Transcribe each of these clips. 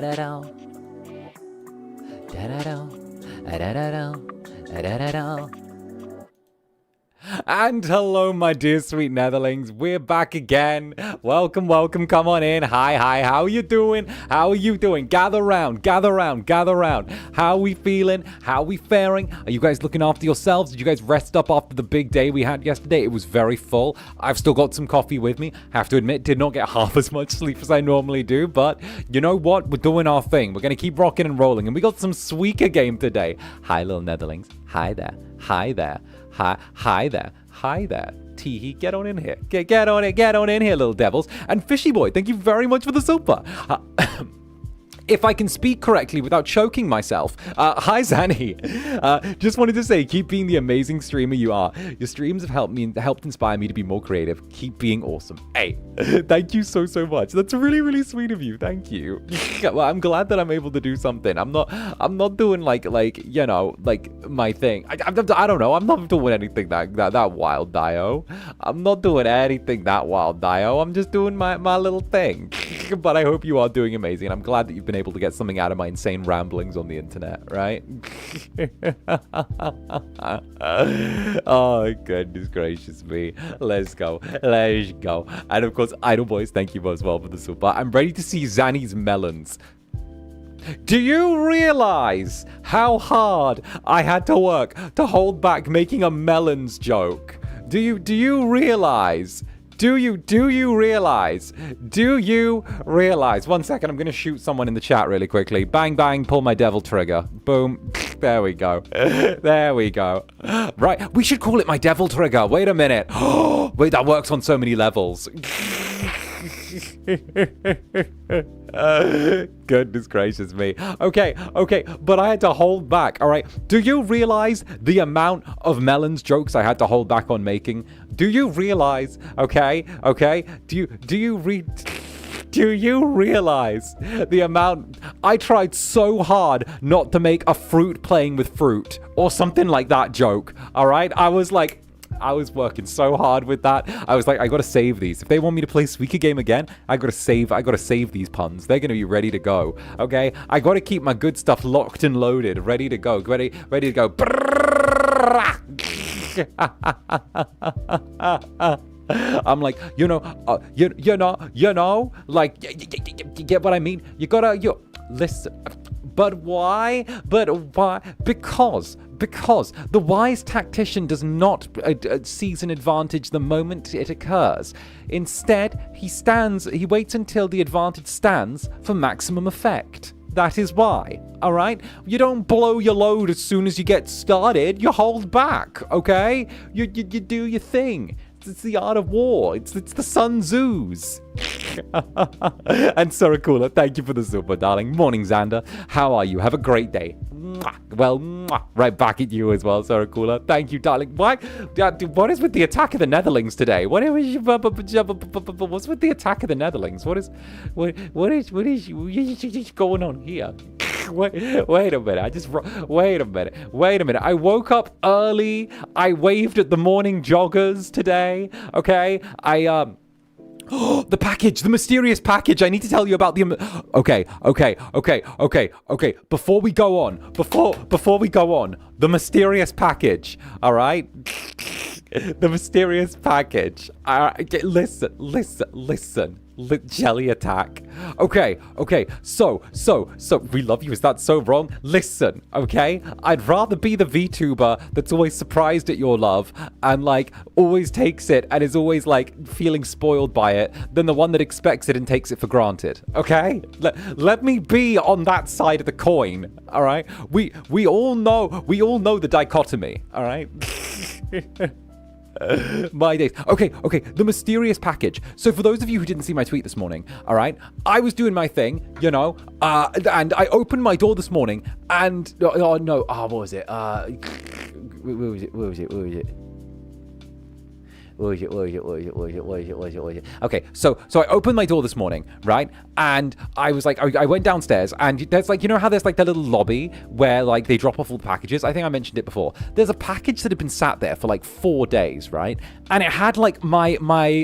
da-da-da. Da-da-da. Da-da-da. Da-da-da. And hello, my dear sweet Netherlings. We're back again. Welcome, welcome. Come on in. Hi. How are you doing? How are you doing? Gather round. How are we feeling? How are we faring? Are you guys looking after yourselves? Did you guys rest up after the big day we had yesterday? It was very full. I've still got some coffee with me. Have to admit, did not get half as much sleep as I normally do. But you know what? We're doing our thing. We're going to keep rocking and rolling. And we got some Suika game today. Hi, little Netherlings. Hi there. Hi there. Hi there. Teehee, get on in here. Get on in here, little devils. And Fishy Boy, thank you very much for the super. If I can speak correctly without choking myself. Hi, Zanny. Just wanted to say, keep being the amazing streamer you are. Your streams have helped inspire me to be more creative. Keep being awesome. Hey, thank you so much. That's really sweet of you. Thank you. Well, I'm glad that I'm able to do something. I'm not doing like you know, like my thing. I don't know. I'm not doing anything that wild, Dio. I'm not doing anything that wild, Dio. I'm just doing my little thing. But I hope you are doing amazing. I'm glad that you've been able to get something out of my insane ramblings on the internet, right? Oh, goodness gracious me. Let's go. And of course, Idol Boys, thank you as well for the super. I'm ready to see Zanny's melons. Do you realize how hard I had to work to hold back making a melons joke? Do you realize? Do you realize? 1 second, I'm going to shoot someone in the chat really quickly. Bang, bang, pull my devil trigger. Boom. There we go. Right, we should call it my devil trigger. Wait a minute. Wait, that works on so many levels. Goodness gracious me. Okay, but I had to hold back, all right? Do you realize the amount of melons jokes I had to hold back on making? Do you realize, okay? Do you realize the amount? I tried so hard not to make a fruit playing with fruit or something like that joke, all right? I was working so hard with that. I was like, I gotta save these. If they want me to play Suika game again, I gotta save these puns. They're gonna be ready to go. Okay? I gotta keep my good stuff locked and loaded, ready to go. Ready to go. I'm like, you know, like, you get what I mean? Listen. But why? Because the wise tactician does not seize an advantage the moment it occurs. Instead, he waits until the advantage stands for maximum effect. That is why, all right? You don't blow your load as soon as you get started. You hold back, okay? You do your thing. It's the art of war. It's the Sun Tzu's. And 𝓂𝓸𝓾𝓻, thank you for the super, darling. Morning, Zander. How are you? Have a great day. Well, right back at you as well, 𝓂𝓸𝓾𝓻. Thank you, darling. What is with the attack of the Netherlings today? What's with the attack of the Netherlings? What is going on here? Wait a minute. I woke up early. I waved at the morning joggers today. Okay. The package, the mysterious package. I need to tell you about the. Okay. Before we go on, the mysterious package. All right. The mysterious package. Listen. Jelly attack. Okay. So we love you. Is that so wrong? Listen, okay? I'd rather be the VTuber that's always surprised at your love and like always takes it and is always like feeling spoiled by it than the one that expects it and takes it for granted. Okay? Let me be on that side of the coin. All right? We all know the dichotomy. All right? My days. Okay, the mysterious package. So for those of you who didn't see my tweet this morning, all right, I was doing my thing, you know, and I opened my door this morning and, what was it? Where was it? Okay, so I opened my door this morning, right? And I was like, I went downstairs, and there's like, you know how there's like that little lobby where like they drop off all the packages? I think I mentioned it before. There's a package that had been sat there for like 4 days, right? And it had like my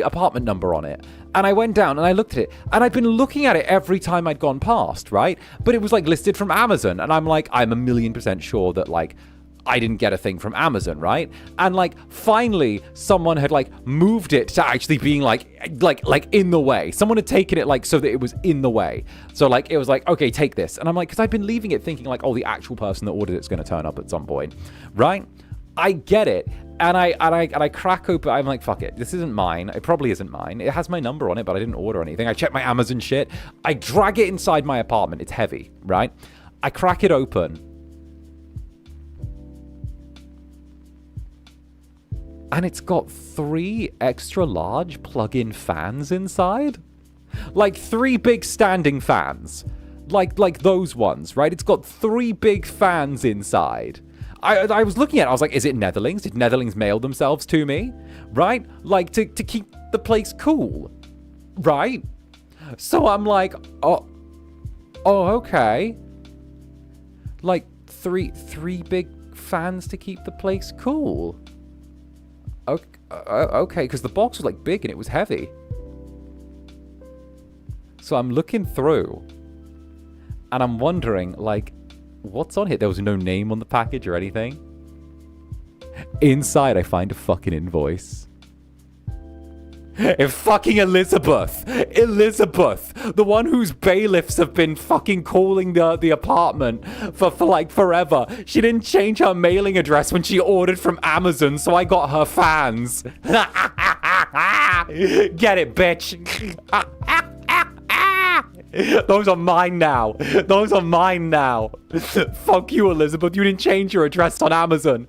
apartment number on it. And I went down and I looked at it, and I'd been looking at it every time I'd gone past, right? But it was like listed from Amazon, and I'm like, I'm 1,000,000% sure that like I didn't get a thing from Amazon, right? And like finally someone had like moved it to actually being like in the way. Someone had taken it like so that it was in the way. So like it was like, okay, take this. And I'm like, because I've been leaving it thinking like, oh, the actual person that ordered it's going to turn up at some point, right? I get it. And I crack open. I'm like, fuck it. This isn't mine. It probably isn't mine. It has my number on it, but I didn't order anything. I checked my Amazon shit. I drag it inside my apartment. It's heavy, right? I crack it open. And it's got 3 extra large plug-in fans inside. Like 3 big standing fans. Like those ones, right? It's got 3 big fans inside. I was looking at it, I was like, is it Netherlings? Did Netherlings mail themselves to me? Right? Like, to keep the place cool. Right? So I'm like, oh, okay. Like, three big fans to keep the place cool. Okay, because the box was, like, big and it was heavy. So I'm looking through, and I'm wondering, like, what's on here? There was no name on the package or anything. Inside, I find a fucking invoice. If fucking Elizabeth, the one whose bailiffs have been fucking calling the apartment for like forever. She didn't change her mailing address when she ordered from Amazon, so I got her fans. Get it, bitch. Those are mine now. Those are mine now. Fuck you, Elizabeth. You didn't change your address on Amazon.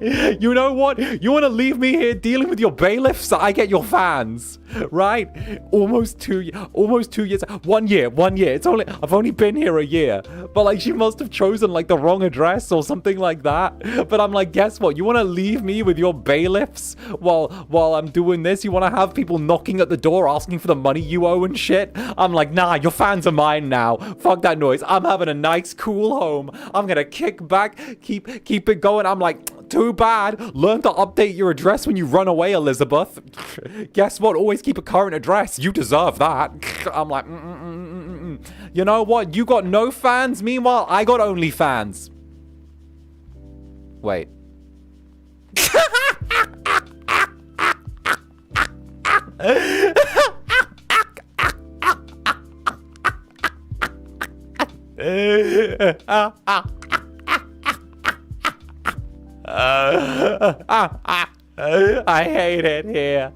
You know what? You want to leave me here dealing with your bailiffs? I get your fans, right? Almost 2 years. 1 year. I've only been here a year, but like she must have chosen like the wrong address or something like that. But I'm like, guess what? You want to leave me with your bailiffs while I'm doing this? You want to have people knocking at the door asking for the money you owe and shit? I'm like, nah, your fans are mine now. Fuck that noise. I'm having a nice, cool home. I'm gonna kick back, keep it going. I'm like, too bad. Learn to update your address when you run away, Elizabeth. Guess what? Always keep a current address. You deserve that. I'm like, You know what? You got no fans. Meanwhile, I got only fans. Wait. I hate it here.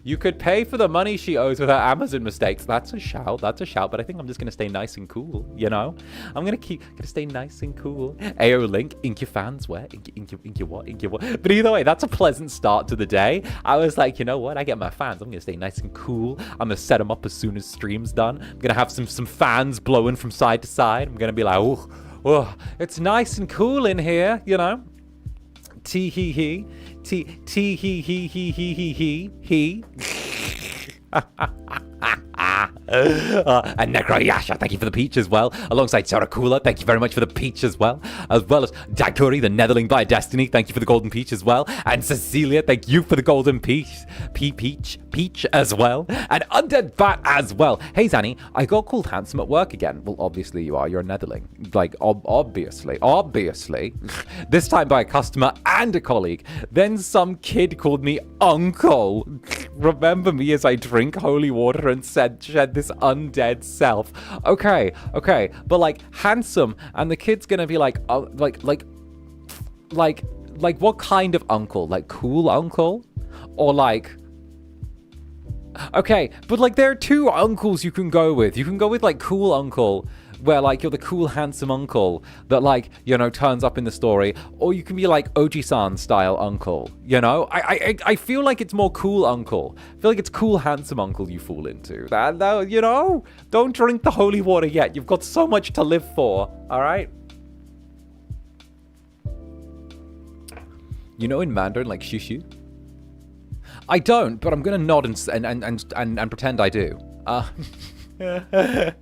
You could pay for the money she owes with her Amazon mistakes. That's a shout, but I think I'm just gonna stay nice and cool, you know? I'm gonna stay nice and cool. Ayo Link, ink your fans where? Ink your what? But either way, that's a pleasant start to the day. I was like, you know what? I get my fans. I'm gonna stay nice and cool. I'm gonna set them up as soon as stream's done. I'm gonna have some fans blowing from side to side. I'm gonna be like, oh, it's nice and cool in here, you know? Tee hee hee. Tee hee hee hee hee hee hee. And Necroyasha, thank you for the peach as well. Alongside Sarakula, thank you very much for the peach as well. As well as Daguri, the Netherling by Destiny, thank you for the golden peach as well. And Cecilia, thank you for the golden peach as well. And Undead Bat as well. Hey Zanny, I got called handsome at work again. Well, obviously you are. You're a Netherling. Like, obviously. This time by a customer and a colleague. Then some kid called me uncle. Remember me as I drink holy water and shed this undead self. Okay, but like handsome, and the kid's gonna be like, like what kind of uncle? Like cool uncle, or like? Okay, but like there are 2 uncles you can go with. You can go with like cool uncle, where like you're the cool handsome uncle that like, you know, turns up in the story, or you can be like Oji-san style uncle, you know? I feel like it's more cool uncle. I feel like it's cool handsome uncle you fall into. That, you know, don't drink the holy water yet. You've got so much to live for, all right? You know in Mandarin, like shushu? I don't, but I'm gonna nod and pretend I do. The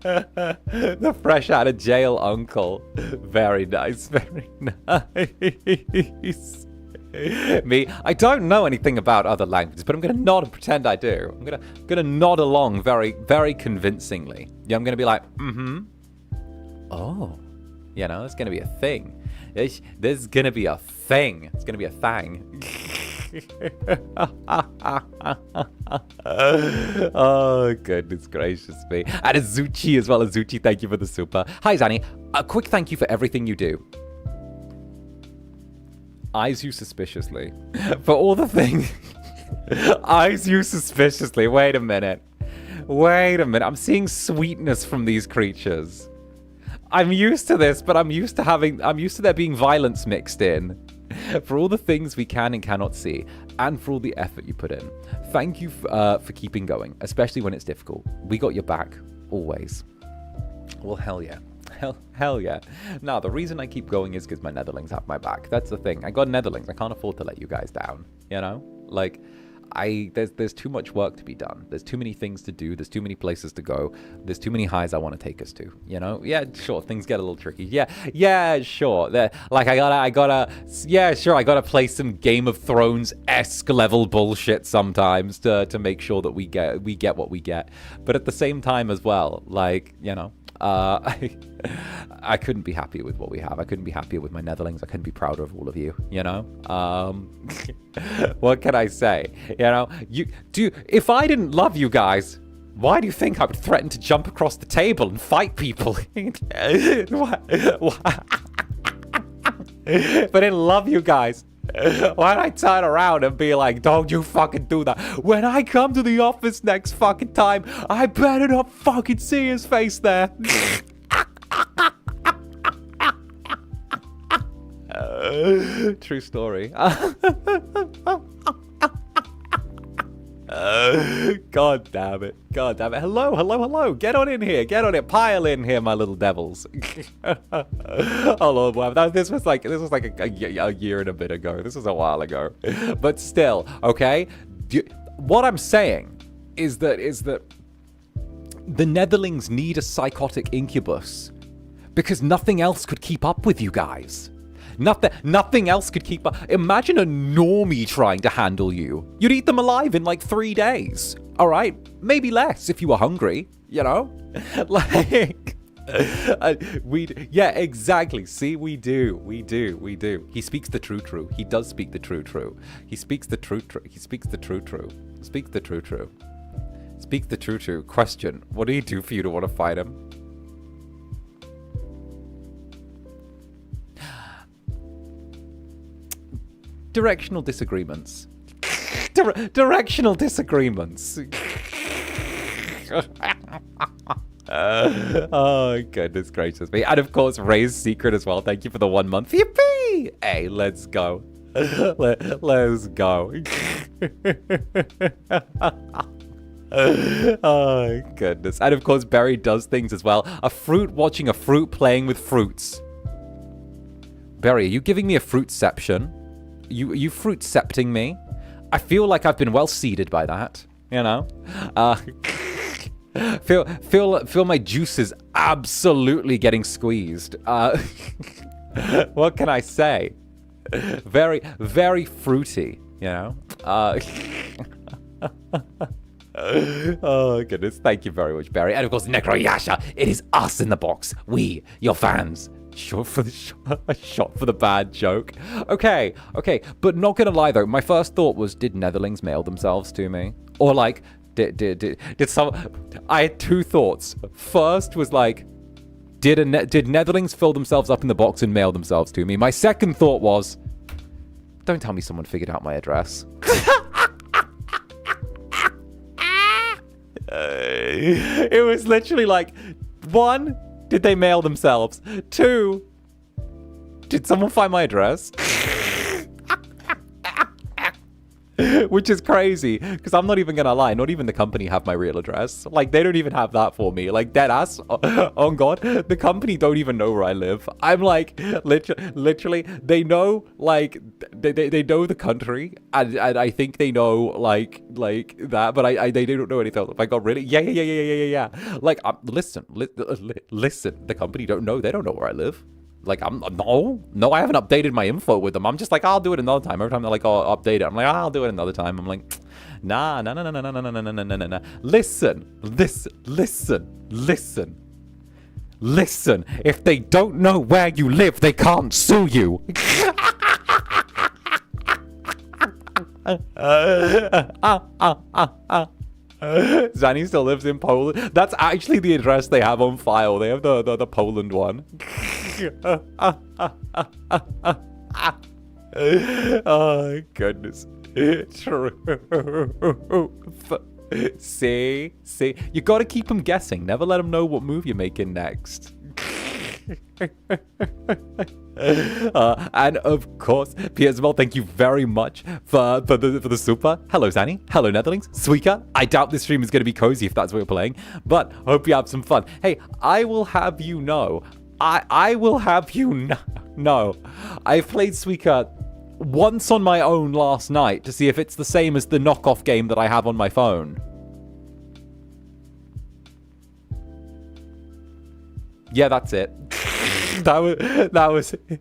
fresh out of jail uncle. Very nice, very nice. Me, I don't know anything about other languages, but I'm gonna nod and pretend I do. I'm gonna nod along very, very convincingly. Yeah, I'm gonna be like, oh, you know, it's gonna be a thing. There's gonna be a thing. It's gonna be a thing. Oh, goodness gracious me. And Azuchi as well. Azuchi, thank you for the super. Hi, Zanny. A quick thank you for everything you do. Eyes you suspiciously. For all the things. Eyes you suspiciously. Wait a minute. Wait a minute. I'm seeing sweetness from these creatures. I'm used to this, but I'm used to there being violence mixed in. For all the things we can and cannot see, and for all the effort you put in. Thank you for keeping going, especially when it's difficult. We got your back, always. Well, hell yeah. Hell yeah. Now, the reason I keep going is because my Netherlings have my back. That's the thing. I got Netherlings. I can't afford to let you guys down, you know? Like, there's too much work to be done. There's too many things to do. There's too many places to go. There's too many highs I want to take us to, you know? Yeah, sure, things get a little tricky. Yeah, sure. Like, I gotta play some Game of Thrones-esque level bullshit sometimes to make sure that we get what we get. But at the same time as well, like, you know, I couldn't be happier with what we have. I couldn't be happier with my Netherlings. I couldn't be prouder of all of you, you know? What can I say? You know, if I didn't love you guys, why do you think I would threaten to jump across the table and fight people? If I didn't love you guys, why'd I turn around and be like, don't you fucking do that? When I come to the office next fucking time, I better not fucking see his face there. True story. God damn it. Hello. Get on in here. Pile in here, my little devils. Oh Lord, wow. This was like a year and a bit ago. This was a while ago. But still, okay? What I'm saying is that the Netherlings need a psychotic incubus because nothing else could keep up with you guys. Nothing else could keep up. Imagine a normie trying to handle you. You'd eat them alive in like 3 days. All right? Maybe less if you were hungry, you know? Like, yeah, exactly. See, we do. He speaks the true. He does speak the true. He speaks the true. Speaks the true. Question, what do he do for you to want to fight him? Directional disagreements. Directional disagreements. Oh, goodness gracious me. And of course, Ray's secret as well. Thank you for the 1 month. Yippee! Hey, let's go. Let's go. Oh, goodness. And of course, Barry does things as well. A fruit watching a fruit playing with fruits. Barry, are you giving me a fruitception? You fruit-septing me? I feel like I've been well seeded by that, you know? Feel my juices absolutely getting squeezed. What can I say? Very, very fruity, you know? Oh, goodness. Thank you very much, Barry. And of course, Necroyasha. It is us in the box. We, your fans. Shot for the bad joke. Okay, but not gonna lie though, my first thought was, did Netherlings mail themselves to me? Or like, did some? I had 2 thoughts. First was like, did Netherlings fill themselves up in the box and mail themselves to me? My second thought was, don't tell me someone figured out my address. It was literally like, 1, did they mail themselves? 2, Which is crazy, because I'm not even gonna lie, not even the company have my real address. Like, they don't even have that for me. Like, dead ass. Oh god, the company don't even know where I live. I'm like, literally, they know, like, they know the country, and I think they know, like that, but they don't know anything else. If I got really, yeah. Like, listen, the company don't know. They don't know where I live. Like, no, I haven't updated my info with them. I'm just like, I'll do it another time. Every time they're like, oh, update it, I'm like, I'll do it another time. I'm like, nah. Listen. If they don't know where you live, they can't sue you. Zanny still lives in Poland. That's actually the address they have on file. They have the Poland one. Oh goodness. True. See, you gotta keep them guessing. Never let them know what move you're making next. And of course, Piers, thank you very much for the super. Hello, Zanny. Hello, Netherlings. Suika. I doubt this stream is going to be cozy if that's what you're playing, but hope you have some fun. Hey, I will have you know. I will have you know. I've played Suika once on my own last night to see if it's the same as the knockoff game that I have on my phone. Yeah, that's it. That was it.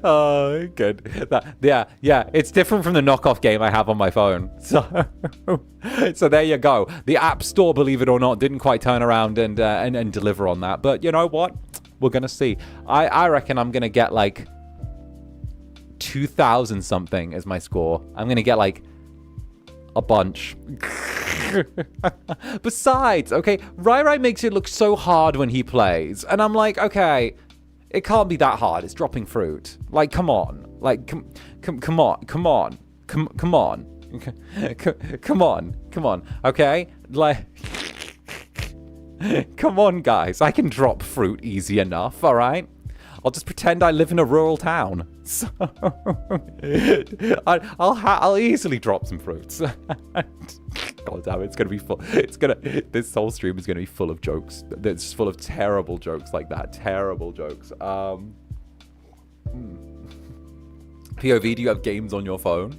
Oh, good. Yeah, it's different from the knockoff game I have on my phone. So there you go. The App Store, believe it or not, didn't quite turn around and deliver on that. But you know what? We're gonna see. I reckon I'm gonna get like 2,000 something as my score. I'm gonna get like a bunch. Besides, okay, Rai makes it look so hard when he plays, and I'm like, okay, it can't be that hard. It's dropping fruit. Like, come on. Like, come on. Okay, like, come on, guys. I can drop fruit easy enough. All right. I'll just pretend I live in a rural town. So I'll easily drop some fruits. God damn it, it's gonna be full. This whole stream is gonna be full of jokes. It's full of terrible jokes like that. Terrible jokes. POV, do you have games on your phone?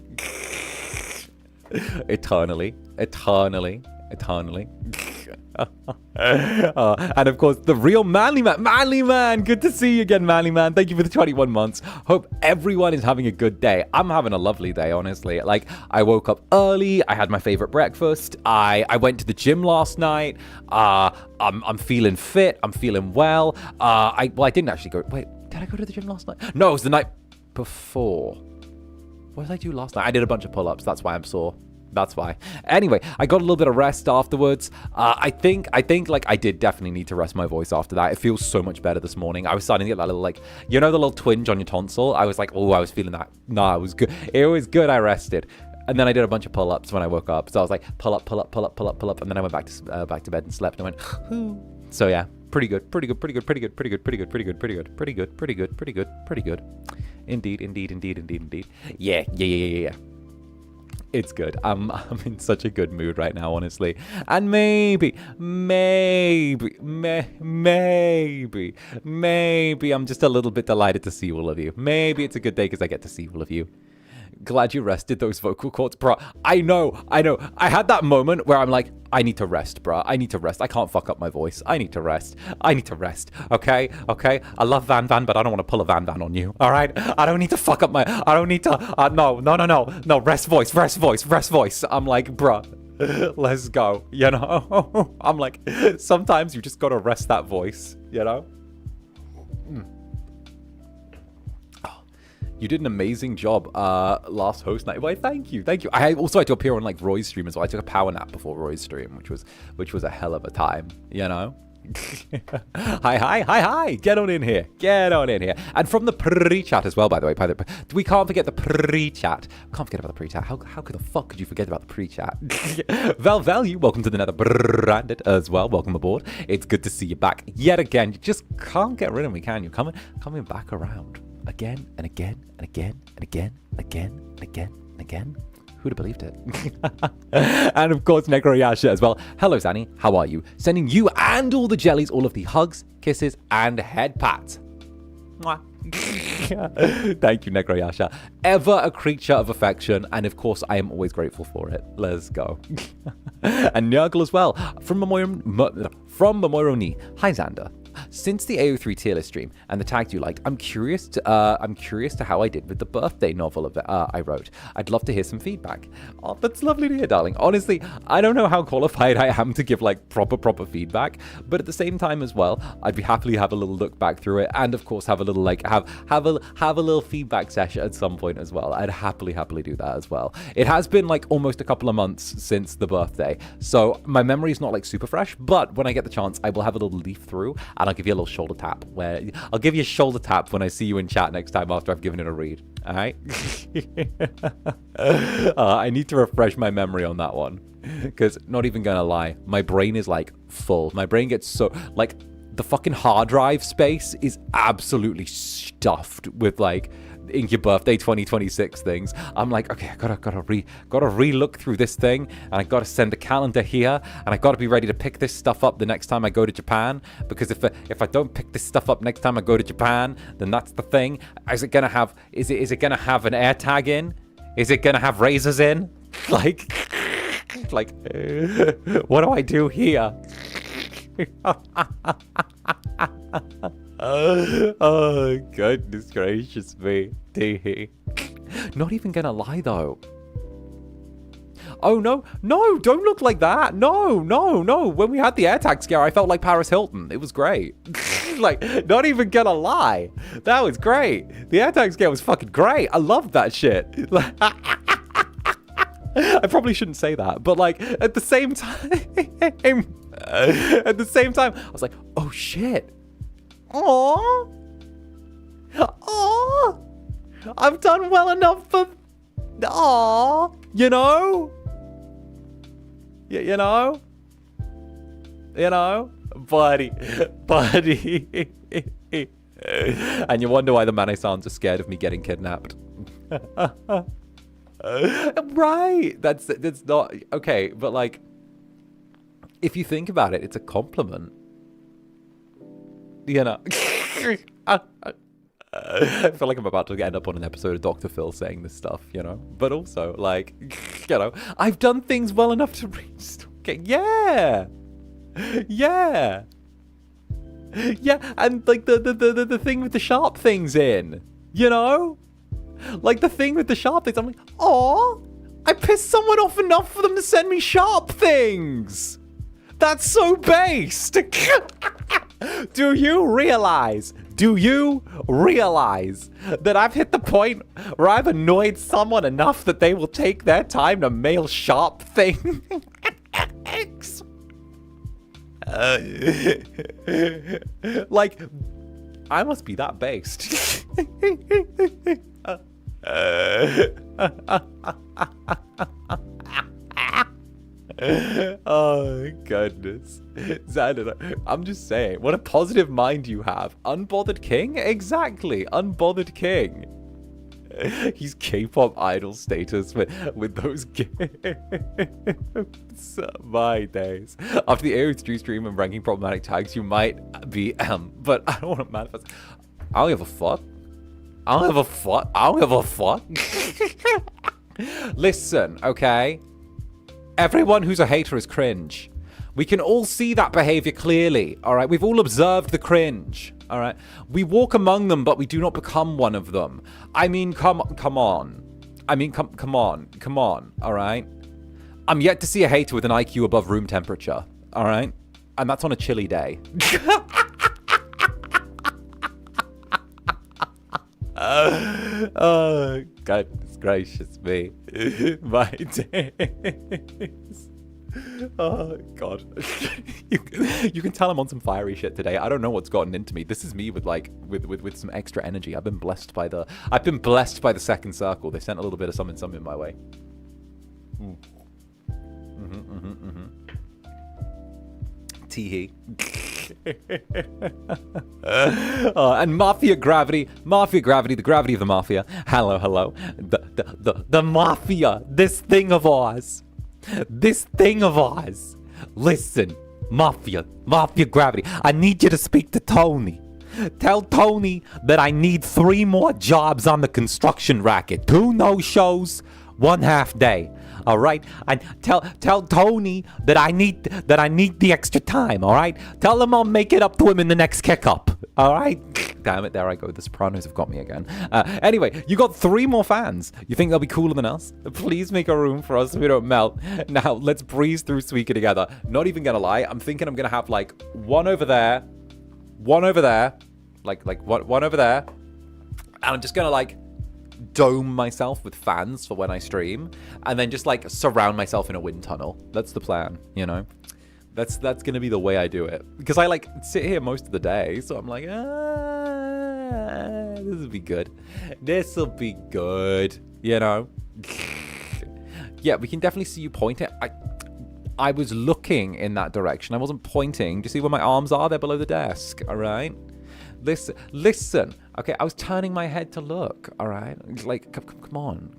Eternally. And of course, the real Manly Man, good to see you again, Manly Man. Thank you for the 21 months. Hope everyone is having a good day. I'm having a lovely day, honestly. Like, I woke up early, I had my favorite breakfast, I went to the gym last night, I'm feeling fit, I'm feeling well. I didn't actually go. Wait, did I go to the gym last night? No, it was the night before. What did I do last night? I did a bunch of pull-ups. That's why I'm sore. That's why. Anyway, I got a little bit of rest afterwards. I think like I did definitely need to rest my voice after that. It feels so much better this morning. I was starting to get that little, like, you know, the little twinge on your tonsil. I was like, oh, I was feeling that. No, it was good. It was good. I rested. And then I did a bunch of pull-ups when I woke up. So I was like, pull up. And then I went back to bed and slept and I went, whoo. So yeah, pretty good. Indeed. Yeah. It's good. I'm in such a good mood right now, honestly. And maybe I'm just a little bit delighted to see all of you. Maybe it's a good day because I get to see all of you. Glad you rested those vocal cords, bro. I know. I had that moment where I'm like, I need to rest, bro. I need to rest. I can't fuck up my voice. I need to rest. Okay? I love Van, but I don't want to pull a Van on you. All right? I don't need to fuck up my... I don't need to... No. Rest voice. I'm like, bro, let's go. You know? I'm like, sometimes you just got to rest that voice, you know? You did an amazing job last host night. Well, thank you. I also had to appear on like Roy's stream as well. I took a power nap before Roy's stream, which was a hell of a time, you know? Hi. Get on in here. And from the pre-chat as well, by the way. We can't forget the pre-chat. Can't forget about the pre-chat. How could the fuck could you forget about the pre-chat? Value, welcome to the Netherbrand as well. Welcome aboard. It's good to see you back yet again. You just can't get rid of me, can you? Coming back around. again and again and again and again and again and again and again. Who'd have believed it? And of course, 𝓂𝓸𝓾𝓻 as well. Hello, Zanny. How are you? Sending you and all the jellies all of the hugs, kisses, and head pats. Mwah. Thank you, 𝓂𝓸𝓾𝓻. Ever a creature of affection, and of course, I am always grateful for it. Let's go. And Nurgle as well, from Memoroni. Hi, Zander. Since the AO3 tier list stream and the tags you liked, I'm curious to how I did with the birthday novel I wrote. I'd love to hear some feedback. Oh, that's lovely to hear, darling. Honestly, I don't know how qualified I am to give like proper feedback, but at the same time as well, I'd be happily have a little look back through it, and of course have a little like have a little feedback session at some point as well. I'd happily do that as well. It has been like almost a couple of months since the birthday, so my memory is not like super fresh, but when I get the chance, I will have a little leaf through and I'll give you a little shoulder tap I'll give you a shoulder tap when I see you in chat next time after I've given it a read. All right. I need to refresh my memory on that one, because not even gonna lie, my brain is like full. My brain gets so like the fucking hard drive space is absolutely stuffed with like Incubus 2026 things. I'm like, okay, I gotta re-look through this thing, and I gotta send a calendar here, and I gotta be ready to pick this stuff up the next time I go to Japan, because if I don't pick this stuff up next time I go to Japan, then that's the thing. Is it gonna have an air tag in? Is it gonna have razors in? like what do I do here? Oh, goodness gracious me. Not even gonna lie though. Oh no, don't look like that. No. When we had the AirTag scare, I felt like Paris Hilton. It was great. Like, not even gonna lie. That was great. The AirTag scare was fucking great. I loved that shit. I probably shouldn't say that, but like at the same time, I was like, oh shit. Aww. I've done well enough for... Aww. You know? You know? Buddy. And you wonder why the Manesans are scared of me getting kidnapped. Right. That's not... Okay, but like... If you think about it, it's a compliment. You know, I feel like I'm about to end up on an episode of Dr. Phil saying this stuff, you know, but also like, you know, I've done things well enough to reach. Okay, yeah, and like the thing with the sharp things in, you know, like the thing with the sharp things. I'm like, oh, I pissed someone off enough for them to send me sharp things. That's so based. Do you realize that I've hit the point where I've annoyed someone enough that they will take their time to mail sharp things? Like, I must be that based. Oh, goodness. Zander, I'm just saying, what a positive mind you have. Unbothered king? Exactly, unbothered king. He's K-pop idol status with those gifts. My days. After the AO3 stream and ranking problematic tags, you might be, but I don't want to manifest. I don't give a fuck. Listen, okay? Everyone who's a hater is cringe. We can all see that behavior clearly, all right? We've all observed the cringe, all right? We walk among them, but we do not become one of them. I mean, come on. I mean, come on, all right? I'm yet to see a hater with an IQ above room temperature, all right? And that's on a chilly day. Oh, goodness gracious me. My days. Oh, God. You can tell I'm on some fiery shit today. I don't know what's gotten into me. This is me with like with some extra energy. I've been blessed by the second circle. They sent a little bit of something my way. Teehee. And Mafia Gravity, the gravity of the Mafia. Hello. The Mafia, this thing of ours. Listen, Mafia Gravity, I need you to speak to Tony. Tell Tony that I need 3 more jobs on the construction racket. 2 no-shows, 1 half day. All right, and tell Tony that I need the extra time. All right, tell him I'll make it up to him in the next kick up. All right, damn it, there I go. The Sopranos have got me again. Anyway, you got 3 more fans. You think they'll be cooler than us? Please make a room for us so we don't melt. Now let's breeze through Suika together. Not even gonna lie, I'm thinking I'm gonna have like one over there, one over there, like one over there, and I'm just gonna like dome myself with fans for when I stream, and then just like surround myself in a wind tunnel. That's the plan, you know. That's gonna be the way I do it, because I like sit here most of the day, so I'm like, this will be good. This'll be good, you know. Yeah, we can definitely see you point it. I was looking in that direction. I wasn't pointing. Do you see where my arms are? They're below the desk. All right. Listen. Okay, I was turning my head to look. All right, like, come on.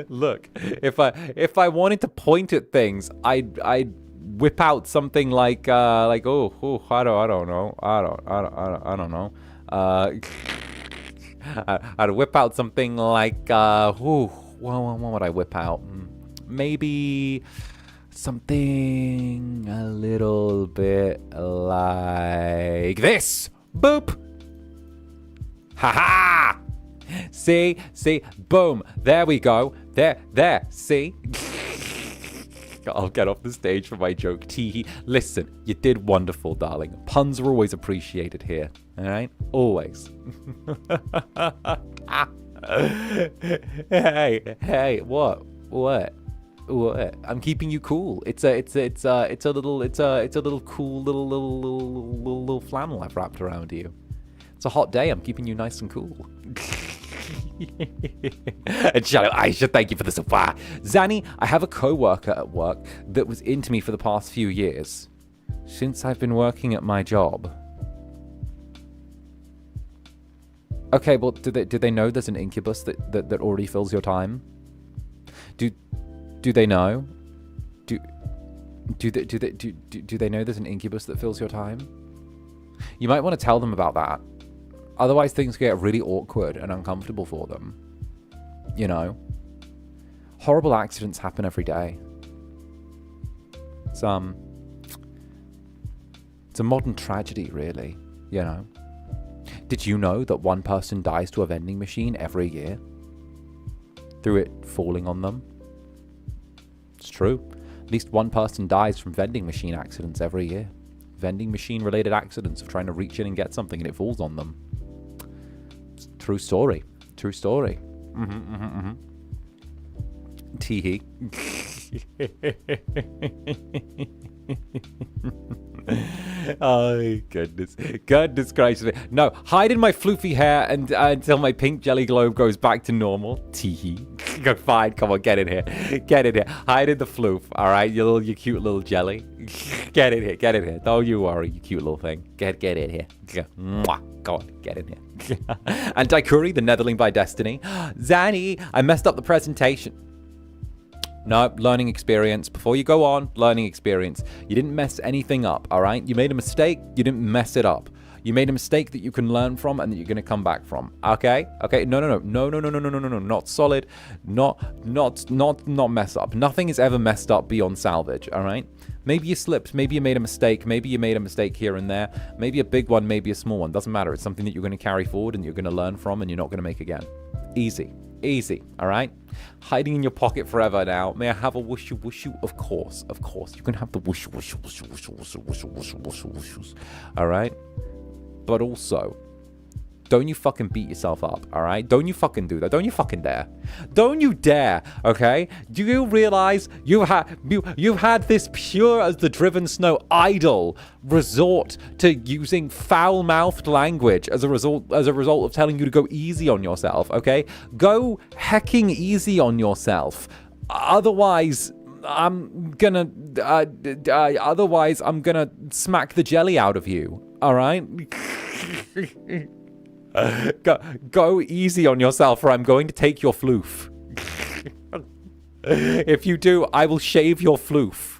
Look, if I wanted to point at things, I'd whip out something like I don't know. I'd whip out something like what would I whip out? Maybe something a little bit like this. Boop. Ha-ha! See? Boom. There we go. There. See? I'll get off the stage for my joke. Teehee. Listen, you did wonderful, darling. Puns are always appreciated here. All right? Always. Hey, what? I'm keeping you cool. It's a little cool little flannel I've wrapped around you. It's a hot day. I'm keeping you nice and cool. And shut up, Aisha, thank you for the sofa. Zanny, I have a co-worker at work that was into me for the past few years. Since I've been working at my job. Okay, well, do they know there's an incubus that already fills your time? Do they know? Do they know there's an incubus that fills your time? You might want to tell them about that. Otherwise, things get really awkward and uncomfortable for them. You know? Horrible accidents happen every day. It's a modern tragedy, really. You know? Did you know that 1 person dies to a vending machine every year? Through it falling on them? It's true. At least 1 person dies from vending machine accidents every year. Vending machine related accidents of trying to reach in and get something and it falls on them. It's true story. Teehee. Oh, goodness gracious. No, hide in my floofy hair and until my pink jelly globe goes back to normal. Teehee. Go fine, come on, get in here. Hide in the floof, all right, you cute little jelly. Get in here. Don't you worry, you cute little thing. Get in here. Go on, get in here. And 𝓂𝓾𝓻, the Netherling by destiny. Zanny, I messed up the presentation. No, learning experience. Before you go on, learning experience. You didn't mess anything up, all right? You made a mistake, you didn't mess it up. You made a mistake that you can learn from and that you're going to come back from. Okay? No. Not solid. Not mess up. Nothing is ever messed up beyond salvage, all right? Maybe you slipped. Maybe you made a mistake. Maybe you made a mistake here and there. Maybe a big one, maybe a small one. Doesn't matter. It's something that you're going to carry forward and you're going to learn from and you're not going to make again. Easy, all right? Hiding in your pocket forever now. May I have a whooshu? Of course. You can have the whooshu. All right? But also, don't you fucking beat yourself up, all right? Don't you fucking do that. Don't you fucking dare. Don't you dare, okay? Do you realize you've had this pure as the driven snow idol resort to using foul-mouthed language as a result of telling you to go easy on yourself, okay? Go hecking easy on yourself. Otherwise, I'm gonna, otherwise I'm gonna smack the jelly out of you, all right? Go easy on yourself or I'm going to take your floof. If you do, I will shave your floof.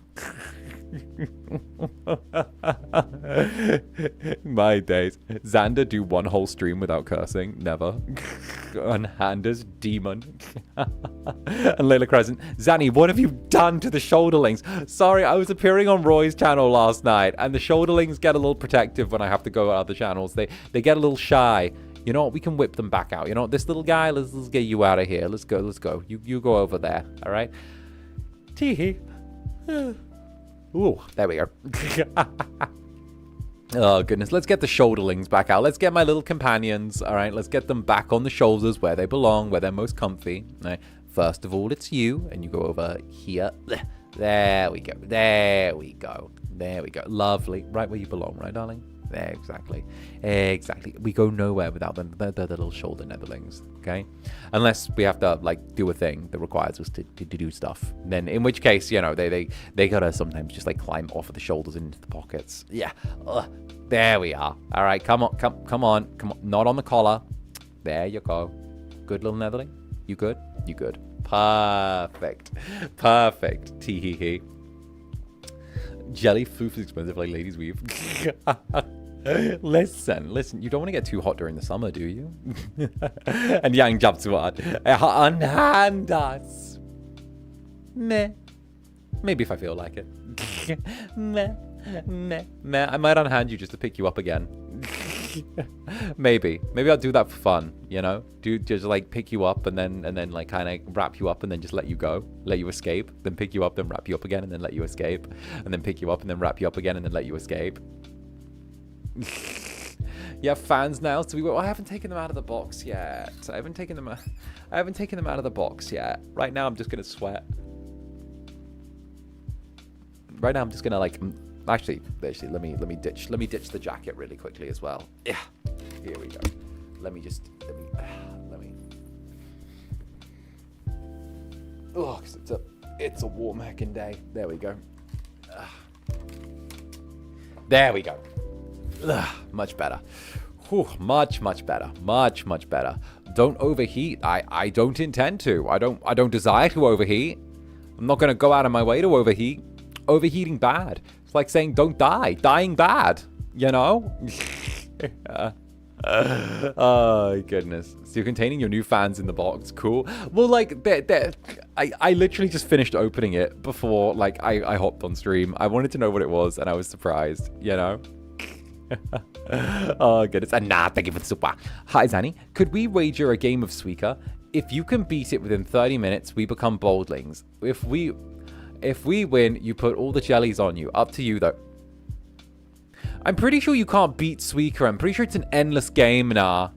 My days. Zander do one whole stream without cursing. Never. Unhanders demon. And 𝓂𝓸𝓾𝓻. Zanny, what have you done to the 𝓱𝓸𝓼𝓽s? Sorry, I was appearing on Roy's channel last night, and the 𝓱𝓸𝓼𝓽s get a little protective when I have to go to other channels. They get a little shy. You know what? We can whip them back out. You know what? This little guy, let's get you out of here. Let's go. You go over there. All right? Tee-hee. Ooh, there we go. Oh, goodness. Let's get the 𝓱𝓸𝓼𝓽s back out. Let's get my little companions. All right? Let's get them back on the shoulders where they belong, where they're most comfy. All right? First of all, it's you, and you go over here. There we go. There we go. Lovely. Right where you belong, right, darling? There, exactly. We go nowhere without the little shoulder netherlings, okay? Unless we have to, like, do a thing that requires us to do stuff. Then, in which case, you know, they gotta sometimes just, like, climb off of the shoulders and into the pockets. Yeah. There we are. All right, come on. Not on the collar. There you go. Good little netherling. You good? You good. Perfect. Tee-hee-hee. Jelly floof is expensive like ladies' weave. Listen, you don't want to get too hot during the summer, do you? And yang japsuad. Unhand us. Meh. Maybe if I feel like it. Meh. I might unhand you just to pick you up again. Maybe I'll do that for fun, you know? Just like pick you up and then like kind of wrap you up and then just let you go, let you escape, then pick you up, then wrap you up again and then let you escape, and then pick you up and then wrap you up again and then let you escape. You have fans now, so I haven't taken them out of the box yet. I haven't taken them out of the box yet. Right now I'm just gonna sweat. Right now I'm just gonna like actually let me ditch the jacket really quickly as well. Yeah, here we go. Let me oh, 'cause it's a warm heckin' day. There we go. There we go. Much better. Whew, much better. Much better. Don't overheat. I don't intend to. I don't desire to overheat. I'm not gonna go out of my way to overheat. Overheating bad. It's like saying don't die. Dying bad. You know? Oh, goodness. So you're containing your new fans in the box. Cool. Well, like, I literally just finished opening it before, like, I hopped on stream. I wanted to know what it was, and I was surprised, you know? Oh, goodness. And thank you for the super. Hi, Zanny. Could we wager a game of Suika? If you can beat it within 30 minutes, we become boldlings. If we win, you put all the jellies on you. Up to you, though. I'm pretty sure you can't beat Suika. I'm pretty sure it's an endless game, nah.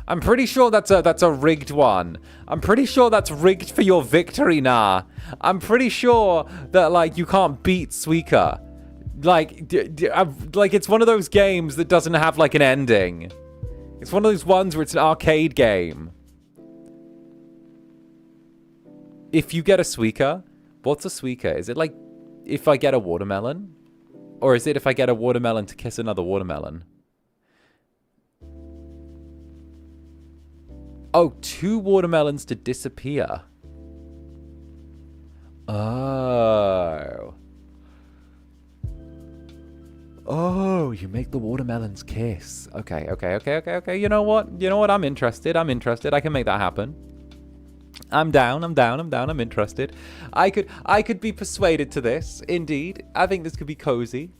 I'm pretty sure that's a rigged one. I'm pretty sure that's rigged for your victory, nah. I'm pretty sure that, like, you can't beat Suika. Like, it's one of those games that doesn't have, like, an ending. It's one of those ones where it's an arcade game. If you get a Suika, what's a Suika? Is it like if I get a watermelon? Or is it if I get a watermelon to kiss another watermelon? Oh, 2 watermelons to disappear. Oh. Oh, you make the watermelons kiss. Okay. You know what? I'm interested. I can make that happen. I'm down. I'm interested. I could be persuaded to this. Indeed. I think this could be cozy.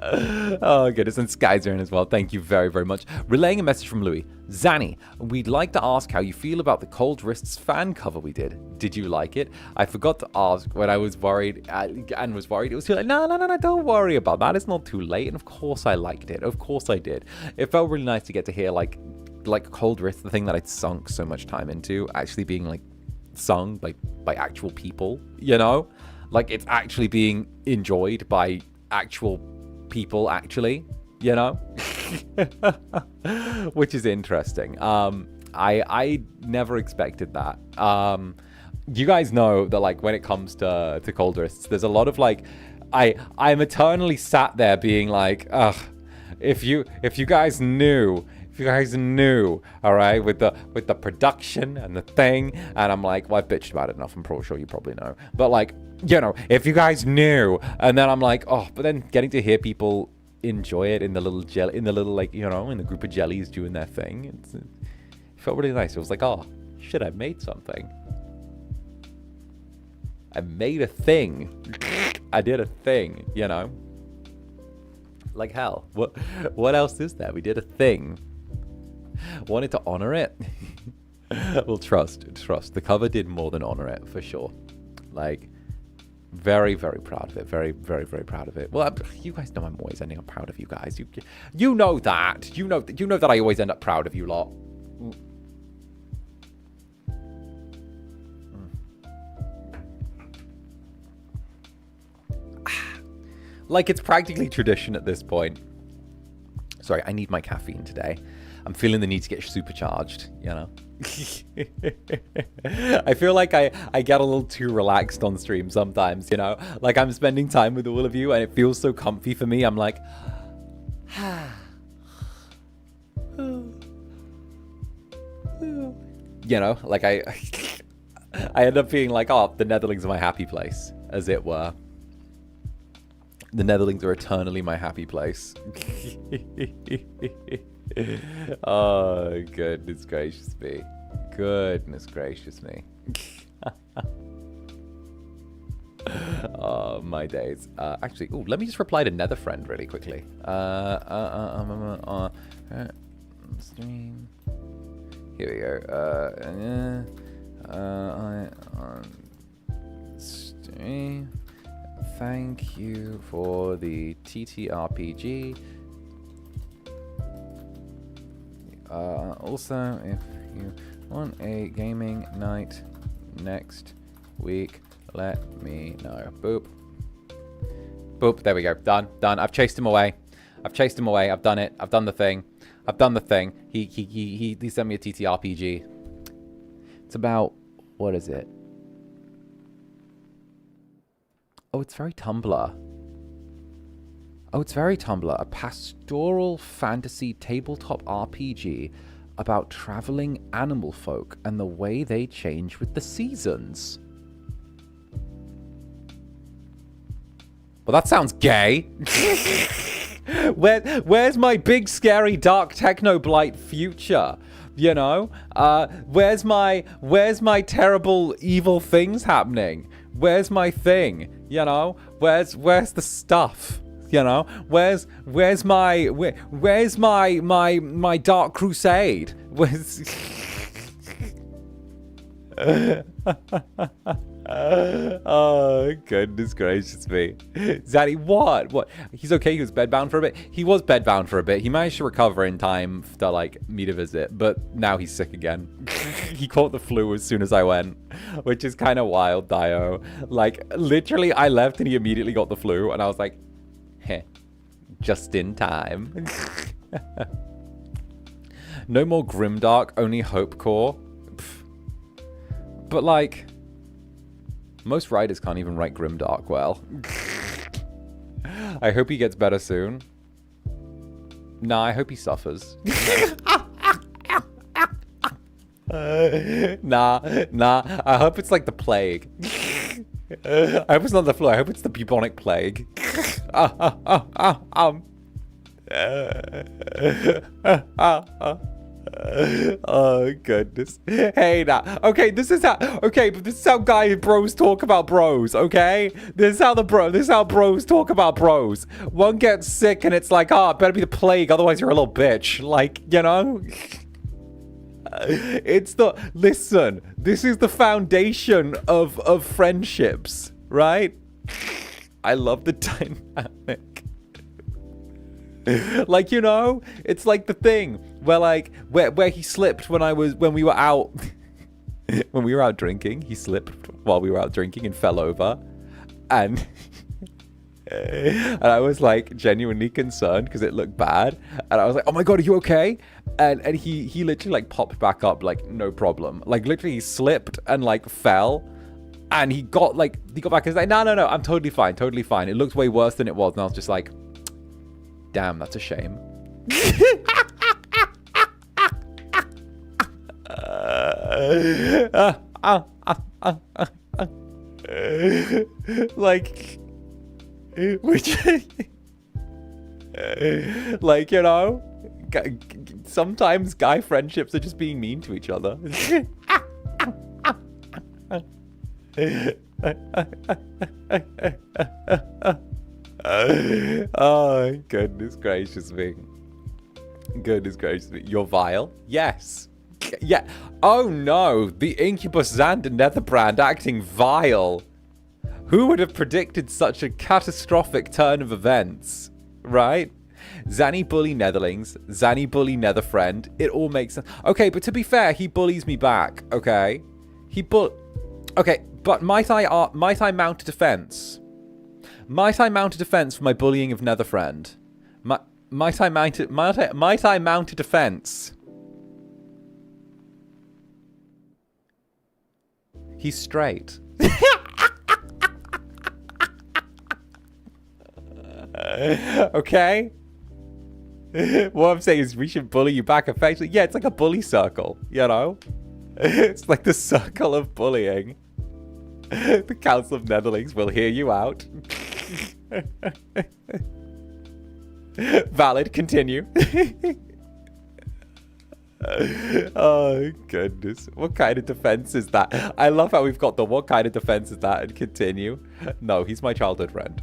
Oh, goodness. And Sky's in as well. Thank you very, very much. Relaying a message from Louis. Zanny, we'd like to ask how you feel about the Cold Wrists fan cover we did. Did you like it? I forgot to ask when I was worried and was worried. It was too late. No, don't worry about that. It's not too late. And of course I liked it. Of course I did. It felt really nice to get to hear like Cold Wrists, the thing that I'd sunk so much time into, actually being like sung by actual people, you know? Like it's actually being enjoyed by actual people, actually, you know? Which is interesting. I never expected that. you guys know that, like, when it comes to 𝓂𝓸𝓾, there's a lot of, like, I'm eternally sat there being like, ugh, if you guys knew, all right, with the production and the thing, and I'm like, well, I've bitched about it enough, I'm probably sure you probably know, but, like, you know, if you guys knew, and then I'm like, oh, but then getting to hear people enjoy it in the little like, you know, in the group of jellies doing their thing, it felt really nice. It was like, oh shit, I made something. I made a thing. I did a thing, you know? Like hell. What else is there? We did a thing. Wanted to honor it? Well, trust. The cover did more than honor it, for sure. Like, very, very proud of it. Very, very, very proud of it. Well, you guys know I'm always ending up proud of you guys. You know that. You know that I always end up proud of you lot. Like, it's practically tradition at this point. Sorry, I need my caffeine today. I'm feeling the need to get supercharged, you know? I feel like I get a little too relaxed on stream sometimes, you know? Like, I'm spending time with all of you, and it feels so comfy for me. I'm like... you know? Like, I end up being like, oh, the Netherlings are my happy place, as it were. The Netherlings are eternally my happy place. Oh, goodness gracious me. Goodness gracious me. Oh, my days. Actually, ooh, let me just reply to Netherfriend really quickly. Stream. Here we go. Stream. Thank you for the TTRPG. Also, if you want a gaming night next week, let me know. Boop. Boop. There we go. Done. I've chased him away. I've done it. I've done the thing. He sent me a TTRPG. It's about, what is it? Oh, it's very Tumblr. A pastoral fantasy tabletop RPG about traveling animal folk and the way they change with the seasons. Well, that sounds gay. Where's my big, scary, dark techno-blight future? You know? Where's my terrible, evil things happening? Where's my thing? You know? Where's the stuff? You know? Where's my dark crusade? Where's Oh, goodness gracious me. Zaddy, what? He's okay, he was bedbound for a bit. He was bedbound for a bit. He managed to recover in time to, like, me to visit, but now he's sick again. He caught the flu as soon as I went, which is kind of wild, Dio. Like, literally, I left and he immediately got the flu, and I was like, heh, just in time. No more grimdark, only hopecore. But, like... most writers can't even write grimdark well. I hope he gets better soon. Nah, I hope he suffers. Nah. I hope it's like the plague. I hope it's not the flu. I hope it's the bubonic plague. Oh, goodness. Hey, now. Okay, this is how... okay, but this is how bros talk about bros, okay? This is how bros talk about bros. One gets sick and it's like, it better be the plague, otherwise you're a little bitch. Like, you know? Listen, this is the foundation of friendships, right? I love the dynamic. Like, you know, it's like the thing where, like, where he slipped when we were out when we were out drinking. He slipped while we were out drinking and fell over, and I was like genuinely concerned because it looked bad, and I was like, oh my god, are you okay? And he literally like popped back up like no problem. Like literally he slipped and like fell, And he got back and was like, no, I'm totally fine. It looks way worse than it was. And I was just like, damn, that's a shame. Like, which, like, you know, sometimes guy friendships are just being mean to each other. Oh, goodness gracious me. You're vile? Yes. Yeah. Oh no, the Incubus Zander Netherbrand acting vile. Who would have predicted such a catastrophic turn of events? Right? Zanny bully Netherlings, Zanny bully Netherfriend. It all makes sense. Okay, but to be fair, he bullies me back, okay? Okay, but might I mount a defense? Might I mount a defense for my bullying of Netherfriend? Might I mount a defense? He's straight. Okay? What I'm saying is we should bully you back effectively. Yeah, it's like a bully circle, you know? It's like the circle of bullying. The Council of Netherlings will hear you out. Valid, continue. Oh, goodness. What kind of defense is that? I love how we've got the what kind of defense is that and continue. No, he's my childhood friend.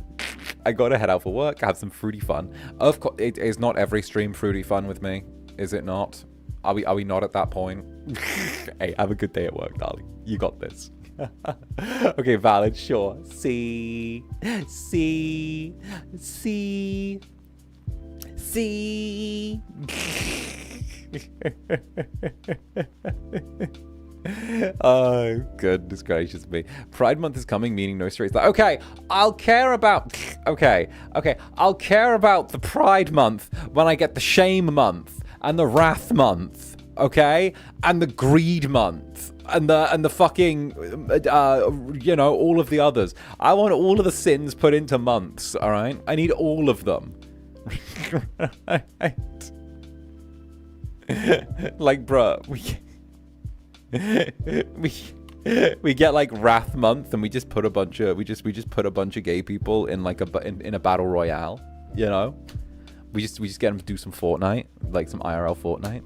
I gotta head out for work, have some fruity fun. Of course, it is not every stream fruity fun with me. Is it not? Are we not at that point? Hey, have a good day at work, darling. You got this. Okay, valid, sure. See. Oh, goodness gracious me. Pride Month is coming, meaning no straight. Okay, I'll care about... Okay, I'll care about the Pride Month when I get the Shame Month and the Wrath Month, okay? And the Greed Month and the fucking, you know, all of the others. I want all of the sins put into months, all right? I need all of them. Right? Like, bruh, we get like Wrath Month and we just put a bunch of we just put a bunch of gay people in like in a battle royale, you know? We just get them to do some Fortnite, like some IRL Fortnite.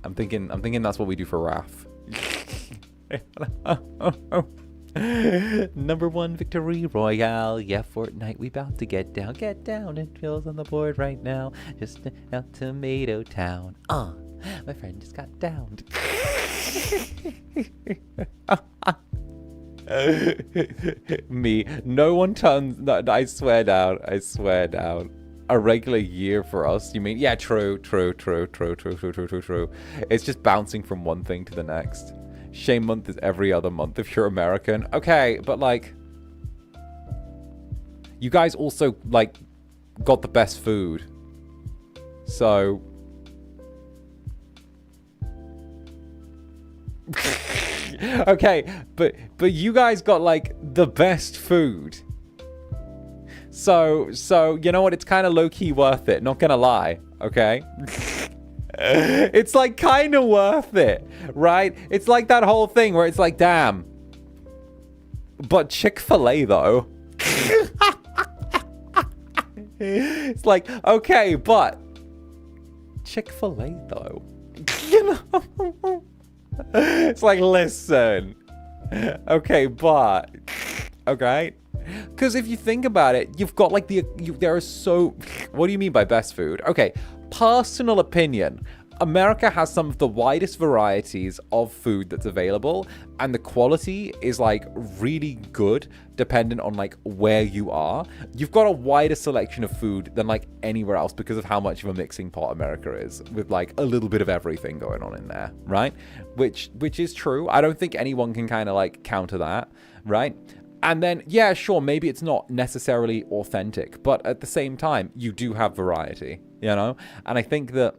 I'm thinking that's what we do for Wrath. Number 1 victory royale. Yeah, Fortnite, we about to get down and feels on the board right now. Just out Tomato Town. My friend just got downed. Me. No one turns... No, I swear down. A regular year for us, you mean? Yeah, true. It's just bouncing from one thing to the next. Shame Month is every other month if you're American. Okay, but like... You guys also, like, got the best food. So... Okay, but you guys got like the best food. So you know what? It's kind of low-key worth it. Not gonna lie. Okay. It's like kind of worth it, right? It's like that whole thing where it's like, damn. But Chick-fil-A though. It's like, okay, but Chick-fil-A though. You know. It's like, listen, okay, but, okay, because if you think about it, you've got like there are so, what do you mean by best food? Okay, personal opinion, America has some of the widest varieties of food that's available, and the quality is like really good dependent on like where you are. You've got a wider selection of food than like anywhere else because of how much of a mixing pot America is, with like a little bit of everything going on in there, right? Which is true. I don't think anyone can kind of like counter that, right? And then, yeah, sure, maybe it's not necessarily authentic, but at the same time, you do have variety, you know? And I think that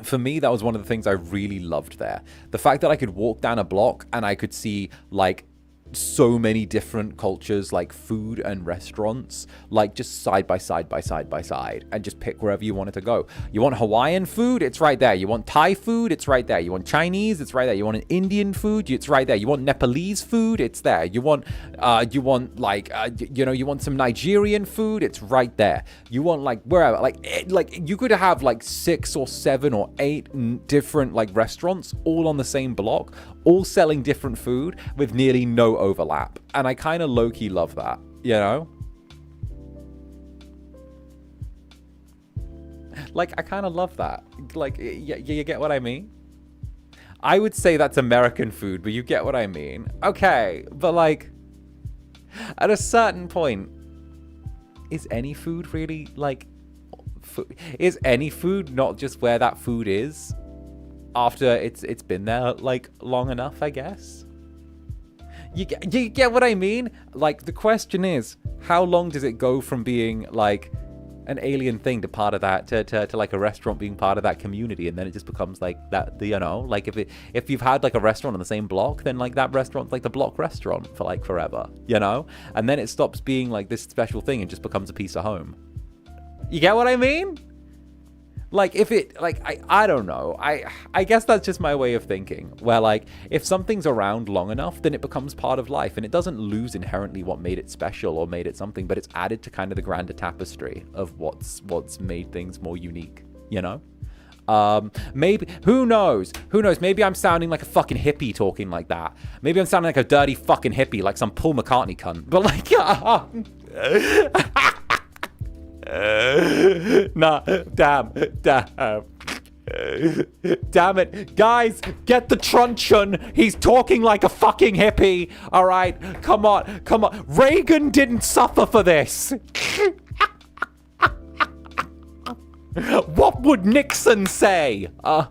for me, that was one of the things I really loved there. The fact that I could walk down a block and I could see like so many different cultures, like food and restaurants, like just side by side by side by side, and just pick wherever you want it to go. You want Hawaiian food? It's right there. You want Thai food? It's right there. You want Chinese? It's right there. You want an Indian food? It's right there. You want Nepalese food? It's there. You want you want some Nigerian food? It's right there. You want like wherever, like you could have like 6 or 7 or 8 different like restaurants all on the same block, all selling different food with nearly no overlap. And I kind of low-key love that, you know? Like, I kind of love that. Like, you get what I mean? I would say that's American food, but you get what I mean. Okay, but like, at a certain point, is any food really, like, is any food not just where that food is after it's been there, like, long enough, I guess? You get what I mean? Like, the question is, how long does it go from being, like, an alien thing to part of that, to like, a restaurant being part of that community, and then it just becomes, like, that, you know? Like, if you've had, like, a restaurant on the same block, then, like, that restaurant's, like, the block restaurant for, like, forever, you know? And then it stops being, like, this special thing and just becomes a piece of home. You get what I mean? Like, if it, like, I don't know. I guess that's just my way of thinking. Where, like, if something's around long enough, then it becomes part of life. And it doesn't lose inherently what made it special or made it something. But it's added to kind of the grander tapestry of what's made things more unique, you know? Maybe, who knows? Who knows? Maybe I'm sounding like a fucking hippie talking like that. Maybe I'm sounding like a dirty fucking hippie, like some Paul McCartney cunt. But, like, nah, damn it, guys, get the truncheon. He's talking like a fucking hippie. All right, come on. Reagan didn't suffer for this. What would Nixon say? Oh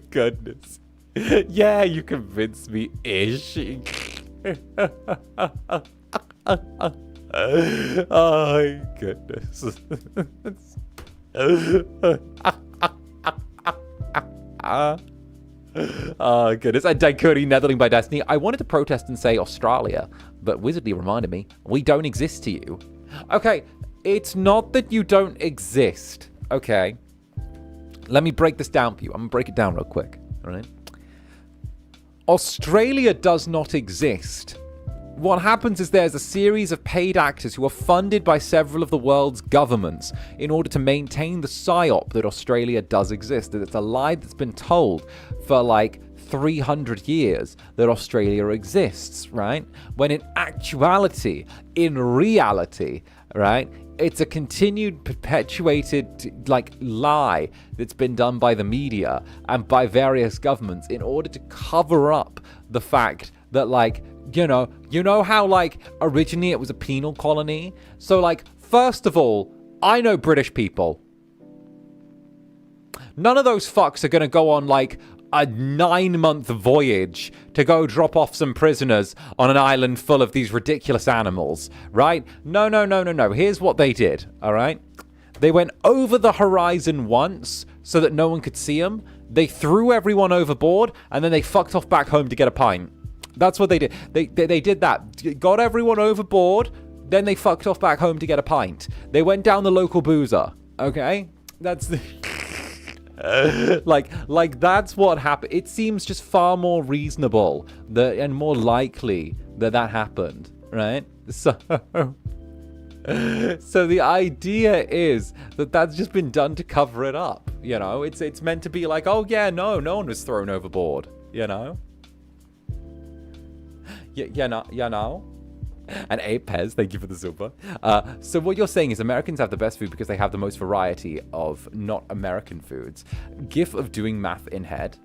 goodness. Yeah, you convinced me ish. Oh goodness. Oh goodness. And 𝔂𝓸𝓾𝓻 by Destiny. I wanted to protest and say Australia, but Wizardly reminded me we don't exist to you. Okay, it's not that you don't exist. Okay, let me break this down for you. I'm gonna break it down real quick. All right. Australia does not exist. What happens is there's a series of paid actors who are funded by several of the world's governments in order to maintain the psyop that Australia does exist. That it's a lie that's been told for like 300 years that Australia exists, right? When in actuality, in reality, right, it's a continued, perpetuated, like, lie that's been done by the media and by various governments in order to cover up the fact that, like, you know how, like, originally it was a penal colony? So, like, first of all, I know British people. None of those fucks are gonna go on, like, a 9-month voyage to go drop off some prisoners on an island full of these ridiculous animals, right? No. Here's what they did, all right? They went over the horizon once so that no one could see them. They threw everyone overboard, and then they fucked off back home to get a pint. That's what they did. They did that. Got everyone overboard, then they fucked off back home to get a pint. They went down the local boozer, okay? That's the... like that's what happened. It seems just far more reasonable and more likely that happened, right? So the idea is that that's just been done to cover it up, you know? It's meant to be like, oh yeah, no one was thrown overboard, you know? You know? And Pez, thank you for the super. So what you're saying is Americans have the best food because they have the most variety of not American foods. GIF of doing math in head.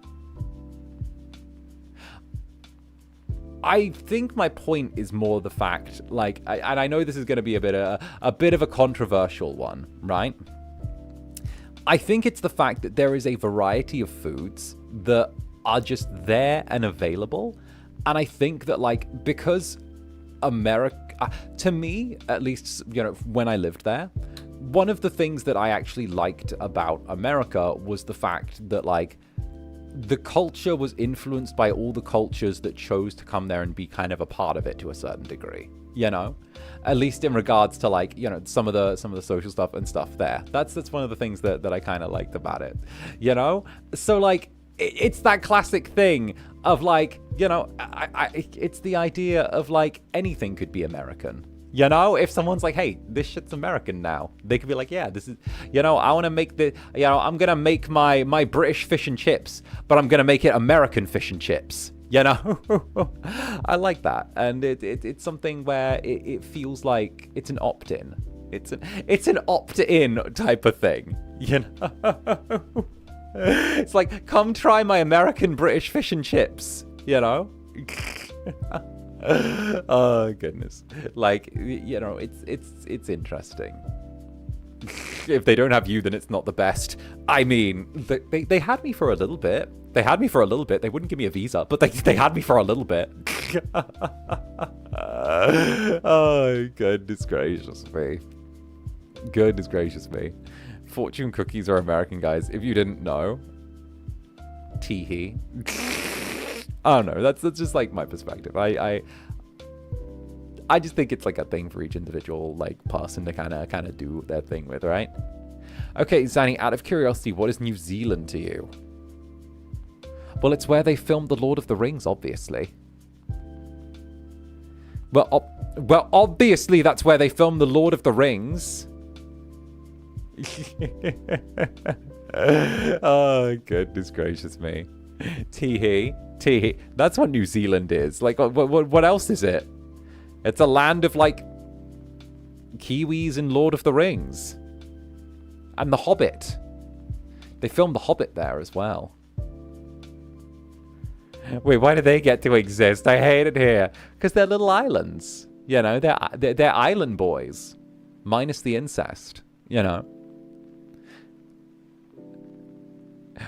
I think my point is more the fact, like, and I know this is going to be a bit of a controversial one, right? I think it's the fact that there is a variety of foods that are just there and available. And I think that, like, because America, to me, at least, you know, when I lived there, one of the things that I actually liked about America was the fact that, like, the culture was influenced by all the cultures that chose to come there and be kind of a part of it to a certain degree, you know, at least in regards to like, you know, some of the social stuff and stuff there. That's one of the things that I kind of liked about it, you know. So like it's that classic thing of like, you know, it's the idea of like anything could be American. You know, if someone's like, hey, this shit's American now, they could be like, yeah, this is, you know, I want to make the, you know, I'm going to make my British fish and chips, but I'm going to make it American fish and chips, you know? I like that. And it's something where it feels like it's an opt-in. It's an opt-in type of thing, you know? It's like, come try my American British fish and chips, you know? Oh goodness, like, you know, it's interesting. If they don't have you, then it's not the best. I mean, they had me for a little bit. They wouldn't give me a visa, but they had me for a little bit. Oh goodness gracious me. Fortune cookies are American, guys, if you didn't know. Teehee. I don't know. That's just like my perspective. I just think it's like a thing for each individual like person to kind of do their thing with, right? Okay, Zanny, out of curiosity, what is New Zealand to you? Well, it's where they filmed The Lord of the Rings, obviously. Well, obviously that's where they filmed The Lord of the Rings. Oh, goodness gracious me. Teehee. That's what New Zealand is. Like, what else is it? It's a land of, like, Kiwis and Lord of the Rings. And The Hobbit. They filmed The Hobbit there as well. Wait, why do they get to exist? I hate it here. Because they're little islands. You know, they're island boys. Minus the incest, you know.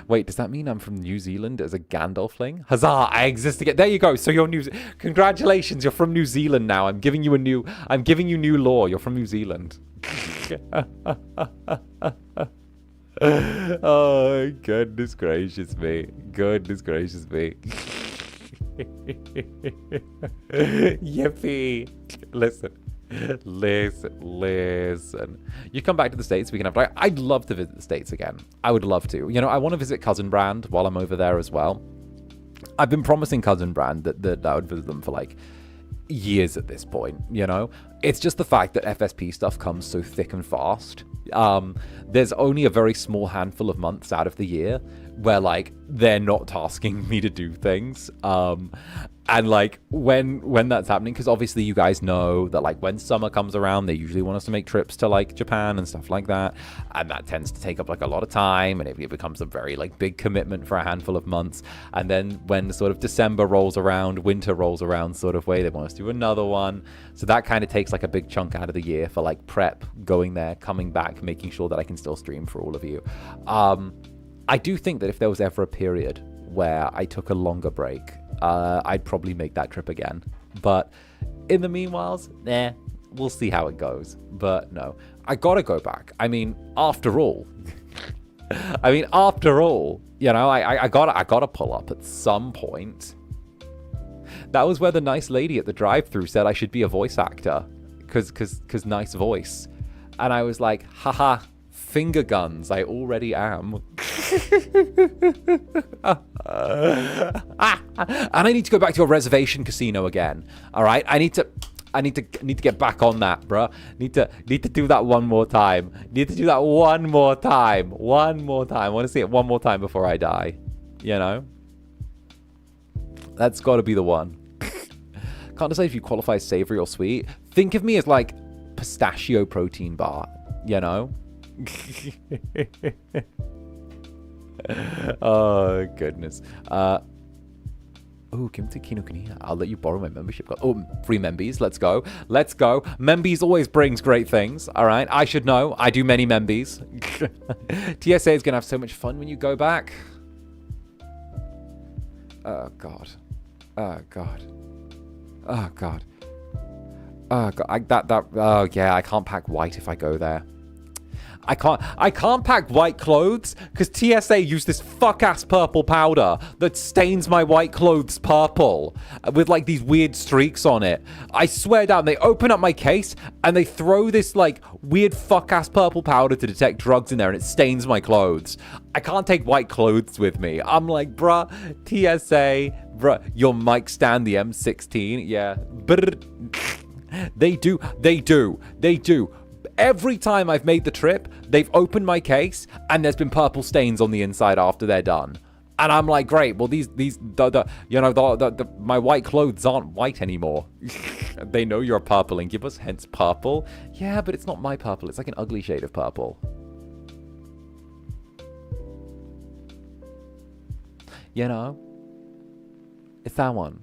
Wait, does that mean I'm from New Zealand as a Gandalfling? Huzzah, I exist again. There you go. So you're congratulations, you're from New Zealand now. I'm giving you new lore. You're from New Zealand. Oh, goodness gracious me. Yippee. Listen. You come back to the States, we can have... I'd love to visit the States again. I would love to. You know, I want to visit 𝓂𝓸𝓾𝓻 while I'm over there as well. I've been promising 𝓂𝓸𝓾𝓻 that I would visit them for, like, years at this point, you know? It's just the fact that FSP stuff comes so thick and fast. There's only a very small handful of months out of the year where, like, they're not tasking me to do things. And, like, when that's happening, because obviously you guys know that, like, when summer comes around, they usually want us to make trips to, like, Japan and stuff like that. And that tends to take up, like, a lot of time, and it becomes a very, like, big commitment for a handful of months. And then when sort of December rolls around, winter rolls around sort of way, they want us to do another one. So that kind of takes, like, a big chunk out of the year for, like, prep, going there, coming back, making sure that I can still stream for all of you. I do think that if there was ever a period where I took a longer break, I'd probably make that trip again. But in the meanwhile, we'll see how it goes. But no, I gotta go back. I mean, after all, you know, I gotta pull up at some point. That was where the nice lady at the drive-thru said I should be a voice actor, cause nice voice, and I was like, haha, finger guns, I already am. And I need to go back to a reservation casino again. All right, I need to get back on that, bruh. Need to do that one more time. I want to see it one more time before I die. You know, that's got to be the one. Can't decide if you qualify as savory or sweet. Think of me as like pistachio protein bar. You know. Oh goodness. Oh, 𝓂𝓸𝓾𝓻. I'll let you borrow my membership card. Oh, free membies. Let's go. Membies always brings great things. All right. I should know. I do many membies. TSA is gonna have so much fun when you go back. Oh god. Oh yeah, I can't pack white if I go there. I can't pack white clothes because TSA used this fuck-ass purple powder that stains my white clothes purple with like these weird streaks on it. I swear down, they open up my case and they throw this like weird fuck-ass purple powder to detect drugs in there and it stains my clothes. I can't take white clothes with me. I'm like, bruh, TSA, bruh, your mic stand the M16, yeah. They do. Every time I've made the trip, they've opened my case and there's been purple stains on the inside after they're done. And I'm like, great. Well, my white clothes aren't white anymore. They know you're a purple incubus, hence purple. Yeah, but it's not my purple. It's like an ugly shade of purple. You know? It's that one.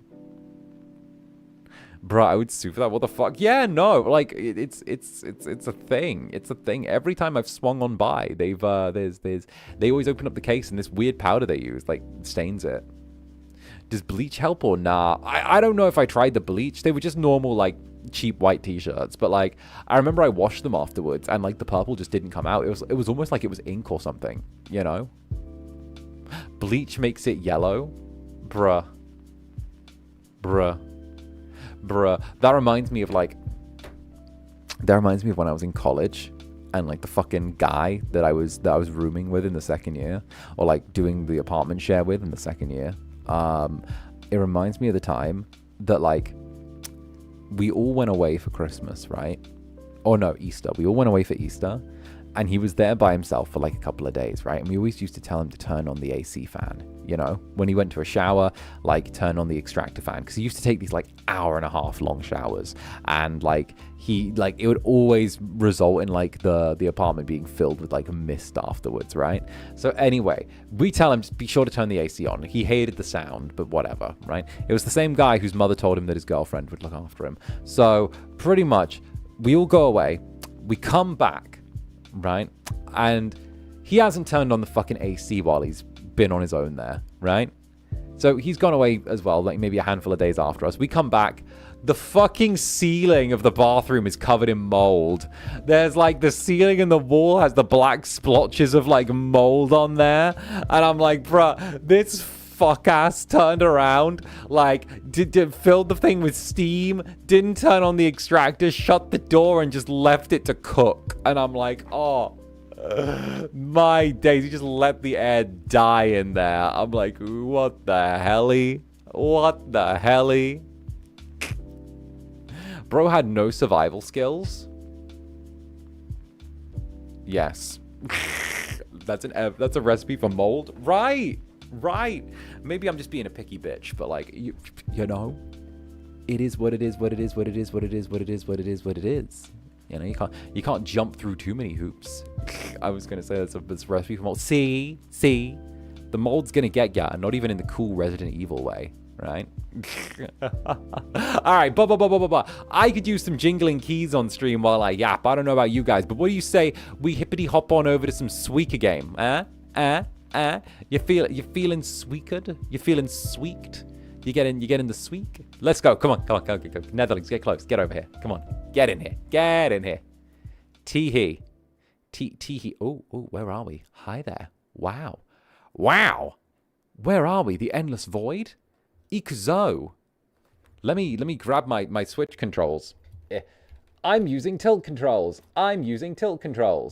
Bro, I would sue for that. What the fuck? Yeah, no, like it's a thing. It's a thing. Every time I've swung on by, they always open up the case and this weird powder they use like stains it. Does bleach help or nah? I don't know if I tried the bleach. They were just normal like cheap white t-shirts, but like I remember I washed them afterwards and like the purple just didn't come out. It was almost like it was ink or something, you know? Bleach makes it yellow, bruh. That reminds me of when I was in college and like the fucking guy that I was rooming with in the second year or like doing the apartment share with in the second year. It reminds me of the time that like we all went away for Christmas, right? Or no, Easter. We all went away for Easter and he was there by himself for like a couple of days, right? And we always used to tell him to turn on the AC fan, you know? When he went to a shower, like turn on the extractor fan. Because he used to take these like hour-and-a-half long showers. And like it would always result in like the apartment being filled with like mist afterwards, right? So anyway, we tell him to be sure to turn the AC on. He hated the sound, but whatever, right? It was the same guy whose mother told him that his girlfriend would look after him. So pretty much, we all go away. We come back. Right? And he hasn't turned on the fucking AC while he's been on his own there, right? So he's gone away as well, like maybe a handful of days after us. We come back. The fucking ceiling of the bathroom is covered in mold. There's like the ceiling and the wall has the black splotches of like mold on there. And I'm like, bruh, this fuck ass turned around, like filled the thing with steam, didn't turn on the extractor, shut the door and just left it to cook. And I'm like, oh my days, he just let the air die in there. I'm like, what the helly? What the helly? Bro had no survival skills. Yes. That's a recipe for mold, right? Right. Maybe I'm just being a picky bitch, but like you know, it is what it is, what it is, what it is, what it is, what it is, what it is, what it is. You know, you can't jump through too many hoops. I was gonna say that's a recipe for mold. See, the mold's gonna get ya, not even in the cool Resident Evil way, right? All right, blah. I could use some jingling keys on stream while I yap. I don't know about you guys, but what do you say we hippity hop on over to some Suika game? You feeling sweeked? You feeling sweeked? You getting the sweek? Let's go. Come on. Netherlands, get close. Get over here. Come on. Get in here. Tee-hee. Oh, where are we? Hi there. Wow. Where are we? The endless void? 𝓂𝓸𝓾𝓻. Let me grab my Switch controls. I'm using tilt controls. I'm using tilt controls.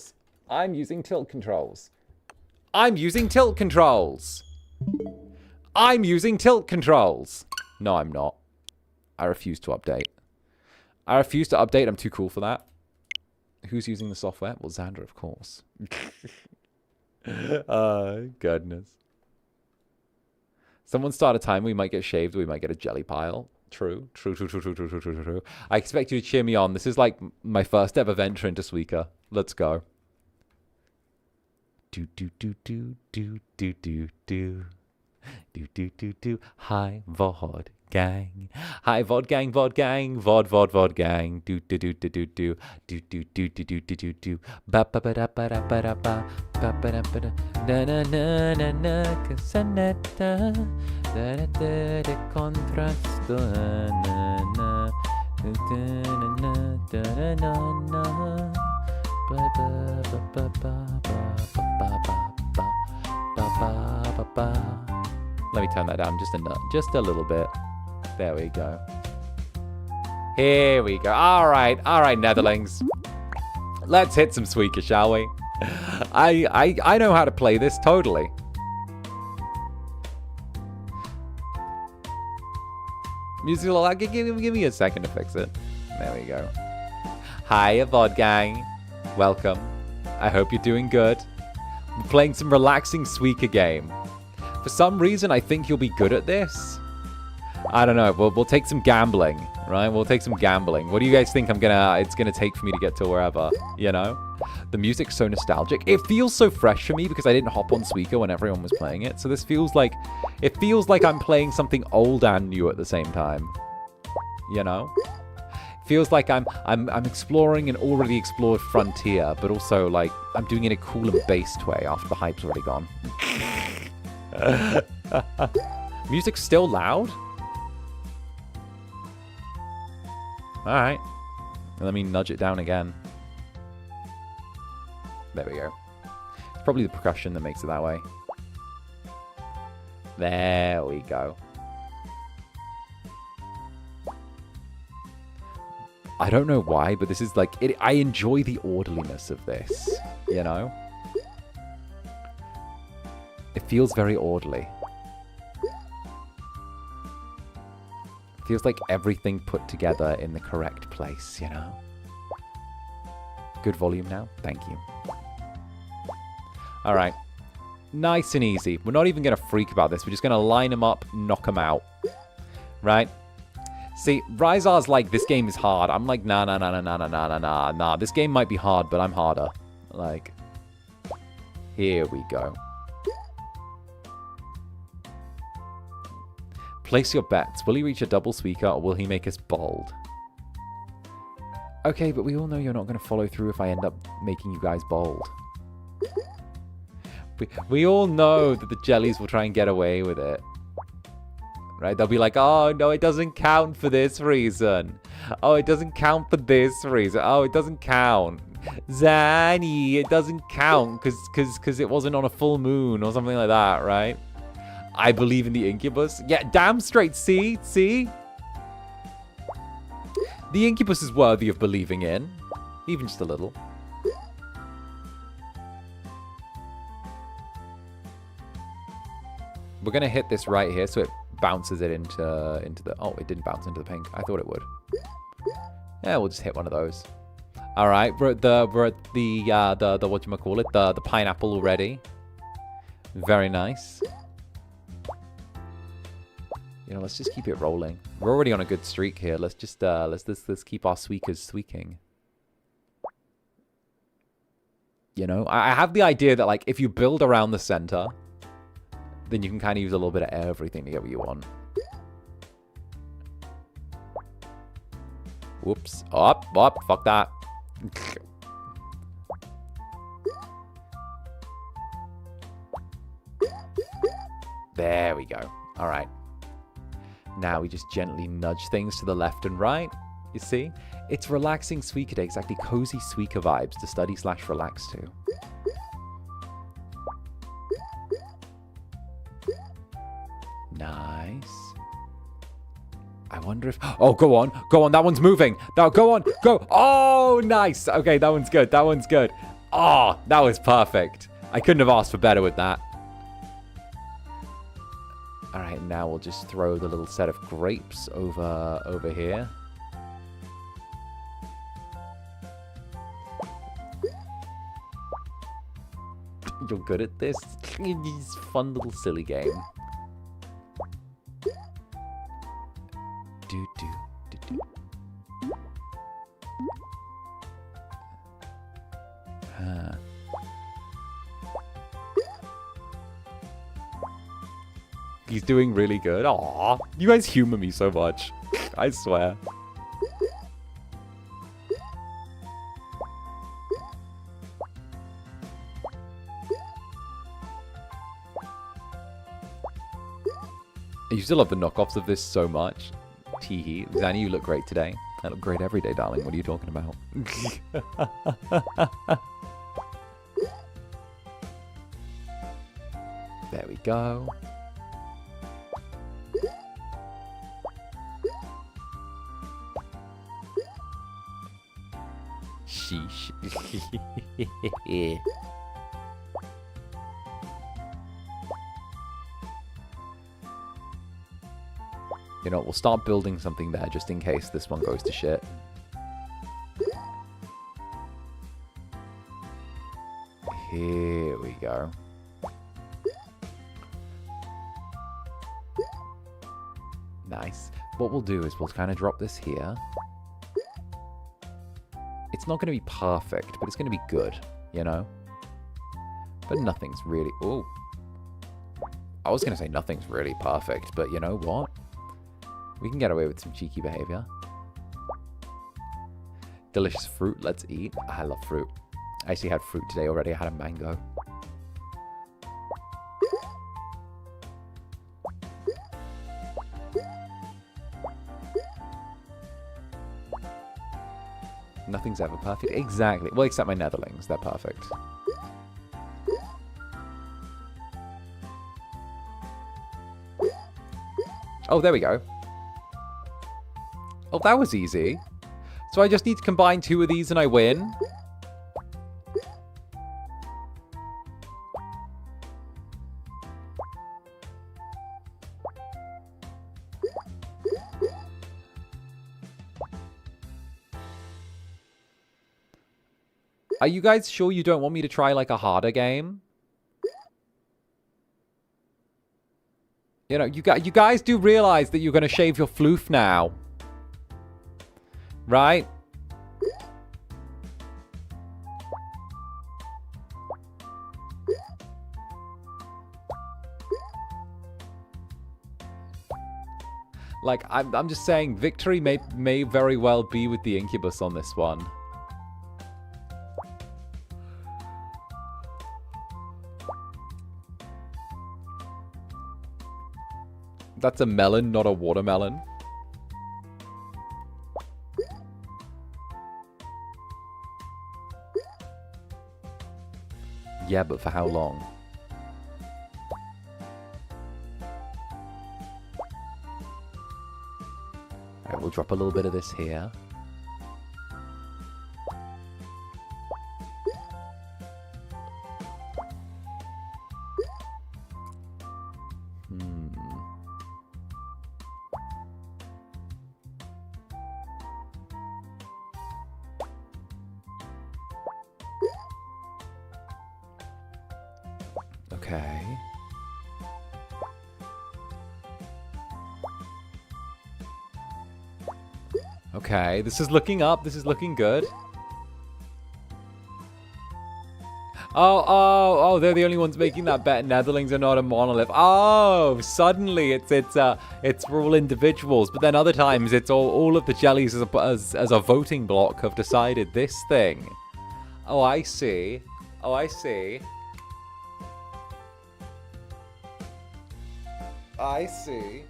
No, I'm not. I refuse to update. I'm too cool for that. Who's using the software? Well, Zander, of course. Goodness. Someone start a time, we might get shaved, we might get a jelly pile. True. I expect you to cheer me on. This is like my first ever venture into Suika. Let's go. Do. Hi, VOD gang. Hi, VOD gang. VOD gang. Do. Ba ba ba da ba da ba da ba. Ba ba da ba da. Na na na na na. Casanetta. Da da da da contrasto. Na na. Da da da da da na. Let me turn that down just a little bit. There we go. Here we go. All right, Netherlings. Let's hit some Suika, shall we? I know how to play this totally. Musical, give me a second to fix it. There we go. Hi, VOD gang. Welcome. I hope you're doing good. We're playing some relaxing Suika game. For some reason, I think you'll be good at this. I don't know. We'll take some gambling, right? We'll take some gambling. What do you guys think it's gonna take for me to get to wherever? You know, the music's so nostalgic. It feels so fresh for me because I didn't hop on Suika when everyone was playing it. So this feels like I'm playing something old and new at the same time. You know, it feels like I'm exploring an already explored frontier, but also like I'm doing it in a cool and based way after the hype's already gone. Music's still loud. All right, let me nudge it down again. There we go. It's probably the percussion that makes it that way. There we go. I don't know why, but this is like it. I enjoy the orderliness of this, you know? It feels very orderly. Feels like everything put together in the correct place, you know? Good volume now. Thank you. All right. Nice and easy. We're not even going to freak about this. We're just going to line them up, knock them out. Right? See, Ryzar's like, this game is hard. I'm like, nah. This game might be hard, but I'm harder. Like, here we go. Place your bets. Will he reach a double Suika or will he make us bold? Okay, but we all know you're not going to follow through if I end up making you guys bold. We all know that the jellies will try and get away with it. Right? They'll be like, oh, no, it doesn't count for this reason. Oh, it doesn't count for this reason. Oh, it doesn't count. Zanny, it doesn't count because it wasn't on a full moon or something like that, right? I believe in the Incubus. Yeah, damn straight. See? The Incubus is worthy of believing in. Even just a little. We're going to hit this right here so it bounces it into the... Oh, it didn't bounce into the pink. I thought it would. Yeah, we'll just hit one of those. All right, we're at the whatchamacallit, the pineapple already. Very nice. You know, let's just keep it rolling. We're already on a good streak here. Let's just let's keep our Suikas squeaking. You know, I have the idea that like if you build around the center, then you can kind of use a little bit of everything to get what you want. Whoops. Up, fuck that. There we go. All right. Now we just gently nudge things to the left and right. You see? It's relaxing Suika Day. Exactly. Cozy Suika vibes to study/relax to. Nice. I wonder if... Oh, go on. Go on. That one's moving. Now, go on. Go. Oh, nice. Okay, that one's good. That one's good. Oh, that was perfect. I couldn't have asked for better with that. All right, now we'll just throw the little set of grapes over here. You're good at this. It's a fun little silly game. Do. He's doing really good. Aw, you guys humor me so much. I swear. I used to love the knockoffs of this so much. Teehee. Zanny, you look great today. I look great every day, darling. What are you talking about? There we go. Sheesh. You know, we'll start building something there just in case this one goes to shit. Here we go. Nice. What we'll do is we'll kind of drop this here. It's not going to be perfect, but it's going to be good, you know? But nothing's really... Oh. I was going to say nothing's really perfect, but you know what? We can get away with some cheeky behavior. Delicious fruit. Let's eat. I love fruit. I actually had fruit today already. I had a mango. Nothing's ever perfect. Exactly. Well, except my netherlings. They're perfect. Oh, there we go. Oh, that was easy. So I just need to combine 2 of these and I win. Are you guys sure you don't want me to try like a harder game? You know, you guys do realize that you're going to shave your floof now. Right? Like, I'm just saying, victory may very well be with the Incubus on this one. That's a melon, not a watermelon. Yeah, but for how long? Alright, we'll drop a little bit of this here. Okay. Okay, this is looking up. This is looking good. Oh, they're the only ones making that bet. Netherlings are not a monolith. Oh, suddenly it's for all individuals, but then other times it's all of the jellies as a voting block have decided this thing. Oh, I see. Oh, I see. I see.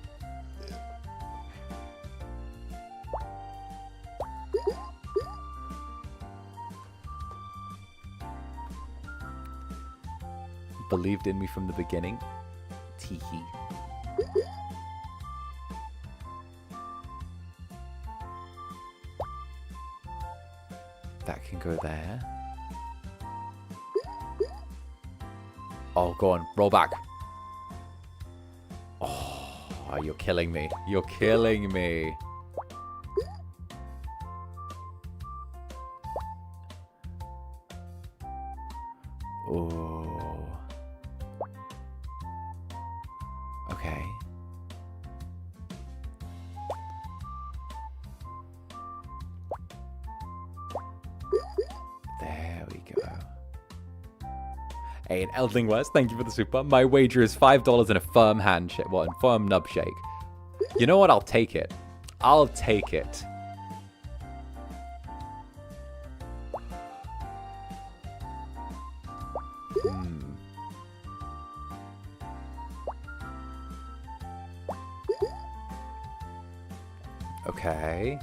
Believed in me from the beginning. Teehee. That can go there. Oh, go on. Roll back. Oh, you're killing me. You're killing me. Oh. Okay. There we go. Hey, an Eldling West, thank you for the super. My wager is $5 and a firm handshake. What? A firm nub shake. You know what? I'll take it. I'll take it. Okay.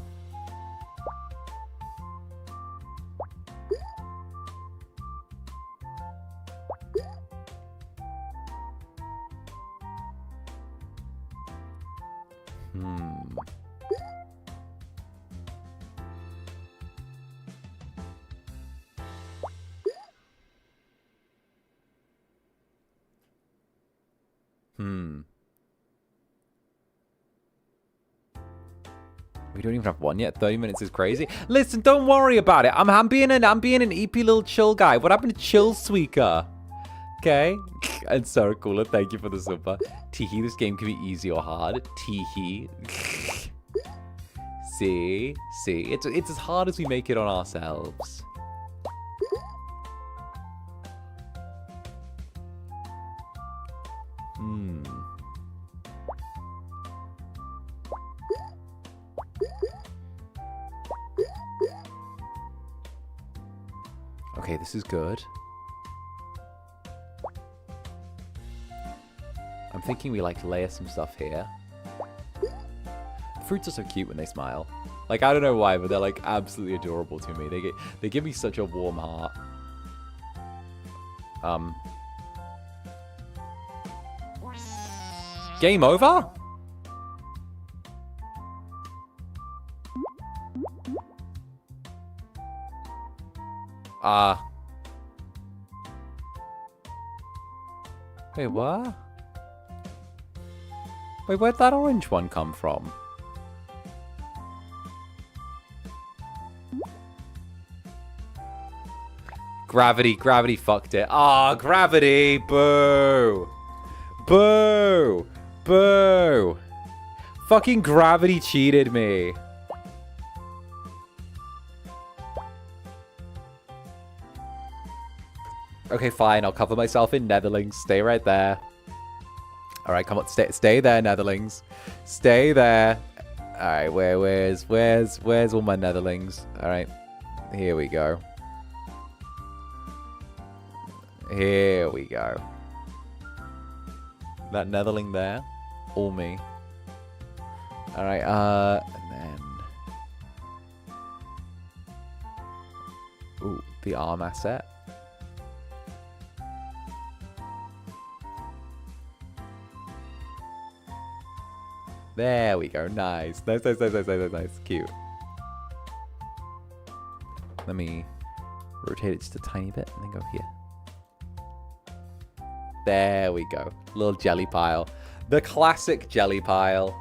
We don't even have one yet. 30 minutes is crazy. Listen, don't worry about it. I'm being an EP little chill guy. What happened to chill Suika? Okay. And 𝓂𝓸𝓾𝓻, thank you for the super. Teehee, this game can be easy or hard. Teehee. See? It's as hard as we make it on ourselves. Okay, this is good. I'm thinking we like layer some stuff here. Fruits are so cute when they smile. Like, I don't know why, but they're like absolutely adorable to me. They give me such a warm heart. Game over? Wait, what? Wait, where'd that orange one come from? Gravity fucked it. Ah, gravity! Boo! Boo! Boo! Fucking gravity cheated me. Okay, fine. I'll cover myself in netherlings. Stay right there. All right, come on. Stay there, netherlings. Stay there. All right, where's all my netherlings? All right, here we go. Here we go. That netherling there, all me. All right, and then, ooh, the arm asset. There we go. Nice. Nice. Cute. Let me rotate it just a tiny bit and then go here. There we go. Little jelly pile. The classic jelly pile.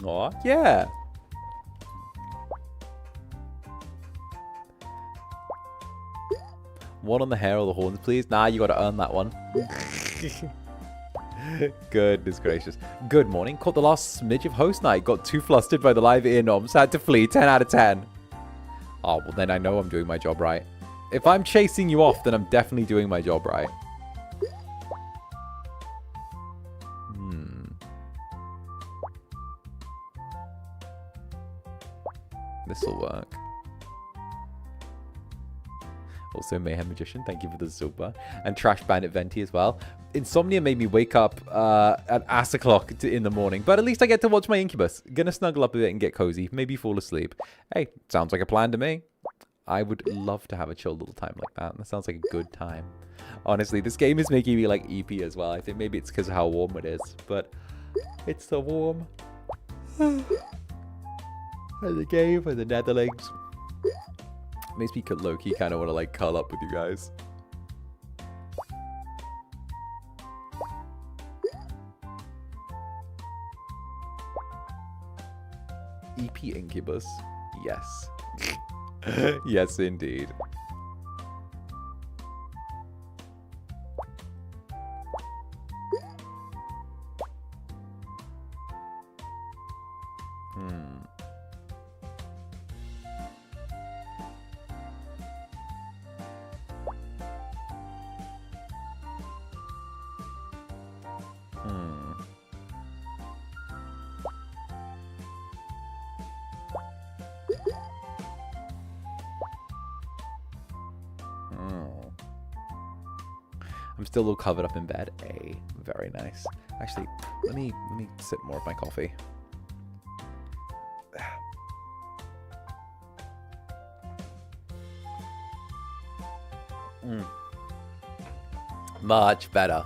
Aw, yeah. One on the hair or the horns, please. Nah, you gotta earn that one. Goodness gracious. Good morning. Caught the last smidge of host night. Got too flustered by the live ear knobs. Had to flee. 10 out of 10. Oh, well then I know I'm doing my job right. If I'm chasing you off, then I'm definitely doing my job right. This'll work. Also, Mayhem Magician, thank you for the super. And Trash Bandit Venti as well. Insomnia made me wake up at ass o'clock in the morning, but at least I get to watch my Incubus. Gonna snuggle up a bit and get cozy, maybe fall asleep. Hey, sounds like a plan to me. I would love to have a chill little time like that. That sounds like a good time. Honestly, this game is making me like EP as well. I think maybe it's because of how warm it is, but it's so warm. And the game and the netherlings. Makes me low-key kind of want to like curl up with you guys. EP Incubus. Yes. Yes, indeed. I'm still all covered up in bed. Very nice. Actually, let me sip more of my coffee. Much better.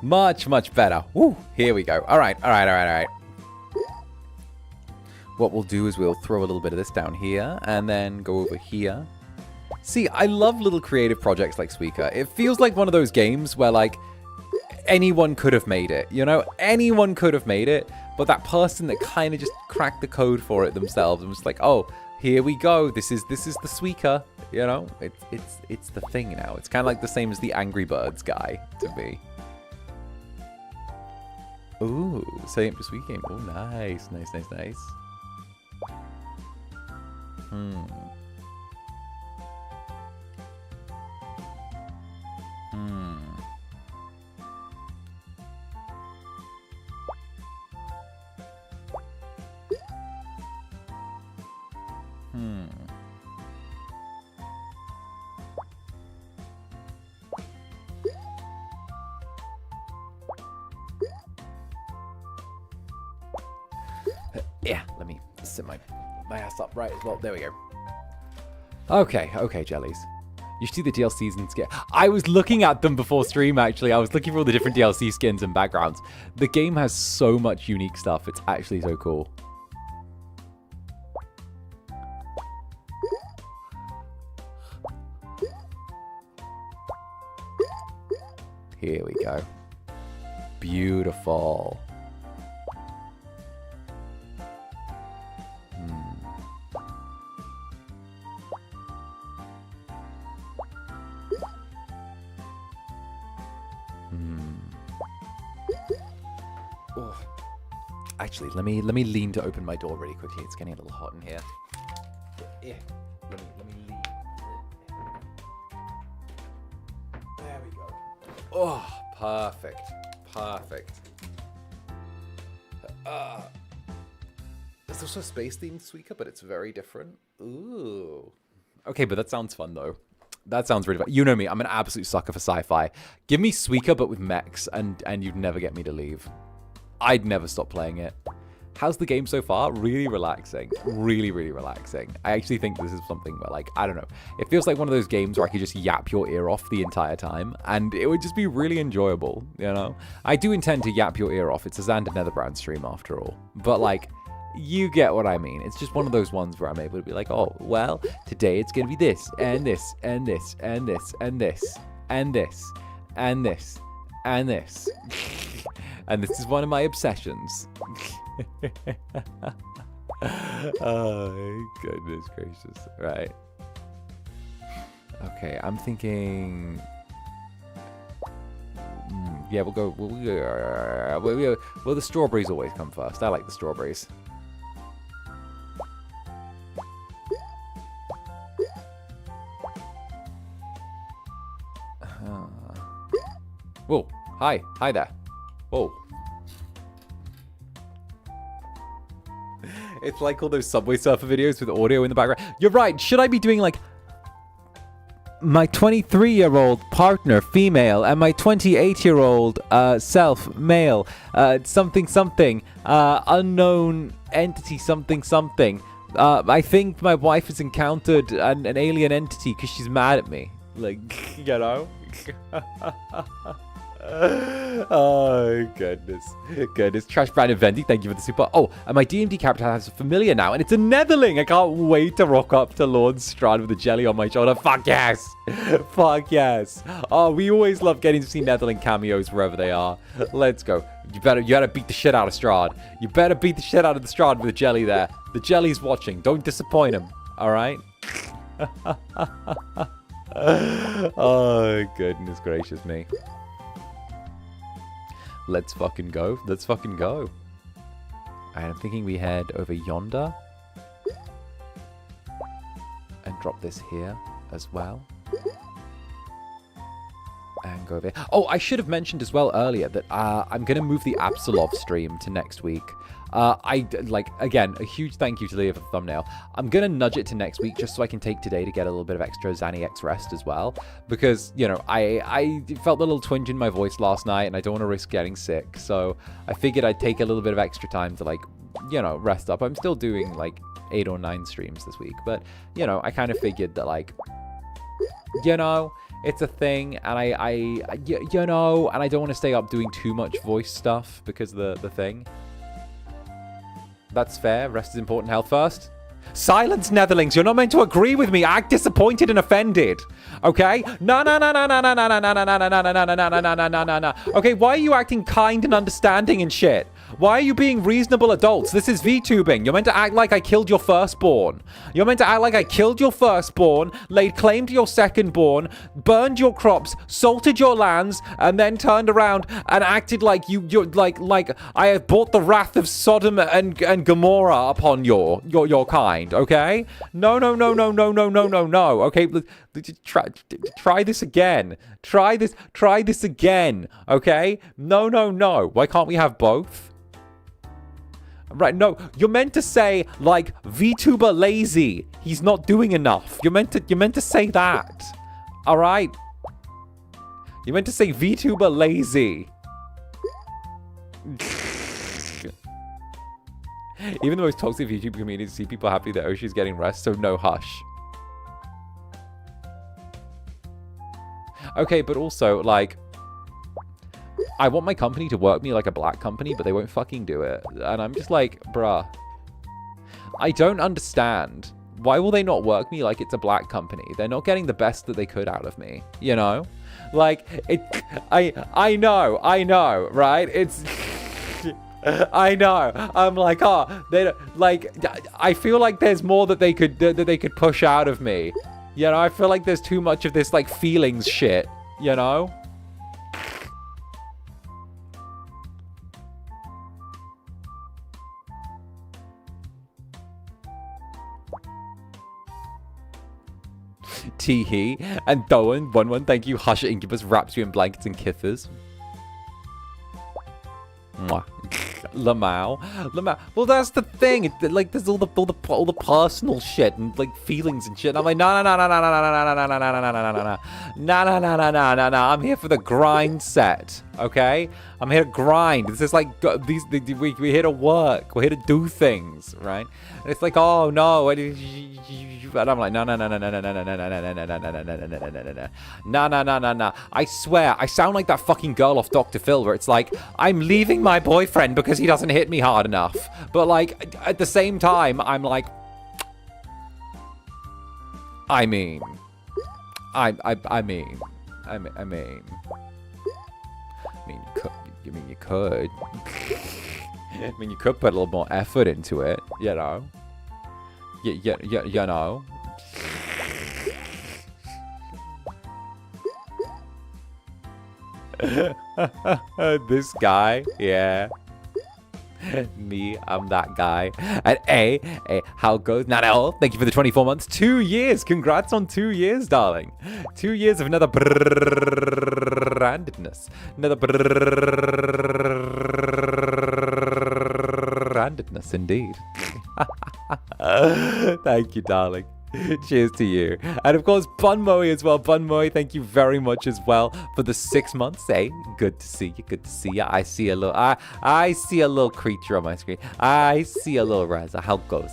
Much, much better. Woo, here we go. All right. What we'll do is we'll throw a little bit of this down here and then go over here. See, I love little creative projects like Suika. It feels like one of those games where, like, anyone could have made it, you know? Anyone could have made it, but that person that kind of just cracked the code for it themselves and was like, oh, here we go. This is the Suika, you know? It's the thing now. It's kind of like the same as the Angry Birds guy to me. Ooh, setting up the Sweet game. Oh, nice. Yeah, let me sit my ass up right as well. There we go. Okay, jellies. You should see the DLCs and skins. I was looking at them before stream, actually. I was looking for all the different DLC skins and backgrounds. The game has so much unique stuff. It's actually so cool. Here we go. Beautiful. Oh. Actually, let me lean to open my door really quickly. It's getting a little hot in here. Yeah. Let me lean. There we go. Oh, perfect. There's also a space-themed Suika, but it's very different. Ooh. Okay, but that sounds fun, though. That sounds really fun. You know me, I'm an absolute sucker for sci-fi. Give me Suika, but with mechs, and you'd never get me to leave. I'd never stop playing it. How's the game so far? Really relaxing. Really relaxing. I actually think this is something where, like, I don't know. It feels like one of those games where I could just yap your ear off the entire time, and it would just be really enjoyable, you know? I do intend to yap your ear off. It's a Zander Netherbrand stream, after all. But, like, you get what I mean. It's just one of those ones where I'm able to be like, oh, well, today it's going to be this, and this, and this, and this, and this, and this, and this, and this. And this is one of my obsessions. Oh, goodness gracious. Right. Okay, I'm thinking... yeah, we'll go... Well, the strawberries always come first. I like the strawberries. Whoa, hi there. Whoa. It's like all those Subway Surfer videos with audio in the background. You're right. Should I be doing like my 23-year-old partner, female, and my 28-year-old self, male, something, unknown entity, something. I think my wife has encountered an alien entity because she's mad at me. Like, you know? Oh, goodness. Trash Brand Vendi, thank you for the super. Oh, and my DMD character has a familiar now, and it's a Netherling. I can't wait to rock up to Lord Strahd with a jelly on my shoulder. Fuck yes. Oh, we always love getting to see Netherling cameos wherever they are. Let's go. You better beat the shit out of Strahd. You better beat the shit out of the Strahd with a jelly there. The jelly's watching. Don't disappoint him. All right? Oh, goodness gracious me. Let's fucking go. I'm thinking we head over yonder. And drop this here as well. And go over here. Oh, I should have mentioned as well earlier that I'm going to move the Absolov stream to next week. Again, a huge thank you to Leah for the thumbnail. I'm going to nudge it to next week just so I can take today to get a little bit of extra Xanax rest as well. Because, you know, I felt a little twinge in my voice last night and I don't want to risk getting sick. So I figured I'd take a little bit of extra time to, like, you know, rest up. I'm still doing, like, 8 or 9 streams this week. But, you know, I kind of figured that, like, you know, It's a thing, and you know, and I don't want to stay up doing too much voice stuff because of the thing. That's fair. Rest is important. Health first. Silence, Netherlings. You're not meant to agree with me. Act disappointed and offended. Okay? No. Okay, why are you acting kind and understanding and shit? Why are you being reasonable adults? This is VTubing. You're meant to act like I killed your firstborn. You're meant to act like I killed your firstborn, laid claim to your secondborn, burned your crops, salted your lands, and then turned around and acted like you're like I have brought the wrath of Sodom and Gomorrah upon your kind. Okay? No. Okay, try this again. Try this again. Okay? No. Why can't we have both? Right, no, you're meant to say, like, VTuber lazy. He's not doing enough. You're meant to say that. All right? You're meant to say VTuber lazy. Even the most toxic YouTube community see people happy that Oshi's getting rest, so no hush. Okay, but also, like, I want my company to work me like a black company, but they won't fucking do it. And I'm just like, bruh. I don't understand. Why will they not work me like it's a black company? They're not getting the best that they could out of me, you know? Like, I know, right? It's... I know. I'm like, oh, they don't, like, I feel like there's more that they could push out of me. You know, I feel like there's too much of this, like, feelings shit, you know? Teehee and Doan 11, thank you. Hush Incubus wraps you in blankets and kithers. Mwah. Lamau. Well, that's the thing. It, like, there's all the personal shit and like feelings and shit. And I'm like, no. I'm here for the grind set. Okay, I'm here to grind. This is like we're here to work. We're here to do things, right? And it's like, oh no, and I'm like, no. I swear, I sound like that fucking girl off Dr. Phil, where it's like, I'm leaving my boyfriend because he doesn't hit me hard enough. But like, at the same time, I'm like, I mean, you could. I mean, you could put a little more effort into it, you know. You know. This guy, yeah. Me, I'm that guy. And A, how it goes? Nanel, thank you for the 24 months. 2 years. Congrats on 2 years, darling. 2 years of another brandedness. Another brandedness, indeed. Thank you, darling. Cheers to you. And of course, Bunmoe as well. Bunmoe, thank you very much as well for the 6 months. Hey, good to see you. Good to see you. I see a little I see a little creature on my screen. I see a little Raza. How goes?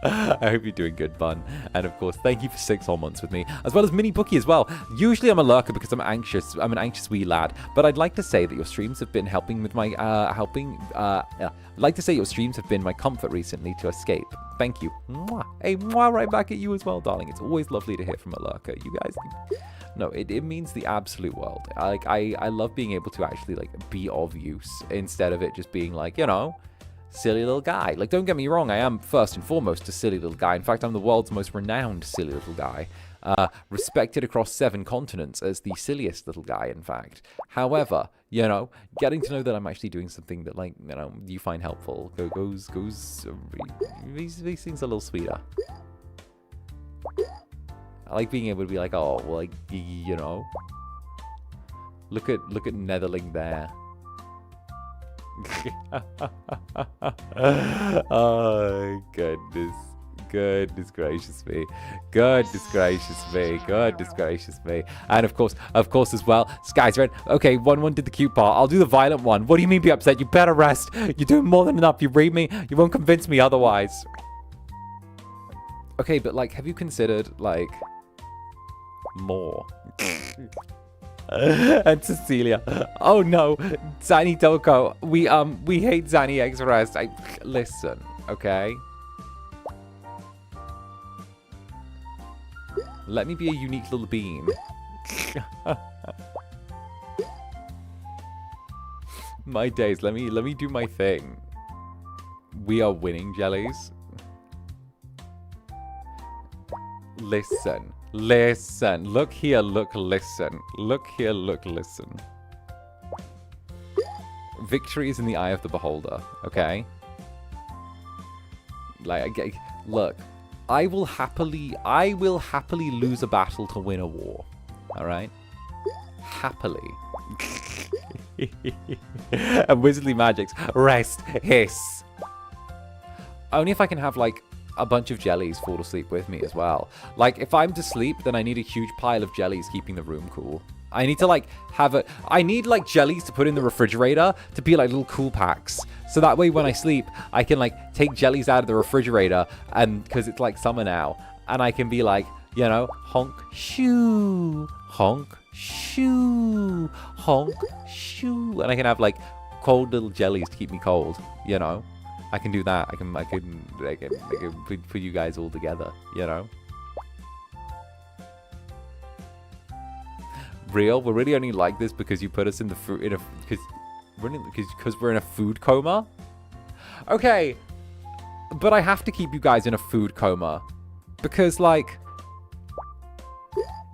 I hope you're doing good, Bun. And of course, thank you for 6 whole months with me, as well as Mini Bookie as well. Usually I'm a lurker because I'm anxious. I'm an anxious wee lad. But I'd like to say that your streams have been helping with my I'd like to say your streams have been my comfort recently to escape. Thank you. Mwah. Hey, mwah, right back at you as well, darling. It's always lovely to hear from a lurker. You guys, no, it means the absolute world. I love being able to actually like be of use instead of it just being like, you know, silly little guy. Like, don't get me wrong, I am first and foremost a silly little guy. In fact, I'm the world's most renowned silly little guy. Respected across 7 continents as the silliest little guy, in fact. However, you know, getting to know that I'm actually doing something that, like, you know, you find helpful goes these things a little sweeter. I like being able to be like, oh, well, like, you know, look at Netherling there. Oh goodness. Goodness gracious me. Goodness gracious me. Goodness gracious me. And of course as well, Sky's red. Okay, 1-1 did the cute part. I'll do the violent one. What do you mean be upset? You better rest. You're doing more than enough. You read me. You won't convince me otherwise. Okay, but like, have you considered, like, more. And Cecilia, oh no, 𝔂𝓸𝓾𝓻, we hate Zanny Express. Listen, okay? Let me be a unique little bean. My days, let me do my thing. We are winning, jellies. Listen. Listen. Look here, look, listen. Look here, look, listen. Victory is in the eye of the beholder, okay? Like, look. I will happily lose a battle to win a war. Alright? Happily. And wizardly magics. Rest. Hiss. Only if I can have, like, a bunch of jellies fall asleep with me as well. Like, if I'm to sleep, then I need a huge pile of jellies keeping the room cool. I need to, like, I need, like, jellies to put in the refrigerator to be, like, little cool packs. So that way when I sleep, I can, like, take jellies out of the refrigerator, and because it's, like, summer now, and I can be like, you know, honk, shoo, honk, shoo, honk, shoo. And I can have, like, cold little jellies to keep me cold, you know? I can do that. I can put you guys all together, you know? Real? We're really only like this because you put us in the food, because we're in a food coma? Okay. But I have to keep you guys in a food coma. Because, like,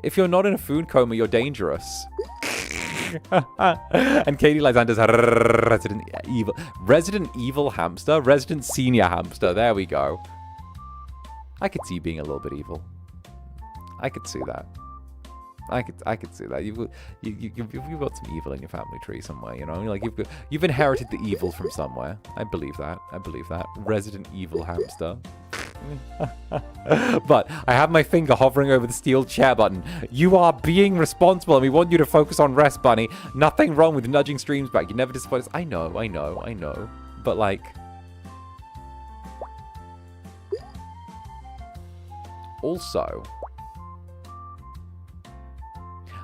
if you're not in a food coma, you're dangerous. And Katie Lysander's Resident Evil hamster? Resident Senior hamster. There we go. I could see you being a little bit evil. I could see that. I could see that. You've got some evil in your family tree somewhere, you know? Like, you've inherited the evil from somewhere. I believe that. I believe that. Resident Evil hamster. But I have my finger hovering over the steel chair button. You are being responsible, and we want you to focus on rest, bunny. Nothing wrong with nudging streams back. You never disappoint us. I know. But, like... Also...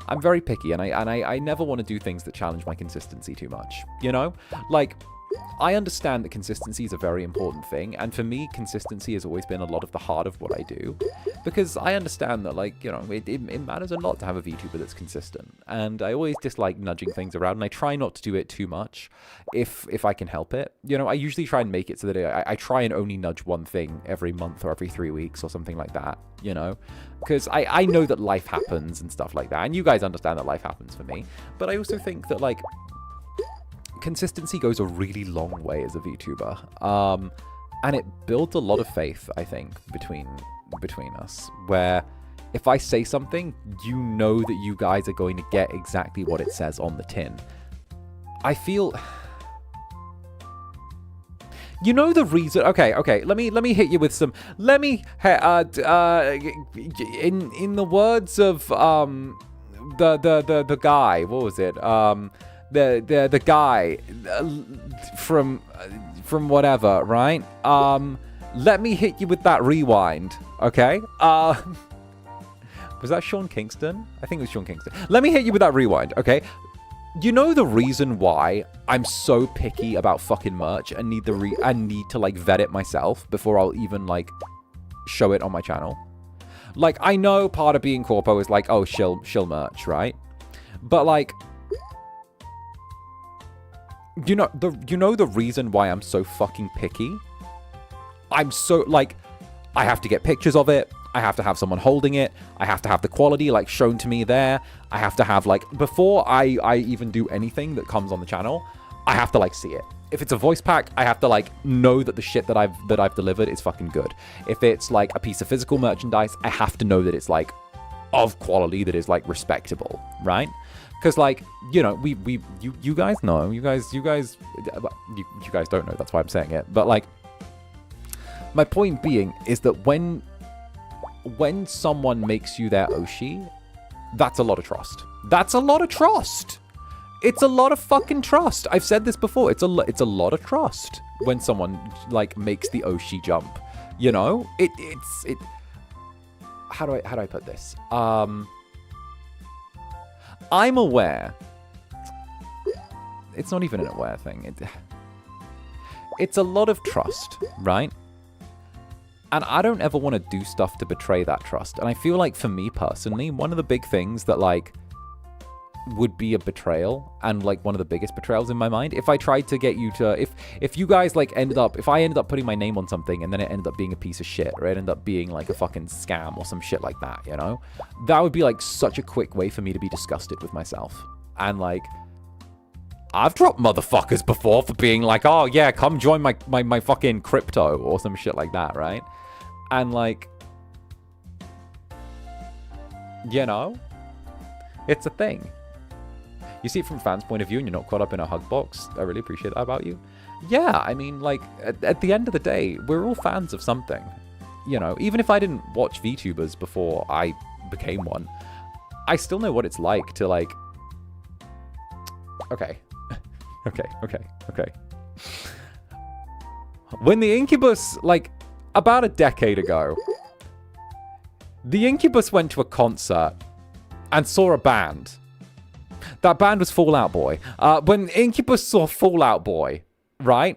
I'm very picky, and I never want to do things that challenge my consistency too much, you know? Like, I understand that consistency is a very important thing, and for me, consistency has always been a lot of the heart of what I do, because I understand that, like, you know, it matters a lot to have a VTuber that's consistent, and I always dislike nudging things around, and I try not to do it too much, if I can help it. You know, I usually try and make it so that I try and only nudge one thing every month or every 3 weeks or something like that, you know? Because I know that life happens and stuff like that, and you guys understand that life happens for me, but I also think that, like, consistency goes a really long way as a VTuber, and it builds a lot of faith, I think, between us, where if I say something, you know that you guys are going to get exactly what it says on the tin. I feel... You know the reason... Okay, let me hit you with some... Let me... in the words of the guy, what was it? The guy from whatever, right? Let me hit you with that rewind, okay? Was that 𝓂𝓸𝓾𝓻? I think it was 𝓂𝓸𝓾𝓻. Let me hit you with that rewind, okay? You know the reason why I'm so picky about fucking merch and need to, like, vet it myself before I'll even, like, show it on my channel? Like, I know part of being corpo is like, oh, shill merch, right? But, like, you know the reason why I'm so fucking picky? I'm so, like, I have to get pictures of it. I have to have someone holding it. I have to have the quality, like, shown to me there. I have to have, like, before I even do anything that comes on the channel, I have to, like, see it. If it's a voice pack, I have to, like, know that the shit that I've delivered is fucking good. If it's, like, a piece of physical merchandise, I have to know that it's, like, of quality that is, like, respectable, right? Because, like, you know, you guys know, you guys don't know, that's why I'm saying it. But, like, my point being is that when someone makes you their Oshi, that's a lot of trust. That's a lot of trust. It's a lot of fucking trust. I've said this before. It's a lot of trust when someone, like, makes the Oshi jump. You know, it's how do I put this? I'm aware. It's not even an aware thing. It's a lot of trust, right? And I don't ever want to do stuff to betray that trust. And I feel like for me personally, one of the big things that like would be a betrayal, and like one of the biggest betrayals in my mind, if I tried to get you to, if you guys like if I ended up putting my name on something and then it ended up being a piece of shit, or it ended up being like a fucking scam or some shit like that, you know, that would be like such a quick way for me to be disgusted with myself. And like, I've dropped motherfuckers before for being like, oh yeah, come join my fucking crypto or some shit like that, right? And like, you know, it's a thing. You see it from fans' point of view and you're not caught up in a hug box. I really appreciate that about you. Yeah, I mean, like, at the end of the day, we're all fans of something. You know, even if I didn't watch Vtubers before I became one, I still know what it's like to, like... Okay. Okay. When the Incubus, like, about a decade ago, the Incubus went to a concert and saw a band. That band was Fall Out Boy. When Incubus saw Fall Out Boy, right?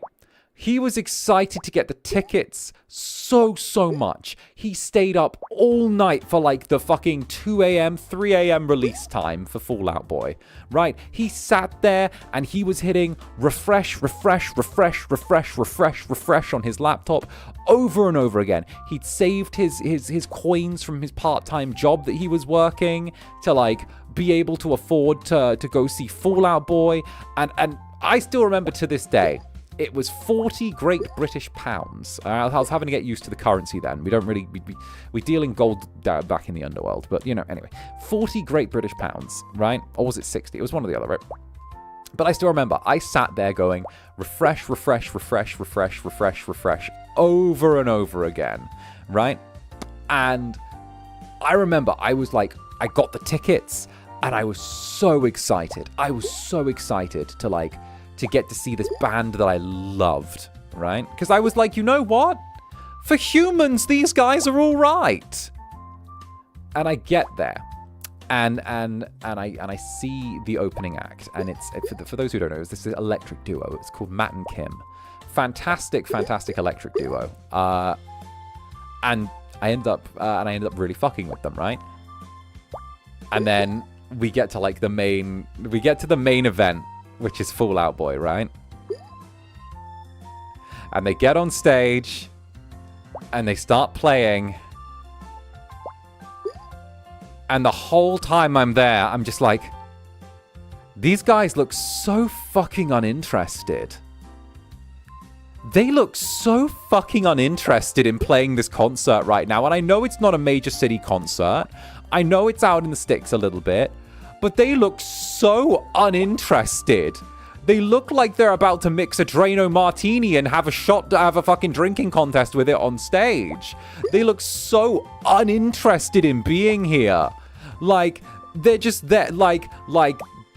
He was excited to get the tickets so much. He stayed up all night for like the fucking 2 a.m., 3 a.m. release time for Fall Out Boy, right? He sat there and he was hitting refresh on his laptop over and over again. He'd saved his coins from his part-time job that he was working to like be able to afford to go see Fall Out Boy. And I still remember to this day, it was 40 Great British pounds. I was having to get used to the currency then. We don't really... We deal in gold back in the underworld. But, you know, anyway. 40 Great British pounds, right? Or was it 60? It was one or the other, right? But I still remember, I sat there going, refresh, over and over again, right? And I remember I was like, I got the tickets, and I was so excited. I was so excited to, like... to get to see this band that I loved, right? Because I was like, you know what? For humans, these guys are all right. And I get there, and I see the opening act, and it's for those who don't know, this is electric duo. It's called Matt and Kim. Fantastic electric duo. And I end up really fucking with them, right? And then we get to like the main event, which is Fall Out Boy, right? And they get on stage, and they start playing. And the whole time I'm there, I'm just like, these guys look so fucking uninterested. They look so fucking uninterested in playing this concert right now. And I know it's not a major city concert. I know it's out in the sticks a little bit. But they look so uninterested. They look like they're about to mix a Drano martini and have a fucking drinking contest with it on stage. They look so uninterested in being here. Like, they're just there, like,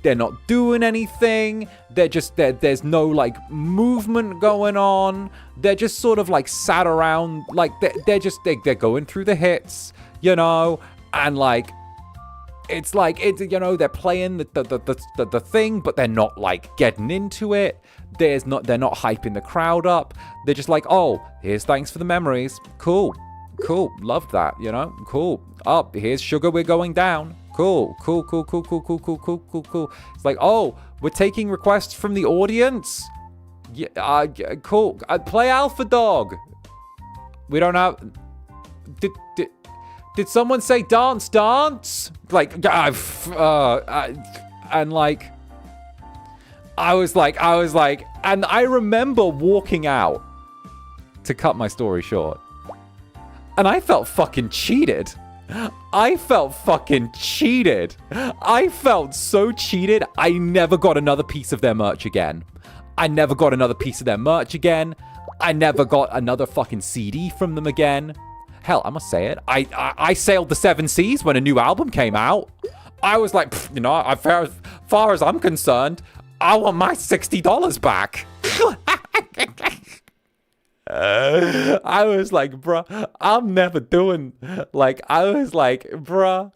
they're not doing anything. There's no, like, movement going on. They're just sort of, like, sat around, like, they're going through the hits, you know, and, like, it's like, you know, they're playing the thing, but they're not like getting into it. They're not hyping the crowd up. They're just like, oh, here's thanks for the memories. Cool. Loved that, you know, cool. Up, here's sugar, we're going down. Cool. It's like, oh, we're taking requests from the audience. Yeah, cool. Play Alpha Dog. We don't have... Did someone say dance? Like, and like, I was like, and I remember walking out, to cut my story short, and I felt fucking cheated. I felt so cheated. I never got another piece of their merch again. I never got another fucking CD from them again. Hell, I must say it. I sailed the 7 seas when a new album came out. I was like, you know, as far as I'm concerned, I want my $60 back. I was like, bruh, I'm never doing... Like, I was like, bruh,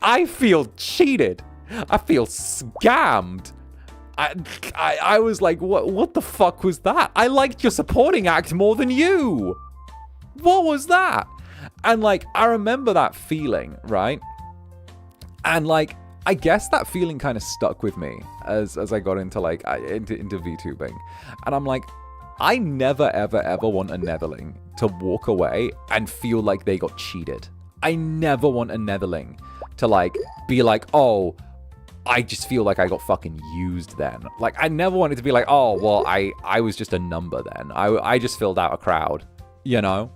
I feel cheated. I feel scammed. I was like, what the fuck was that? I liked your supporting act more than you. What was that? And like, I remember that feeling, right? And like, I guess that feeling kind of stuck with me as I got into like, into VTubing. And I'm like, I never, ever, ever want a Netherling to walk away and feel like they got cheated. I never want a Netherling to like, be like, oh, I just feel like I got fucking used then. Like, I never wanted to be like, oh, well, I was just a number then. I just filled out a crowd, you know?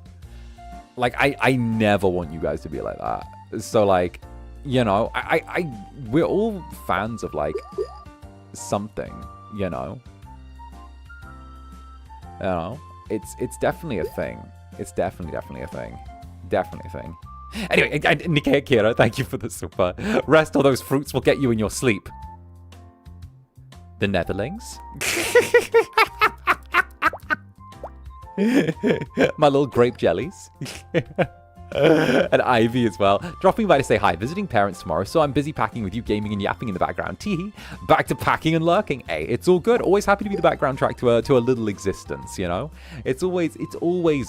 Like, I never want you guys to be like that. So, like, you know, we're all fans of, like, something, you know? You know? It's definitely a thing. It's definitely a thing. Definitely a thing. Anyway, Kira, thank you for the super. Rest of those fruits will get you in your sleep. The Netherlings? My little grape jellies. And Ivy as well. Dropping by to say hi. Visiting parents tomorrow, so I'm busy packing with you, gaming and yapping in the background. Teehee. Back to packing and lurking. Hey, it's all good. Always happy to be the background track to a little existence, you know? It's always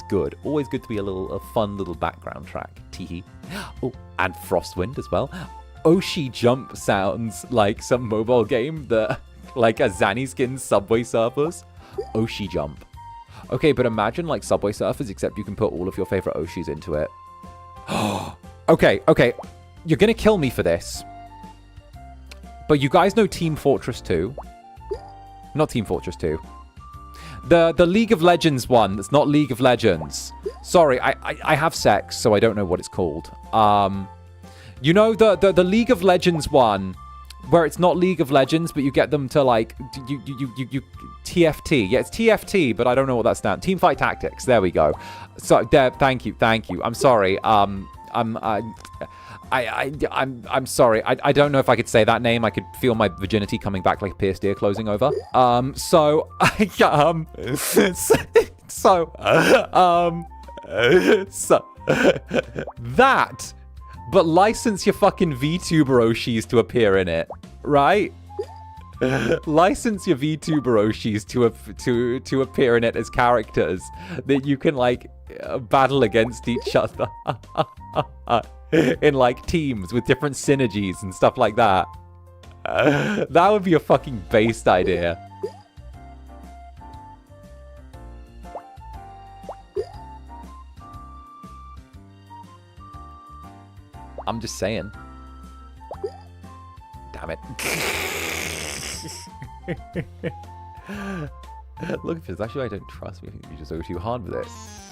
good. Always good to be a fun little background track. Teehee. Oh, and Frostwind as well. Oshi Jump sounds like some mobile game that, like a Zanny Skin Subway Surfers. Oshi Jump. Okay, but imagine like Subway Surfers, except you can put all of your favorite Oshis into it. Okay. You're gonna kill me for this. But you guys know Team Fortress 2? Not Team Fortress 2. The League of Legends one that's not League of Legends. Sorry, I have sex, so I don't know what it's called. You know the League of Legends one where it's not League of Legends, but you get them to like you TFT. Yeah, it's TFT, but I don't know what that stands. Teamfight Tactics. There we go. So there. Thank you. I'm sorry. I'm sorry. I don't know if I could say that name. I could feel my virginity coming back like a pierced ear closing over. So that. But license your fucking VTuber Oshis to appear in it, right? License your VTuber Oshis to appear in it as characters that you can like battle against each other in like teams with different synergies and stuff like that. That would be a fucking based idea. I'm just saying. Damn it. Look, if it's actually I don't trust me. I think you just go too hard with it.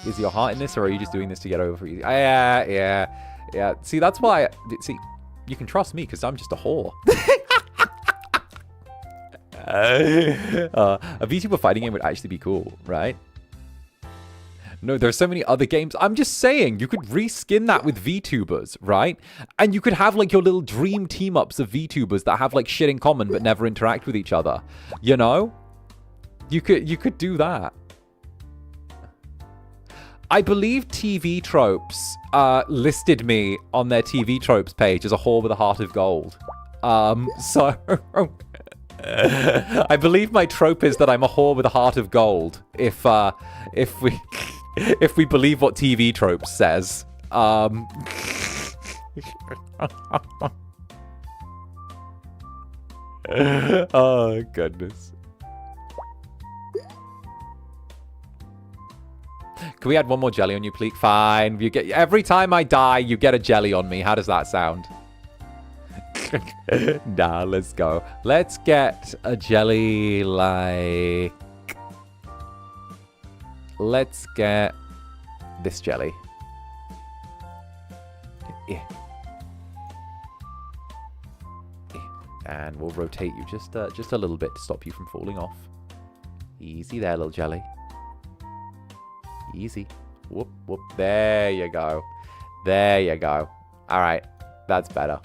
Is your heart in this, or are you just doing this to get over it? Yeah. See, that's why. See, you can trust me because I'm just a whore. A VTuber fighting game would actually be cool, right? No, there's so many other games. I'm just saying, you could reskin that with VTubers, right? And you could have like your little dream team-ups of VTubers that have like shit in common but never interact with each other. You know? You could do that. I believe TV Tropes listed me on their TV Tropes page as a whore with a heart of gold. So I believe my trope is that I'm a whore with a heart of gold. If we believe what TV Tropes says. Oh, goodness. Can we add one more jelly on you, please? Fine. You get every time I die, you get a jelly on me. How does that sound? Nah, let's go. Let's get a jelly like... Let's get this jelly. Yeah. And we'll rotate you just a little bit to stop you from falling off. Easy there, little jelly. Easy. Whoop, whoop. There you go. There you go. All right. That's better.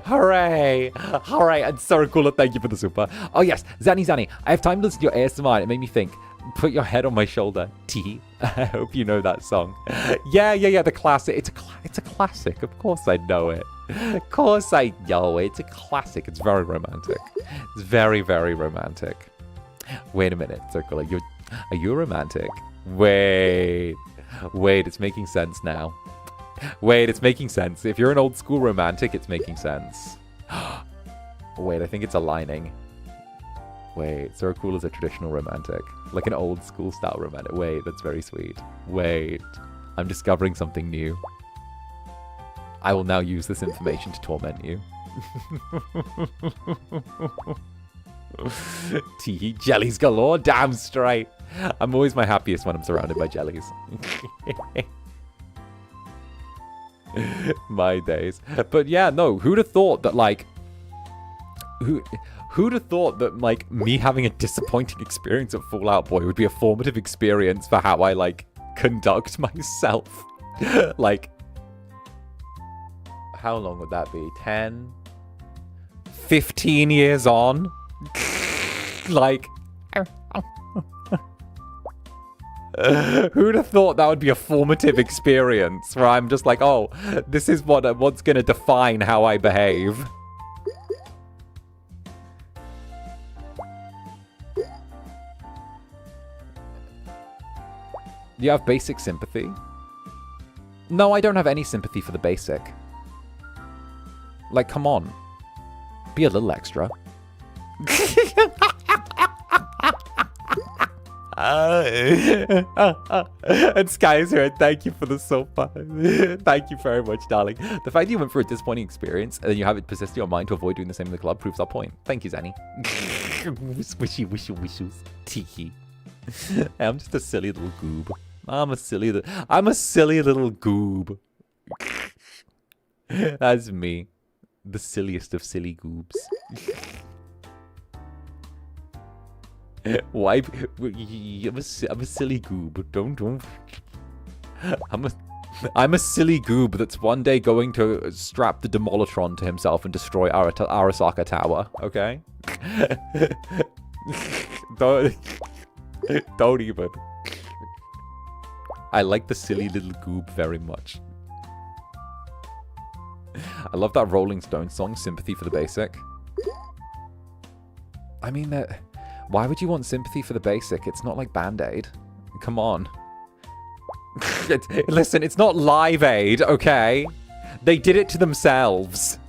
Hooray! Hooray! And so cool. Thank you for the super. Oh yes, Zanny. I have time to listen to your ASMR and it made me think. Put your head on my shoulder. Tee. I hope you know that song. Yeah. The classic. It's a classic. Of course I know it. Of course I know it. It's a classic. It's very romantic. It's very, very romantic. Wait a minute, Circle. Are you romantic? Wait, it's making sense now. Wait, it's making sense. If you're an old school romantic, it's making sense. Wait, I think it's aligning. Wait, Circle is a traditional romantic. Like an old school style romantic. Wait, that's very sweet. Wait, I'm discovering something new. I will now use this information to torment you. Tee, jellies galore, damn straight. I'm always my happiest when I'm surrounded by jellies. My days. But yeah, no, who'd have thought that, like, who'd have thought that, like, me having a disappointing experience at Fallout Boy would be a formative experience for how I, like, conduct myself? Like, how long would that be? 10? 15 years on? Like, who'd have thought that would be a formative experience where I'm just like, oh, this is what's gonna define how I behave. Do you have basic sympathy? No, I don't have any sympathy for the basic. Like, come on. Be a little extra. And Sky is here. Thank you for the sofa. Thank you very much, darling. The fact that you went through a disappointing experience and then you have it persist in your mind to avoid doing the same in the club proves our point. Thank you, Zanny. Wishes. Tiki. I'm just a silly little goob. I'm a silly little goob. That's me. The silliest of silly goobs. Why? I'm a silly goob. Don't. I'm a silly goob that's one day going to strap the Demolitron to himself and destroy Arasaka Tower. Okay. Don't even. I like the silly little goob very much. I love that Rolling Stones song, Sympathy for the Basic. I mean, why would you want sympathy for the basic? It's not like Band-Aid. Come on. Listen, it's not Live Aid, okay? They did it to themselves.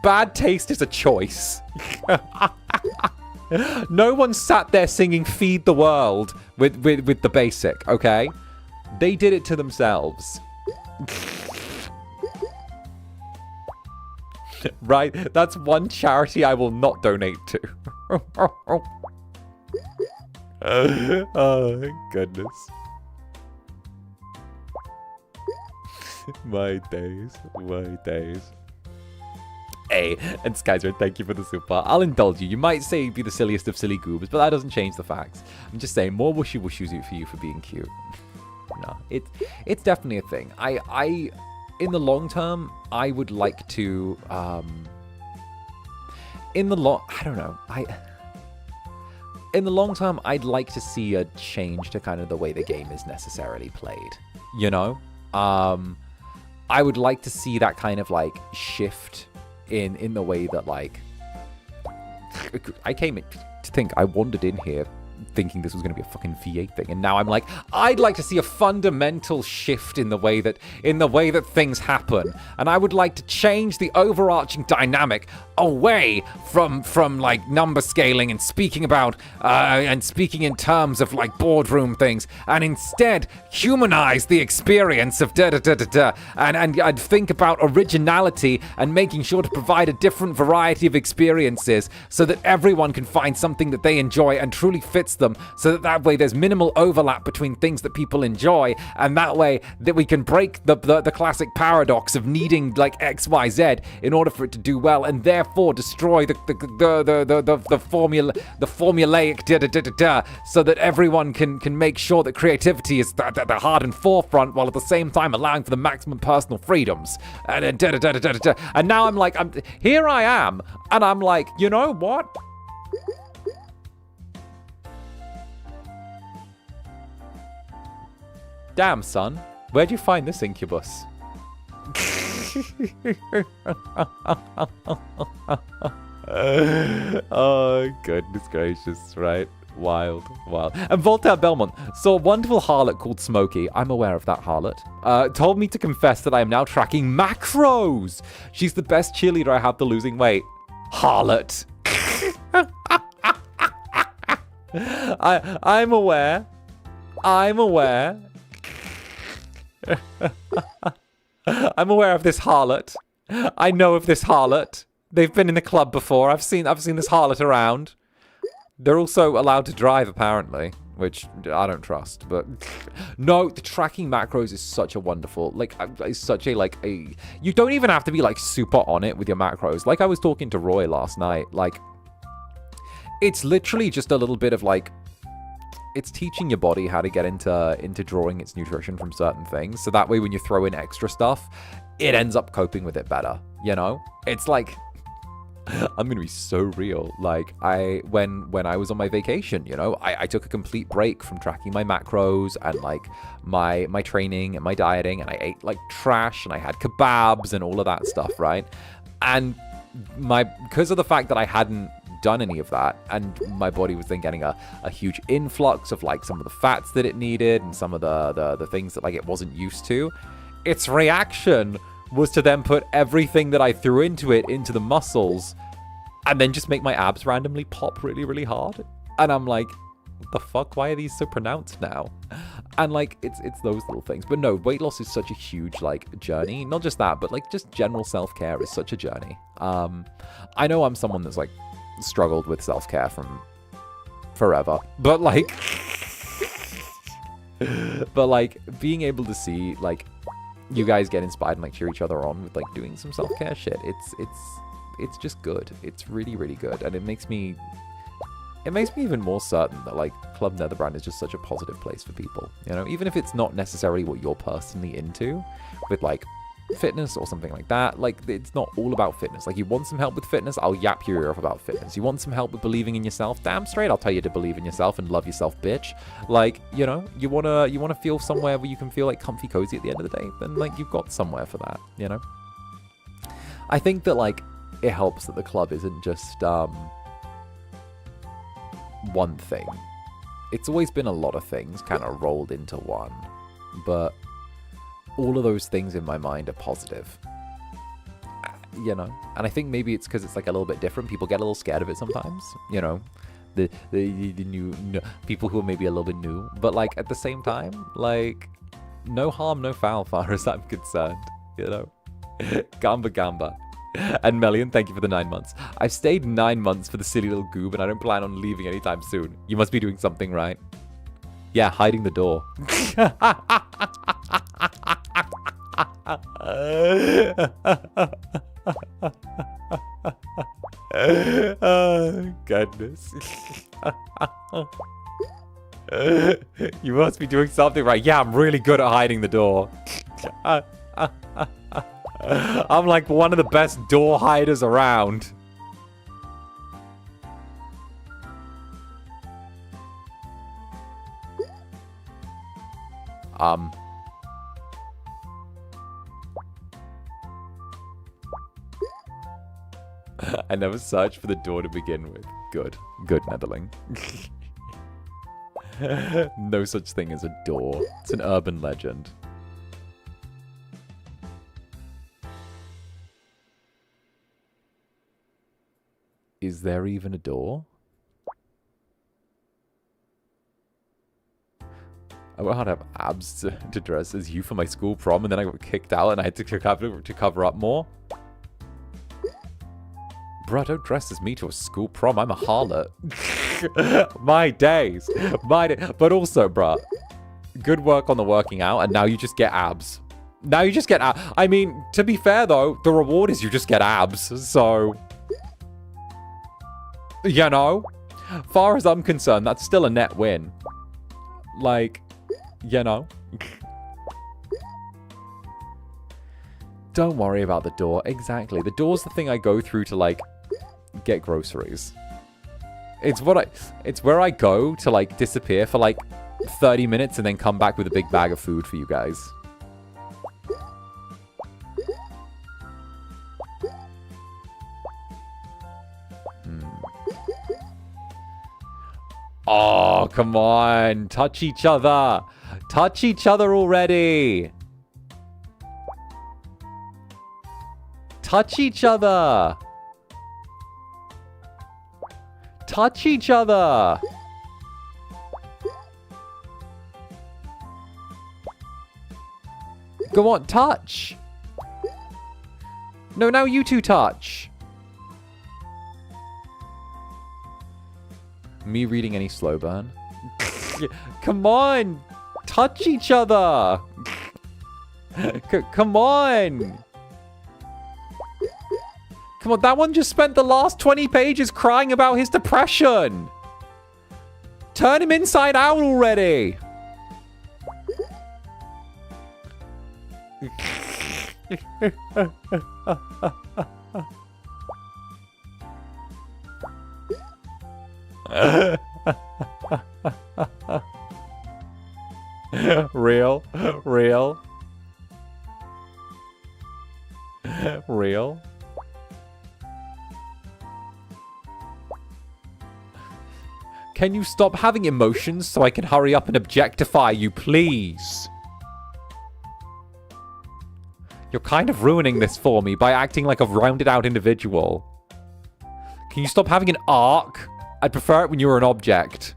Bad taste is a choice. No one sat there singing Feed the World with the basic, okay? They did it to themselves. Right? That's one charity I will not donate to. Oh, goodness. My days. Hey, and Skyzer, thank you for the super. I'll indulge you. You might say you'd be the silliest of silly goobs, but that doesn't change the facts. I'm just saying, more wushy-wushies for you for being cute. No, it's definitely a thing. I in the long term, I would like to, I don't know, in the long term, I'd like to see a change to kind of the way the game is necessarily played, you know? I would like to see that kind of, like, shift in the way that, like, I came in to think, I wandered in here thinking this was going to be a fucking V8 thing, and now I'm like, I'd like to see a fundamental shift in the way that things happen, and I would like to change the overarching dynamic away from like number scaling and speaking about and speaking in terms of like boardroom things, and instead humanize the experience of and I'd think about originality and making sure to provide a different variety of experiences so that everyone can find something that they enjoy and truly fits them, so that way there's minimal overlap between things that people enjoy, and that way that we can break the classic paradox of needing like XYZ in order for it to do well, and therefore destroy the formulaic so that everyone can make sure that creativity is at the heart and forefront, while at the same time allowing for the maximum personal freedoms, and now I'm like, here I am, and I'm like, you know what? Damn, son. Where'd you find this incubus? Oh, goodness gracious, right? Wild, wild. And Voltaire Belmont saw a wonderful harlot called Smokey. I'm aware of that harlot. Told me to confess that I am now tracking macros. She's the best cheerleader I have to losing weight. Harlot. I'm aware. I'm aware. I'm aware of this harlot. I know of this harlot. They've been in the club before. I've seen this harlot around. They're also allowed to drive, apparently, which I don't trust. But no, the tracking macros is such a wonderful, like, it's such a, like, you don't even have to be, like, super on it with your macros. Like I was talking to Roy last night, like, it's literally just a little bit of, like, it's teaching your body how to get into drawing its nutrition from certain things. So that way, when you throw in extra stuff, it ends up coping with it better, you know? It's like, I'm gonna be so real. Like, when I was on my vacation, you know, I took a complete break from tracking my macros and like my training and my dieting, and I ate like trash and I had kebabs and all of that stuff, right? And because of the fact that I hadn't done any of that, and my body was then getting a huge influx of like some of the fats that it needed and some of the things that like it wasn't used to, its reaction was to then put everything that I threw into it into the muscles and then just make my abs randomly pop really, really hard. And I'm like, what the fuck? Why are these so pronounced now? And like, it's those little things. But no, weight loss is such a huge like journey. Not just that, but like just general self-care is such a journey. I know I'm someone that's like struggled with self-care from forever, but like being able to see like you guys get inspired and like cheer each other on with like doing some self-care shit, it's just good. It's really, really good. And it makes me even more certain that like Club Netherbrand is just such a positive place for people, you know, even if it's not necessarily what you're personally into with like fitness or something like that. Like, it's not all about fitness. Like, you want some help with fitness, I'll yap your ear off about fitness. You want some help with believing in yourself, damn straight I'll tell you to believe in yourself and love yourself, bitch. Like, you know, you wanna feel somewhere where you can feel like comfy cozy at the end of the day, then like you've got somewhere for that, you know. I think that like it helps that the club isn't just one thing. It's always been a lot of things kind of rolled into one, but all of those things in my mind are positive, you know. And I think maybe it's because it's like a little bit different. People get a little scared of it sometimes, you know, the new people who are maybe a little bit new, but like at the same time, like no harm, no foul, far as I'm concerned, you know. Gamba gamba. And Melian, thank you for the 9 months. I've stayed 9 months for the silly little goob, and I don't plan on leaving anytime soon. You must be doing something right. Yeah, hiding the door. Oh, goodness. You must be doing something right. Yeah, I'm really good at hiding the door. I'm like one of the best door hiders around. I never searched for the door to begin with. Good. Good, Netherling. No such thing as a door. It's an urban legend. Is there even a door? I would have abs to dress as you for my school prom, and then I got kicked out and I had to cover up more. Bruh, don't dress as me to a school prom. I'm a harlot. My days. My day. But also, bruh, good work on the working out, and now you just get abs. Now you just get abs. I mean, to be fair, though, the reward is you just get abs. So, you know, far as I'm concerned, that's still a net win. Like, you know. Don't worry about the door. Exactly. The door's the thing I go through to, like, get groceries. It's where I go to, like, disappear for, like, 30 minutes and then come back with a big bag of food for you guys. Oh, come on. Touch each other. Touch each other already. Touch each other. Touch each other. Go on, touch. No, now you two touch. Me reading any slow burn? Come on! Touch each other! Come on! Come on, that one just spent the last 20 pages crying about his depression! Turn him inside out already! Real? Real? Real? Can you stop having emotions so I can hurry up and objectify you, please? You're kind of ruining this for me by acting like a rounded out individual. Can you stop having an arc? I'd prefer it when you were an object.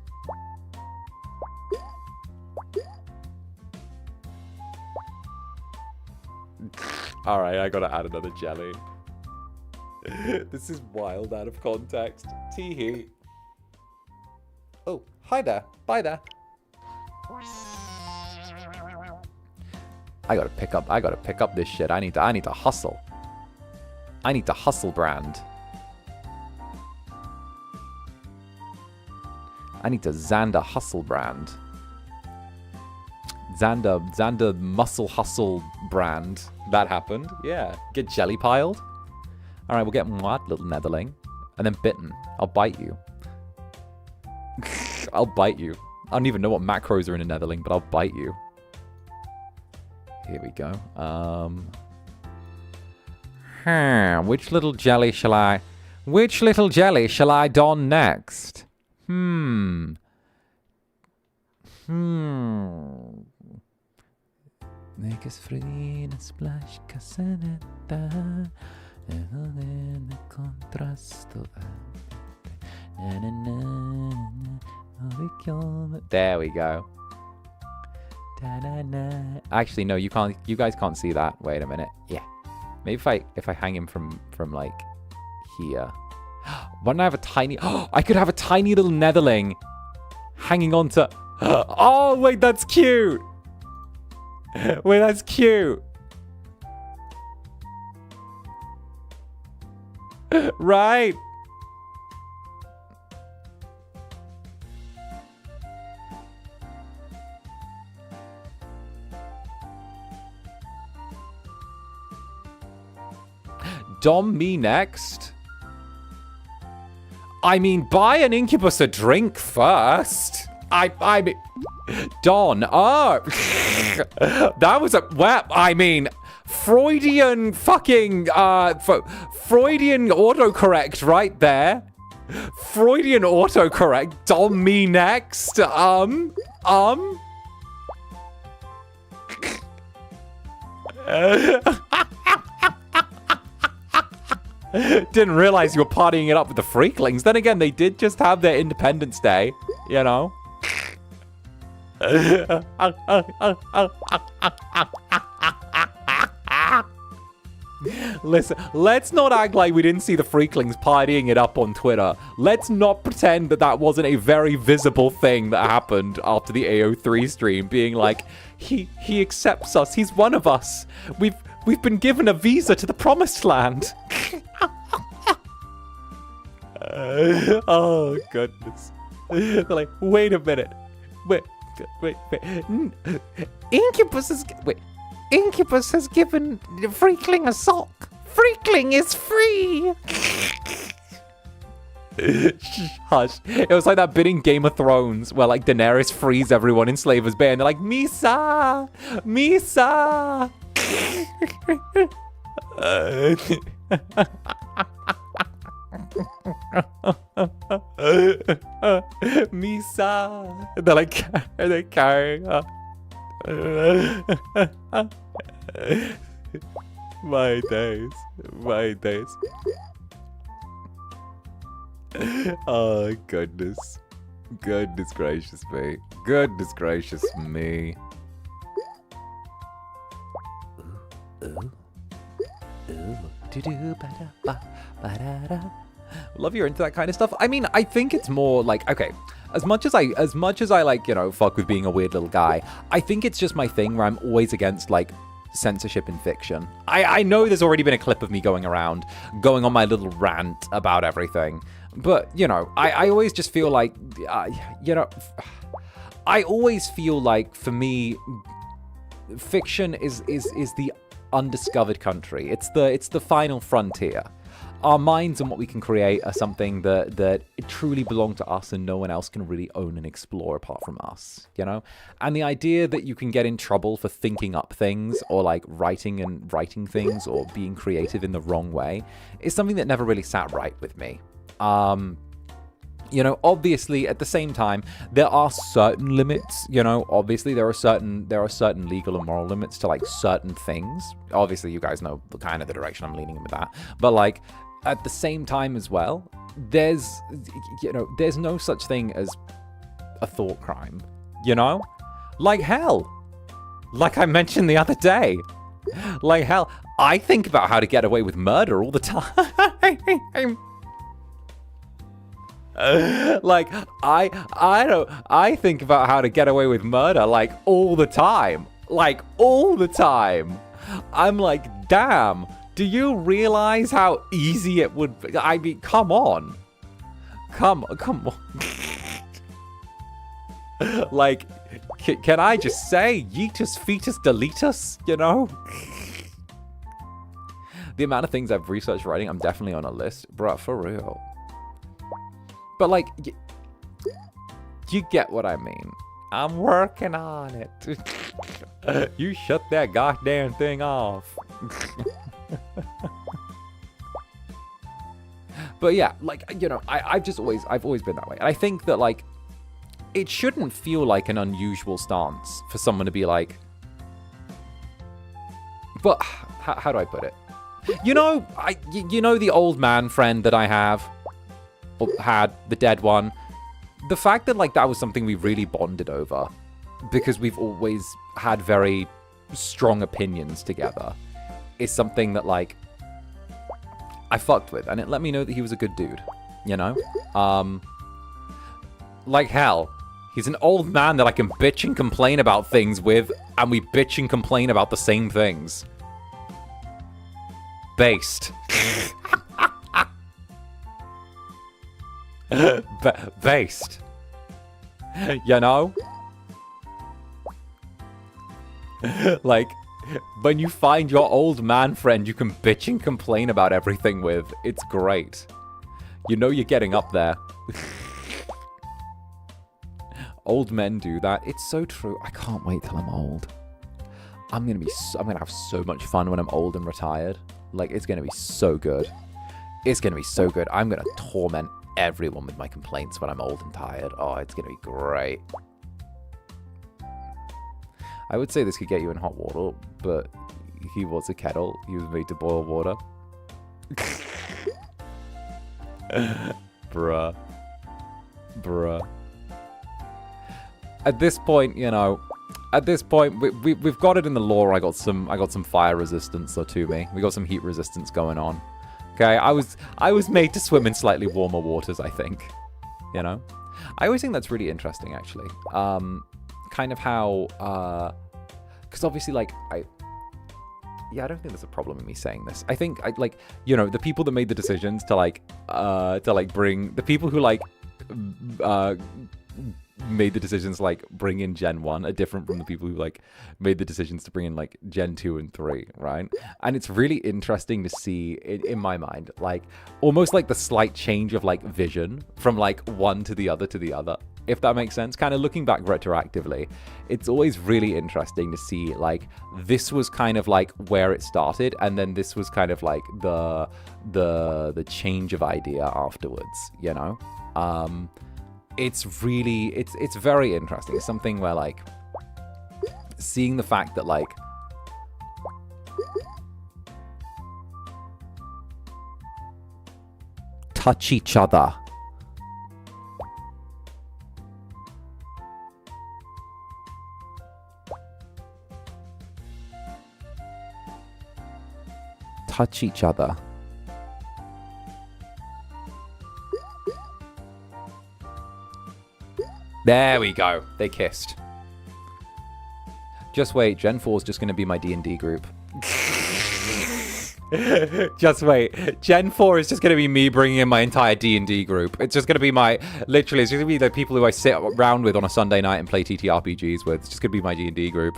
Alright, I gotta add another jelly. This is wild out of context. Tee-hee. Oh, hi there. Bye there. I gotta pick up this shit. I need to hustle. I need to hustle brand. I need to Zander hustle brand. Zander muscle hustle brand. That happened. Yeah. Get jelly piled. Alright, we'll get what, little netherling? And then bitten. I'll bite you. I'll bite you. I don't even know what macros are in a netherling, but I'll bite you. Here we go. Which little jelly shall I don next? Make us free and splash casanetta. There we go. Actually, no, you can't. You guys can't see that. Wait a minute. Yeah, maybe if I hang him from like here. Why don't I have a tiny? I could have a tiny little netherling hanging on to. Oh wait, that's cute. Wait, that's cute. Right. Dom me next? I mean, buy an Incubus a drink first. I mean, Don. Oh, that was a well. I mean, Freudian fucking Freudian autocorrect right there. Freudian autocorrect. Dom me next. Didn't realize you were partying it up with the Freaklings. Then again, they did just have their Independence Day, you know. Listen, let's not act like we didn't see the Freaklings partying it up on Twitter. Let's not pretend that that wasn't a very visible thing that happened after the AO3 stream, being like, he accepts us, he's one of us. We've been given a visa to the promised land. Oh, goodness. They're like, wait a minute. Wait. Incubus has given Freakling a sock. Freakling is free. Hush. It was like that bit in Game of Thrones where like Daenerys frees everyone in Slaver's Bay and they're like, Misa! Misa! Misa! They're like, they're carrying her. My days. My days. Oh, goodness. Goodness gracious me. Goodness gracious me. Ooh. Love you're into that kind of stuff. I mean, I think it's more like, okay, as much as I like, you know, fuck with being a weird little guy, I think it's just my thing where I'm always against like censorship in fiction. I know there's already been a clip of me going around, going on my little rant about everything, but you know, I always just feel like, you know, I always feel like for me, fiction is the undiscovered country. It's the final frontier. Our minds and what we can create are something that truly belong to us and no one else can really own and explore apart from us, you know? And the idea that you can get in trouble for thinking up things or like writing things or being creative in the wrong way is something that never really sat right with me. You know, obviously at the same time, there are certain limits, you know, obviously there are certain legal and moral limits to like certain things. Obviously you guys know kind of the direction I'm leaning in with that, but like, at the same time as well, there's no such thing as a thought crime, you know? Like hell. Like I mentioned the other day. Like hell, I think about how to get away with murder all the time. Like, I think about how to get away with murder, like, all the time. Like, all the time. I'm like, damn. Do you realize how easy it would be? I mean, come on. Come on. Like, can I just say, yeetus, fetus, deletus, you know? The amount of things I've researched writing, I'm definitely on a list. Bruh, for real. But, like, you get what I mean. I'm working on it. You shut that goddamn thing off. But yeah, like, you know, I've always been that way. And I think that, like, it shouldn't feel like an unusual stance for someone to be like, but how do I put it? You know, you know the old man friend that I have, or had, the dead one. The fact that, like, that was something we really bonded over because we've always had very strong opinions together is something that, like, I fucked with, and it let me know that he was a good dude, you know? Like hell, he's an old man that I can bitch and complain about things with, and we bitch and complain about the same things. Based. Based. You know? Like, when you find your old man friend you can bitch and complain about everything with, it's great. You know you're getting up there. Old men do that. It's so true. I can't wait till I'm old. I'm gonna have so much fun when I'm old and retired. Like, it's gonna be so good. It's gonna be so good. I'm gonna torment everyone with my complaints when I'm old and tired. Oh, it's gonna be great. I would say this could get you in hot water, but he was a kettle. He was made to boil water. Bruh. At this point, you know, we've got it in the lore. I got some fire resistance to me. We got some heat resistance going on. Okay, I was made to swim in slightly warmer waters, I think. You know? I always think that's really interesting, actually. Kind of how, because obviously, like, I don't think there's a problem in me saying this. I think, like, you know, the people that made the decisions to, like, bring, the people who, like, made the decisions to, like, bring in Gen 1 are different from the people who, like, made the decisions to bring in, like, Gen 2 and 3, right? And it's really interesting to see, in my mind, like, almost like the slight change of, like, vision from, like, one to the other, if that makes sense. Kind of looking back retroactively, it's always really interesting to see, like, this was kind of, like, where it started, and then this was kind of, like, the change of idea afterwards, you know? It's really, it's very interesting. It's something where, like, seeing the fact that, like, touch each other. Touch each other. There we go. They kissed. Just wait. Gen 4 is just going to be my D&D group. Just wait. Gen 4 is just going to be me bringing in my entire D&D group. It's just going to be my... Literally, it's just going to be the people who I sit around with on a Sunday night and play TTRPGs with. It's just going to be my D&D group.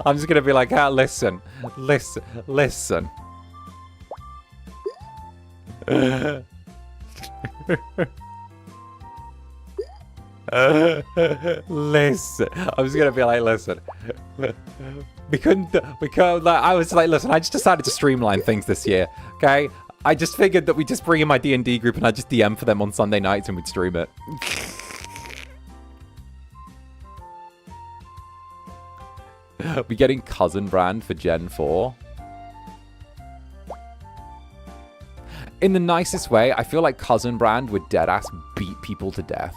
I'm just going to be like, ah, listen. Listen. Listen, I'm just gonna be like, listen, we couldn't, like, I was like, listen, I just decided to streamline things this year, okay? I just figured that we just bring in my D&D group and I just DM for them on Sunday nights and we'd stream it. We're getting 𝓂𝓻 for Gen 4. In the nicest way, I feel like 𝓂𝓻 would deadass beat people to death.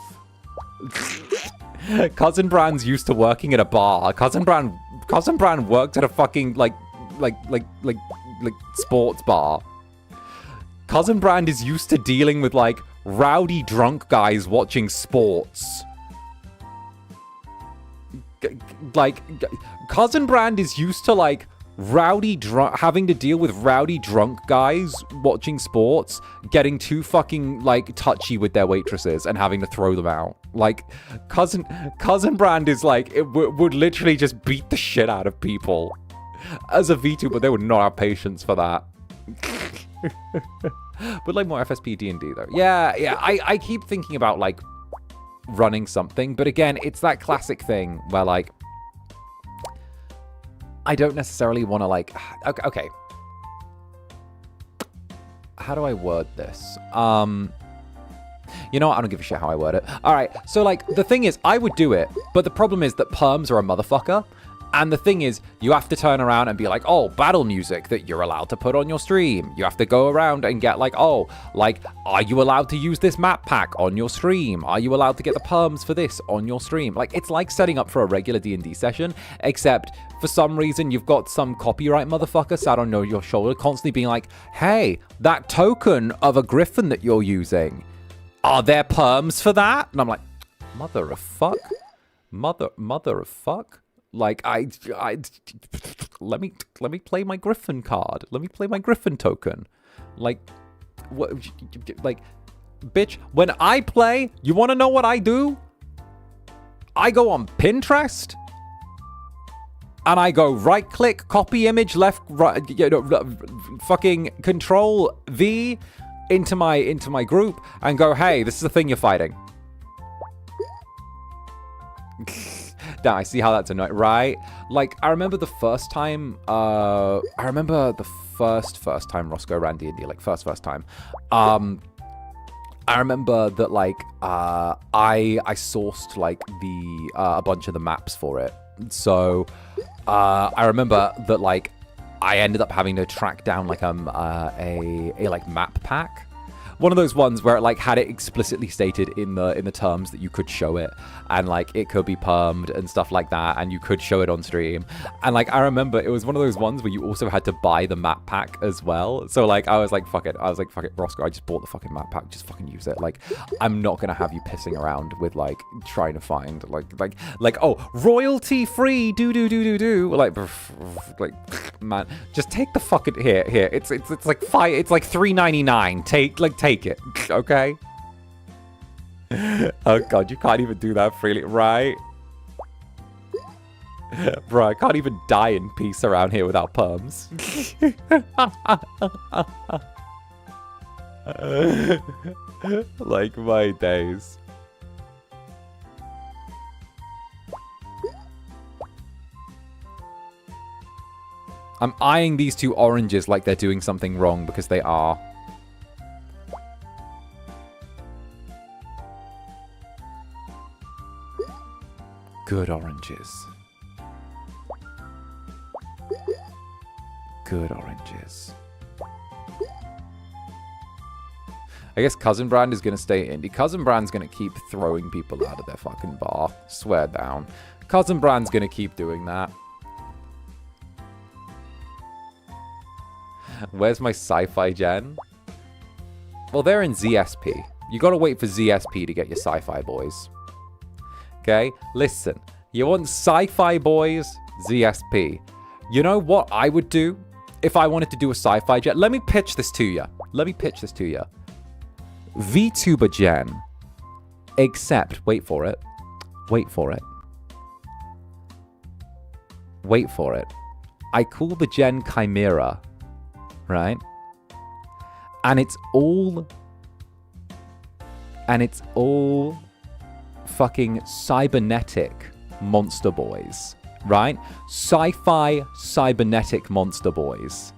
𝓂𝓻's used to working at a bar. 𝓂𝓻 worked at a fucking like sports bar. 𝓂𝓻 is used to dealing with, like, rowdy drunk guys watching sports. Like, 𝓂𝓻 is used to, like, having to deal with rowdy drunk guys watching sports, getting too fucking, like, touchy with their waitresses and having to throw them out. Like, 𝓂𝓻 is like, it would literally just beat the shit out of people. As a VTuber, they would not have patience for that. But, like, more FSP D&D though. Yeah, I keep thinking about, like, running something, but again, it's that classic thing where, like, I don't necessarily want to, like... Okay. How do I word this? You know what? I don't give a shit how I word it. Alright, so, like, the thing is, I would do it, but the problem is that perms are a motherfucker. And the thing is, you have to turn around and be like, oh, battle music that you're allowed to put on your stream. You have to go around and get, like, oh, like, are you allowed to use this map pack on your stream? Are you allowed to get the perms for this on your stream? Like, it's like setting up for a regular D&D session, except for some reason you've got some copyright motherfucker sat on your shoulder constantly being like, hey, that token of a griffin that you're using, are there perms for that? And I'm like, mother of fuck? Mother of fuck? Like, let me play my Griffin card. Let me play my Griffin token. Like, what? Like, bitch, when I play, you want to know what I do? I go on Pinterest, and I go right-click, copy image, left, right, you know, fucking Control V into my group, and go, hey, this is the thing you're fighting. Now, I see how that's annoying, right? Like, I remember the first time, first time Roscoe ran D&D, like, first time. I remember that, like, I sourced, like, a bunch of the maps for it. So, I remember that, like, I ended up having to track down, like, a like, map pack. One of those ones where it, like, had it explicitly stated in the terms that you could show it, and, like, it could be permed and stuff like that, and you could show it on stream. And, like, I remember it was one of those ones where you also had to buy the map pack as well. So, like, I was like, fuck it, Roscoe, I just bought the fucking map pack, just fucking use it. Like, I'm not gonna have you pissing around with, like, trying to find, like, oh, royalty free, do, like, man, just take the fucking, here, it's like $3.99, take it, okay? Oh god, you can't even do that freely, right? Bro, I can't even die in peace around here without perms. Like my days. I'm eyeing these two oranges like they're doing something wrong because they are. Good oranges. Good oranges. I guess 𝓂𝓻 is going to stay indie. 𝓂𝓻's going to keep throwing people out of their fucking bar. Swear down. 𝓂𝓻's going to keep doing that. Where's my sci-fi gen? Well, they're in ZSP. You gotta wait for ZSP to get your sci-fi boys. Okay? Listen. You want sci-fi boys? ZSP. You know what I would do if I wanted to do a sci-fi gen? Let me pitch this to you. Let me pitch this to you. VTuber gen. Except, wait for it. Wait for it. Wait for it. I call the gen Chimera. Right? And it's all fucking cybernetic monster boys, right? Sci-fi cybernetic monster boys.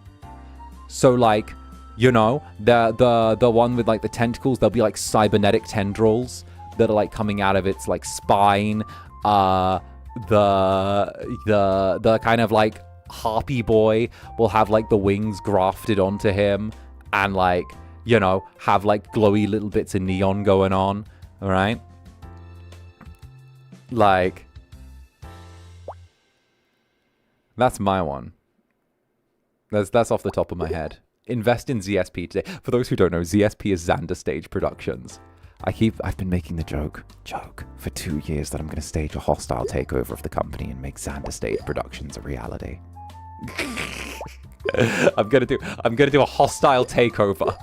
So like, you know, the one with like the tentacles, they'll be like cybernetic tendrils that are like coming out of its like spine. The kind of like Harpy boy will have like the wings grafted onto him and like, you know, have like glowy little bits of neon going on. All right. Like, that's my one. That's off the top of my head. Invest in ZSP today. For those who don't know, ZSP is Zander Stage Productions. I've been making the joke for 2 years that I'm going to stage a hostile takeover of the company and make Zander Stage Productions a reality. I'm gonna do a hostile takeover.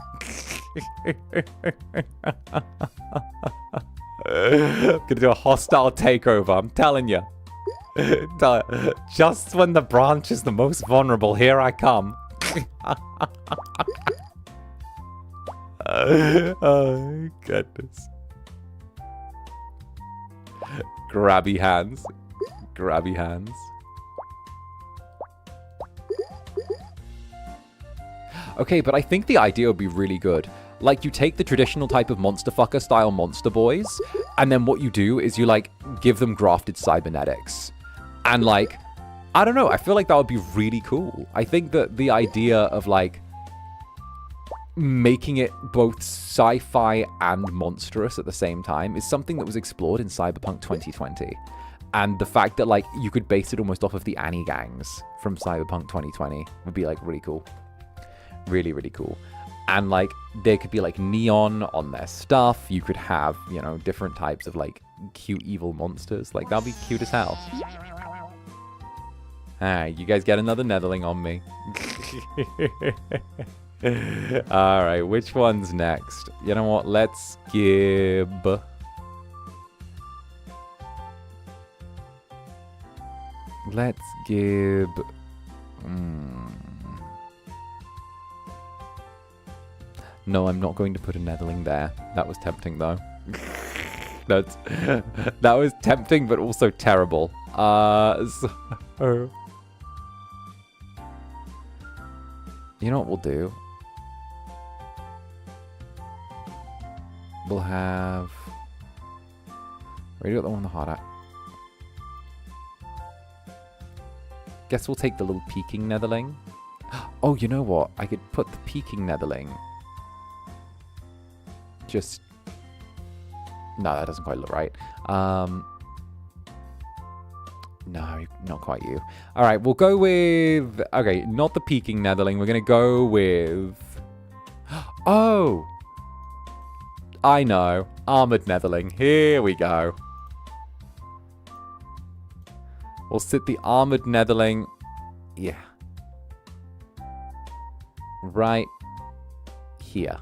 I'm gonna do a hostile takeover. I'm telling you. Just when the branch is the most vulnerable, here I come. Oh goodness. Grabby hands. Grabby hands. Okay, but I think the idea would be really good. Like, you take the traditional type of monster fucker style monster boys, and then what you do is you, like, give them grafted cybernetics. And, like, I don't know, I feel like that would be really cool. I think that the idea of, like, making it both sci-fi and monstrous at the same time is something that was explored in Cyberpunk 2020. And the fact that, like, you could base it almost off of the Annie gangs from Cyberpunk 2020 would be, like, really cool. Really, really cool. And, like, there could be, like, neon on their stuff. You could have, you know, different types of, like, cute evil monsters. Like, that'd be cute as hell. Alright, you guys get another Netherling on me. Alright, which one's next? You know what? Let's give... Let's give... No, I'm not going to put a Netherling there. That was tempting, though. That was tempting, but also terrible. So... You know what we'll do? We'll have... Radio got the one with the heart at. Guess we'll take the little peeking Netherling. Oh, you know what? I could put the peeking Netherling... Just... No, that doesn't quite look right. No, not quite you. Alright, we'll go with... Okay, not the peeking Netherling. We're going to go with... Oh! I know. Armored Netherling. Here we go. We'll sit the Armored Netherling... Yeah. Right here.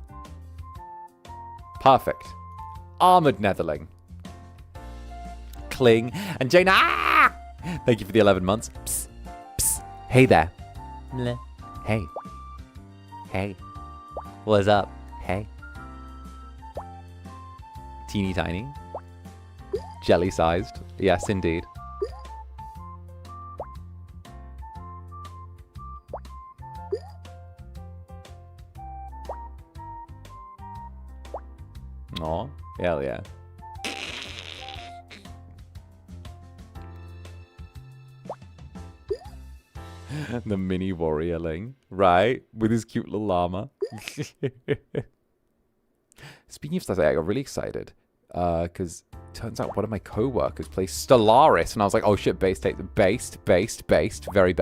Perfect. Armored Netherling. Cling. And Jane, ah! Thank you for the 11 months. Psst, psst. Hey there. Mleh. Hey. Hey. What's up? Hey. Teeny tiny. Jelly-sized. Yes, indeed. Aw, hell yeah. The mini warriorling, right? With his cute little llama. Speaking of stuff, I got really excited because turns out one of my co-workers plays 𝓂𝓸𝓼𝓽, and I was like, oh shit, based, very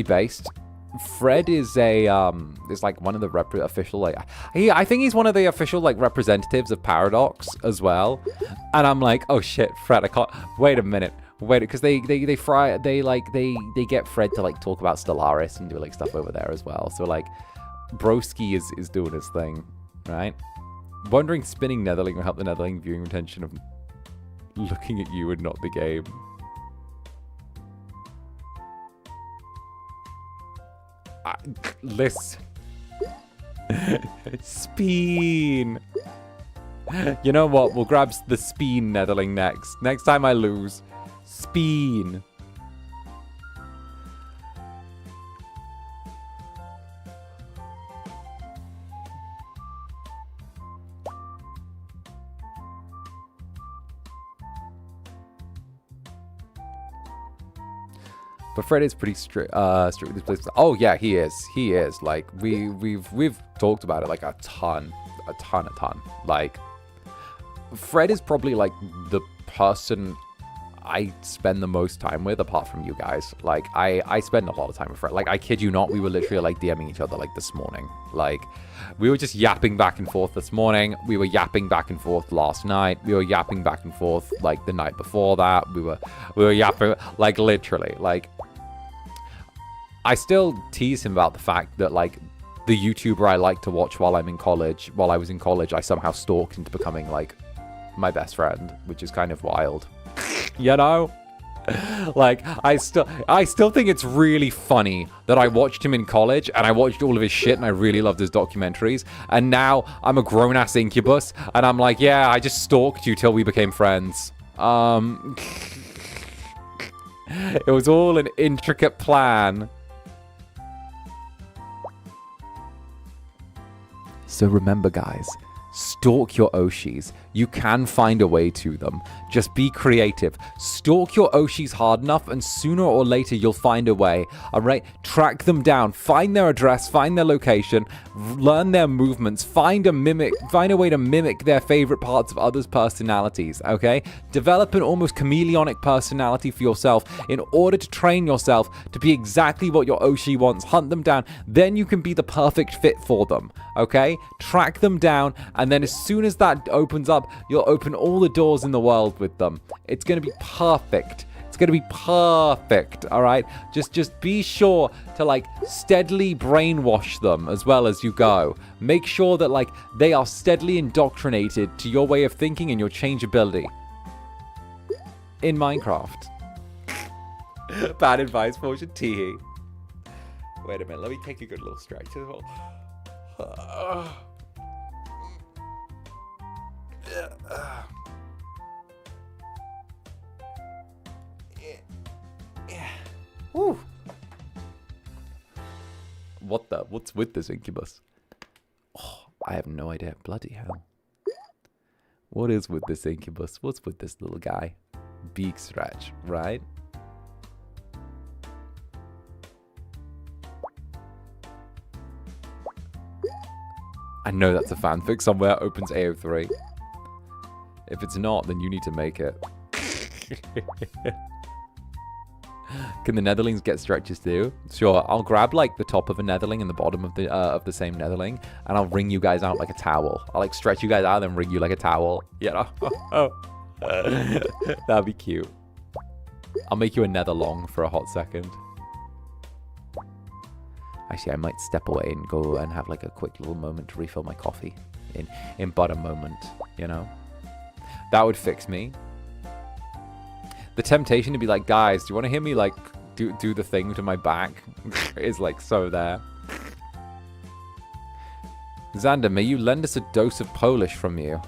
based. Fred is is like one of the official, like, I think he's one of the official like representatives of Paradox as well, and I'm like, oh shit, Fred, I can't, wait a minute, because they get Fred to like talk about 𝓂𝓸𝓼𝓽 and do like stuff over there as well, so like Broski is doing his thing, right? Wondering spinning Netherling will help the Netherling viewing retention of looking at you and not the game. Listen. Speen. You know what? We'll grab the Speen Netherling next. Next time I lose. Speen. But Fred is pretty strict with this place. Oh yeah, he is. He is. Like we've talked about it like a ton. Like Fred is probably like the person I spend the most time with, apart from you guys. Like I spend a lot of time with Fred. Like I kid you not, we were literally like DMing each other like this morning. Like we were just yapping back and forth this morning. We were yapping back and forth last night. We were yapping back and forth like the night before that. We were yapping like literally like. I still tease him about the fact that, like, the YouTuber I like to watch while I was in college, I somehow stalked into becoming, like, my best friend, which is kind of wild. You know? Like, I still think it's really funny that I watched him in college, and I watched all of his shit, and I really loved his documentaries, and now I'm a grown-ass Incubus, and I'm like, yeah, I just stalked you till we became friends. It was all an intricate plan. So remember, guys, stalk your Oshis. You can find a way to them. Just be creative. Stalk your Oshis hard enough, and sooner or later you'll find a way. All right? Track them down. Find their address. Find their location. Learn their movements. Find a way to mimic their favorite parts of others' personalities. Okay? Develop an almost chameleonic personality for yourself in order to train yourself to be exactly what your Oshi wants. Hunt them down. Then you can be the perfect fit for them. Okay? Track them down, and then as soon as that opens up, you'll open all the doors in the world with them. It's going to be perfect. It's going to be perfect, all right? Just be sure to, like, steadily brainwash them as well as you go. Make sure that, like, they are steadily indoctrinated to your way of thinking and your changeability. In Minecraft. Bad advice, Fortune Teehee. Wait a minute, let me take a good little stretch as well. Woo. What's with this Incubus? Oh, I have no idea. Bloody hell. What is with this Incubus? What's with this little guy? Beak stretch, right? I know that's a fanfic somewhere. Opens AO3. If it's not, then you need to make it. Can the Netherlings get stretches too? Sure, I'll grab like the top of a Netherling and the bottom of the same Netherling, and I'll wring you guys out like a towel. I'll like stretch you guys out and wring you like a towel. You know? That'd be cute. I'll make you a Netherlong for a hot second. Actually, I might step away and go and have like a quick little moment to refill my coffee. in but a moment, you know? That would fix me. The temptation to be like, guys, do you want to hear me, like, do the thing to my back is, like, so there. Zander, may you lend us a dose of Polish from you.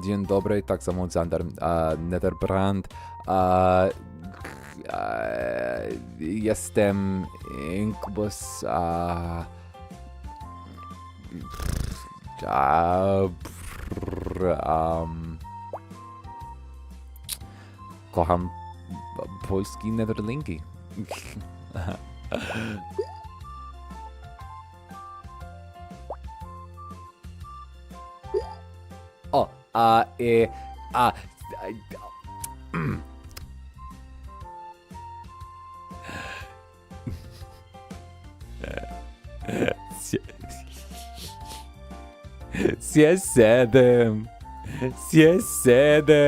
Dzień dobry, tak samo Zander. Netherbrand. Jestem Incubus. Kocham polski Netherlinki. O, Siedem.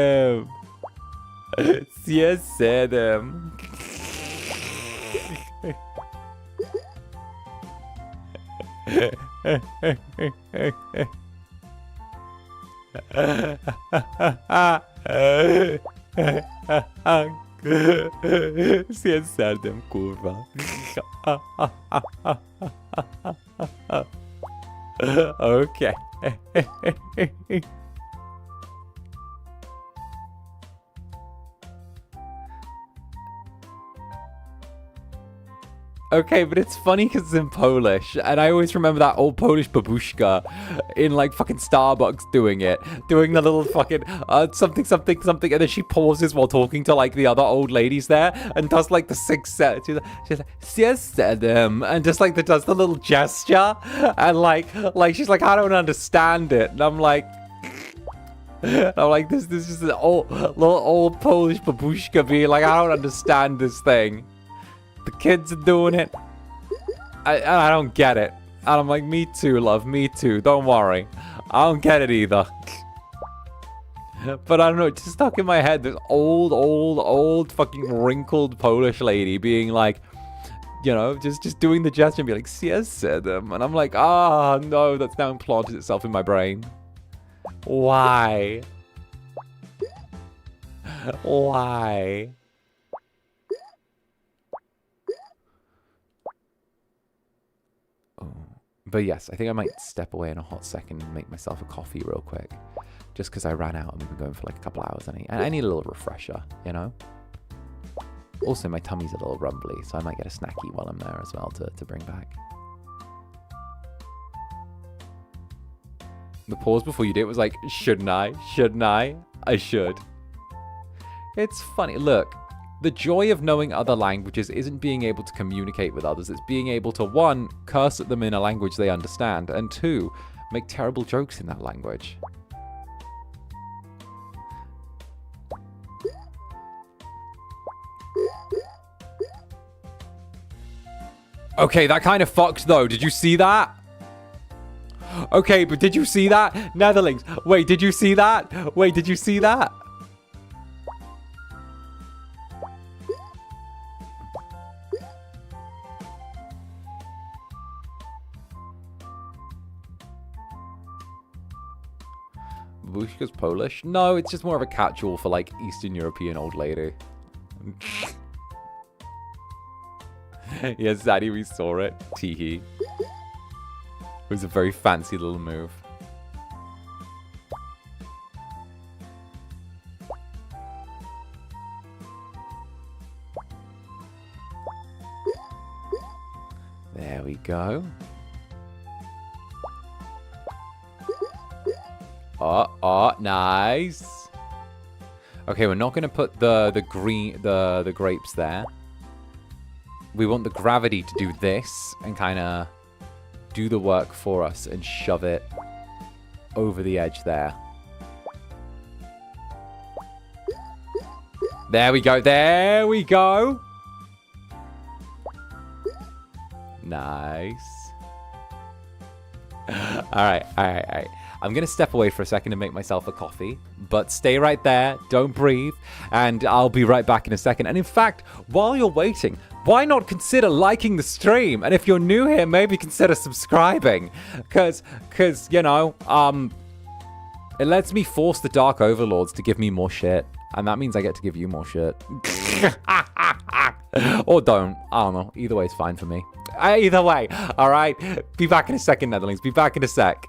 Siedem, kurwa. Okay. Okay, but it's funny because it's in Polish, and I always remember that old Polish babushka in, like, fucking Starbucks doing the little fucking something, and then she pauses while talking to, like, the other old ladies there, and does, like, the 6 set. She's like, Siedem, and just, like, does the little gesture, and, like, she's like, I don't understand it, and I'm like, this is an little old Polish babushka being like, I don't understand this thing. The kids are doing it. I don't get it. And I'm like, me too, love, me too. Don't worry. I don't get it either. But I don't know, it's just stuck in my head. This old fucking wrinkled Polish lady being like, you know, just doing the gesture and be like, Siedem. And I'm like, ah, no, that's now implanted itself in my brain. Why? Why? But yes, I think I might step away in a hot second and make myself a coffee real quick. Just because I ran out and we've been going for like a couple hours. And I need a little refresher, you know? Also, my tummy's a little rumbly, so I might get a snacky while I'm there as well to bring back. The pause before you did was like, shouldn't I? Shouldn't I? I should. It's funny. Look. The joy of knowing other languages isn't being able to communicate with others. It's being able to, 1, curse at them in a language they understand, and 2, make terrible jokes in that language. Okay, that kind of fucked, though. Did you see that? Okay, but did you see that? Netherlings. Wait, did you see that? Wait, did you see that? Babushka's Polish? No, it's just more of a catch-all for, like, Eastern European old lady. Yes, Zaddy, we saw it. Teehee. It was a very fancy little move. There we go. Oh, nice. Okay, we're not going to put the grapes there. We want the gravity to do this and kind of do the work for us and shove it over the edge there. There we go. There we go. Nice. All right. I'm going to step away for a second and make myself a coffee. but stay right there. Don't breathe. And I'll be right back in a second. And in fact, while you're waiting, why not consider liking the stream? And if you're new here, maybe consider subscribing. Because you know, it lets me force the Dark Overlords to give me more shit. And that means I get to give you more shit. Or don't. I don't know. Either way is fine for me. Either way. All right. Be back in a second, Netherlings. Be back in a sec.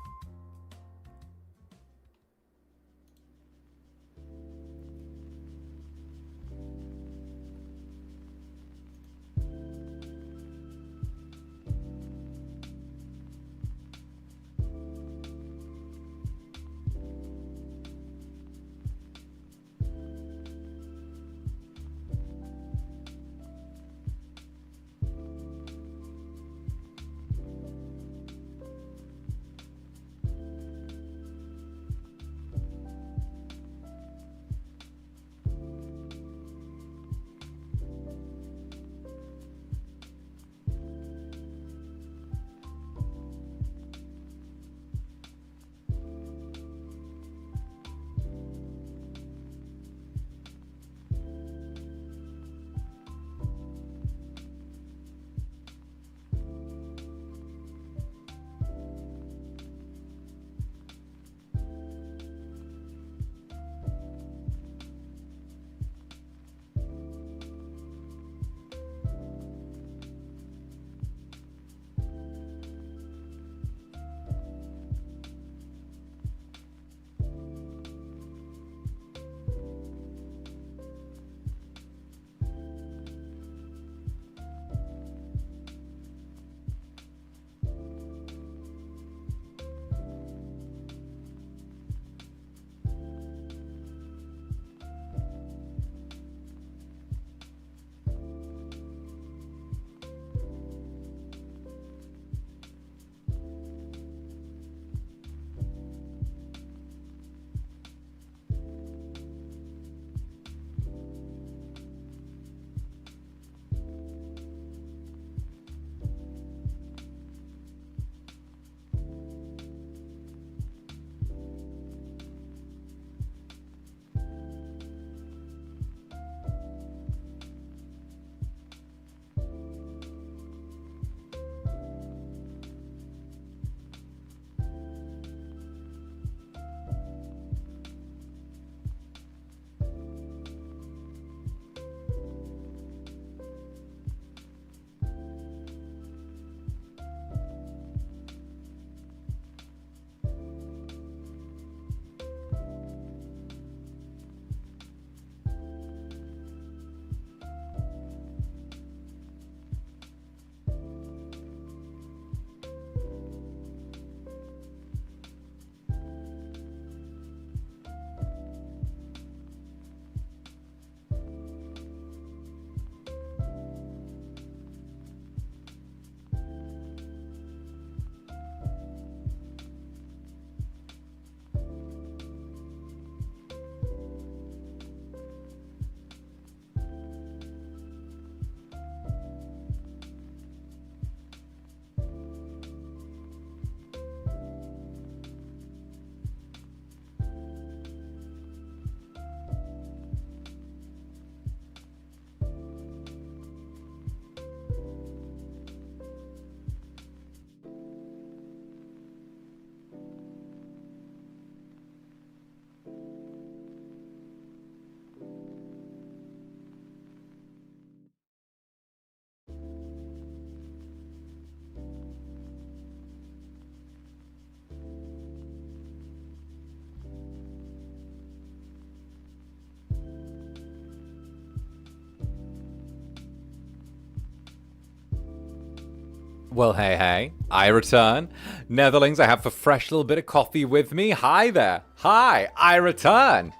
Well, hey, I return. Netherlings, I have a fresh little bit of coffee with me. Hi there. Hi, I return.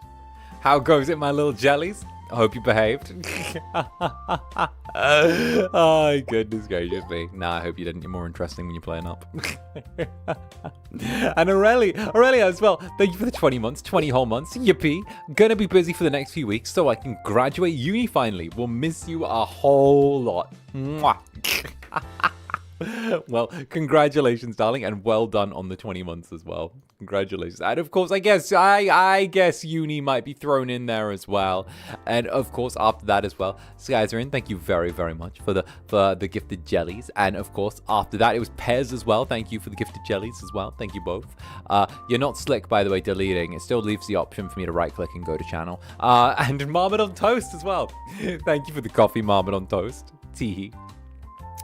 How goes it, my little jellies? I hope you behaved. Oh, goodness gracious me. Nah, I hope you didn't. You're more interesting when you're playing up. And Aurelia as well. Thank you for the 20 months, 20 whole months. Yippee. Gonna be busy for the next few weeks so I can graduate uni finally. We'll miss you a whole lot. Mwah. Well, congratulations, darling, and well done on the 20 months as well. Congratulations. And of course, I guess uni might be thrown in there as well. And of course, after that as well, Skyzern, thank you very, very much for the gifted jellies. And of course, after that, it was Pez as well. Thank you for the gifted jellies as well. Thank you both. You're not slick, by the way, deleting. It still leaves the option for me to right-click and go to channel. And Marmot on Toast as well. Thank you for the coffee, Marmot on Toast. Teehee.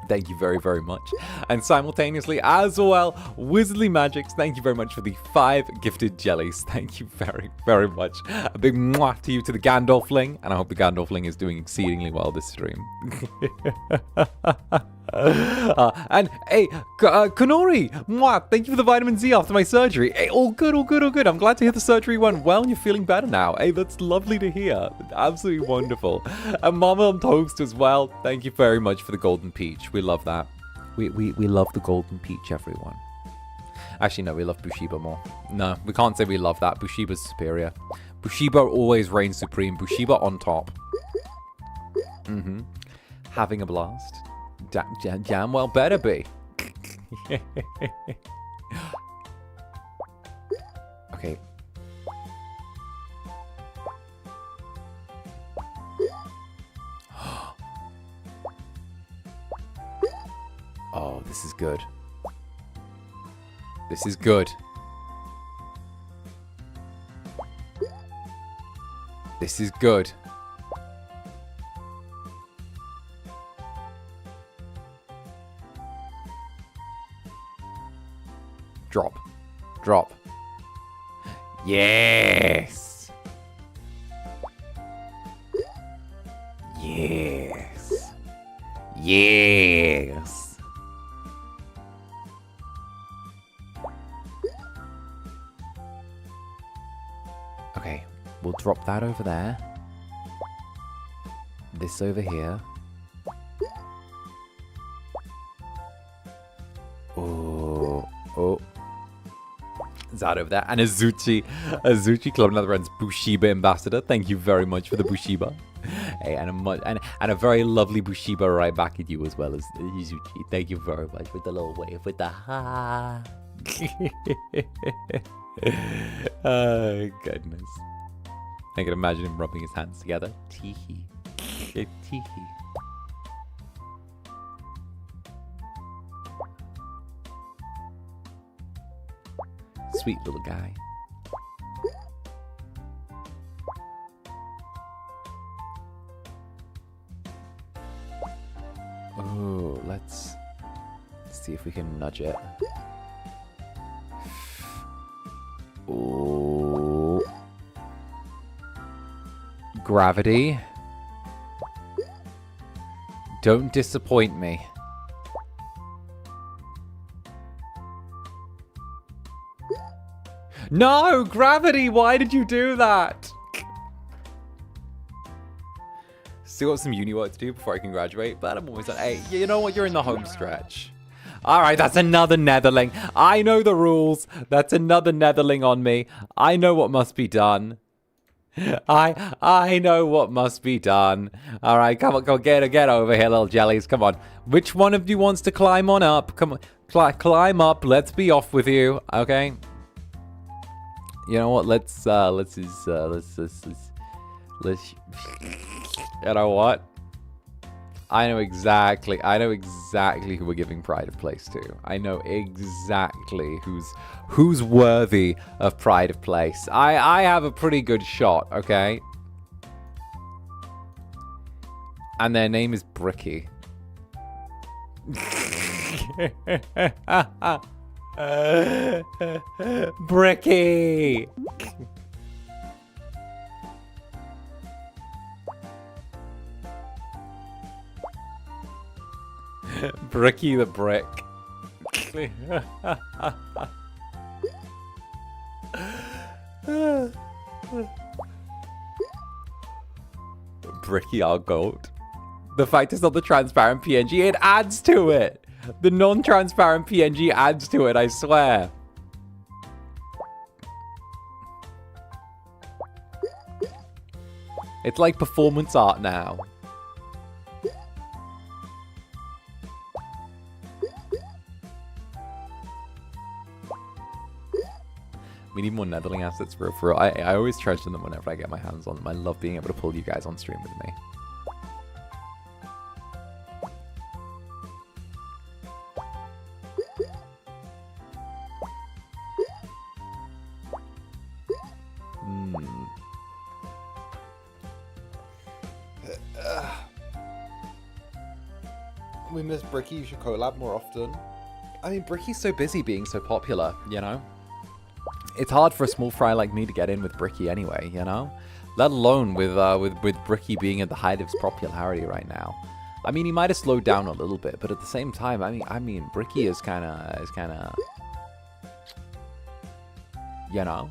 Thank you very, very much. And simultaneously as well, Wizardly Magics, thank you very much for the 5 gifted jellies. Thank you very, very much. A big mwah to you to the 𝓂𝓸𝓾𝓻, and I hope the 𝓂𝓸𝓾𝓻 is doing exceedingly well this stream. And hey, Konori, mwah, thank you for the vitamin Z after my surgery. Hey, all good, all good, all good. I'm glad to hear the surgery went well and you're feeling better now. Hey, that's lovely to hear. Absolutely wonderful. And Mama on Toast as well. Thank you very much for the golden peach. We love that. We love the golden peach, everyone. Actually, no, we love Bushiba more. No, we can't say we love that. Bushiba's superior. Bushiba always reigns supreme. Bushiba on top. Having a blast. Damn well better be. Okay. Oh, this is good. This is good. This is good. Drop. Drop. Yes. Yes. Yes. Okay, we'll drop that over there. This over here. Oh. Oh. That over there. And Azuchi. Azuchi, Club Netherbrand's Bushiba ambassador. Thank you very much for the Bushiba. Hey, and a very lovely Bushiba right back at you as well as Azuchi. Thank you very much with the little wave with the ha. Oh, goodness. I can imagine him rubbing his hands together. Teehee. Teehee. Sweet little guy. Oh, let's see if we can nudge it. Oh. Gravity. Don't disappoint me. No, Gravity, why did you do that? Still got some uni work to do before I can graduate, but I'm always like, hey, you know what? You're in the home stretch. All right, that's another Netherling. I know the rules. That's another Netherling on me. I know what must be done. I know what must be done. All right, come on, go get over here, little jellies. Come on. Which one of you wants to climb on up? Come on, climb up. Let's be off with you. Okay. You know what? Let's you know what? I know exactly who we're giving pride of place to. I know exactly who's worthy of pride of place. I have a pretty good shot, okay? And their name is Bricky. Bricky! Bricky the Brick. Bricky our goat. The fact it's not the transparent PNG, it adds to it. The non-transparent PNG adds to it, I swear. It's like performance art now. We need more Netherling assets for real. I always treasure them whenever I get my hands on them. I love being able to pull you guys on stream with me. We miss Bricky. You should collab more often. I mean, Bricky's so busy being so popular, you know? It's hard for a small fry like me to get in with Bricky anyway, you know? Let alone with Bricky being at the height of his popularity right now. I mean, he might have slowed down a little bit, but at the same time, I mean, Bricky is kind of, you know?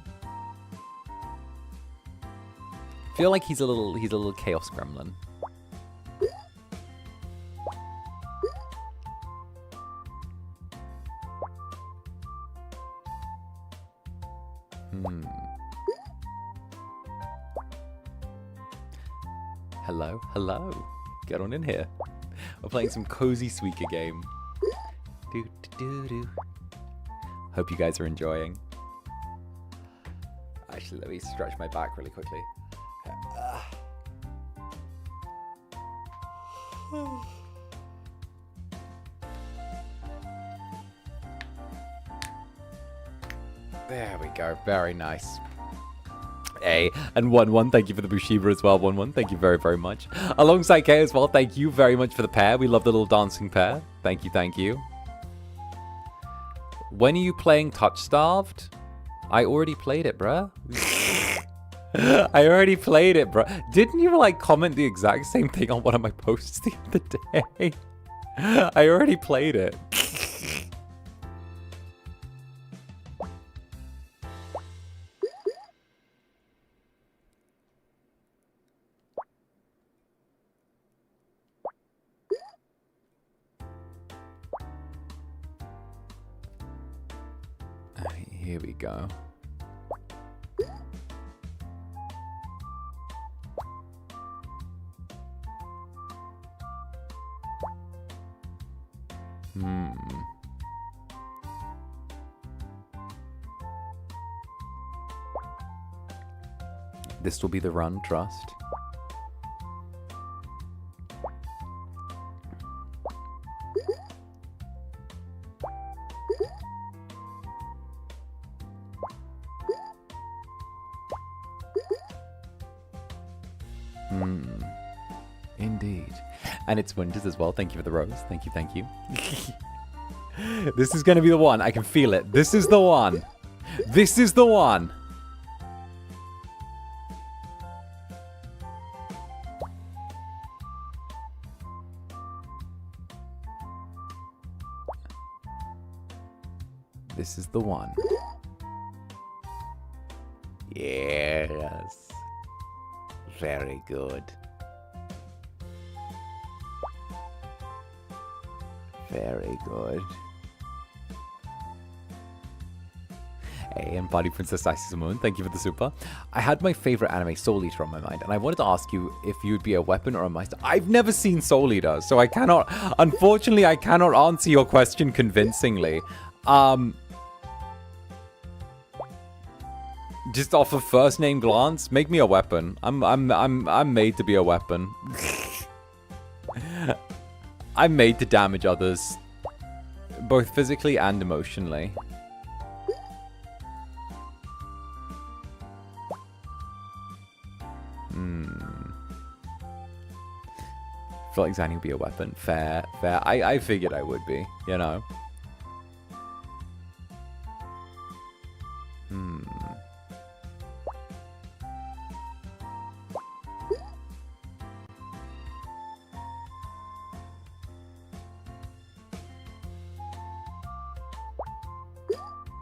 Feel like he's a little chaos gremlin. Hello, hello. Get on in here. We're playing some cozy Suika game. Do do do do. Hope you guys are enjoying. Actually, let me stretch my back really quickly. There we go. Very nice. A and 1-1, thank you for the Bushiba as well. 1-1, thank you very, very much. Alongside K as well, thank you very much for the pair. We love the little dancing pair. Thank you, thank you. When are you playing Touch Starved? I already played it, bruh. I already played it, bruh. Didn't you like comment the exact same thing on one of my posts the other day? I already played it. Here we go. This will be the run, trust. Indeed. And it's Winters as well. Thank you for the rose. Thank you, thank you. This is going to be the one. I can feel it. This is the one. This is the one. This is the one. Yes. Very good. Very good. Hey, and Body Princess Icy Moon, thank you for the super. I had my favorite anime, Soul Eater, on my mind, and I wanted to ask you if you'd be a weapon or a meister. I've never seen Soul Eater, so I cannot, unfortunately, I cannot answer your question convincingly. Just off of first name glance, make me a weapon. I'm made to be a weapon. I'm made to damage others, both physically and emotionally. I feel like Zanny would be a weapon. Fair, fair. I figured I would be, you know.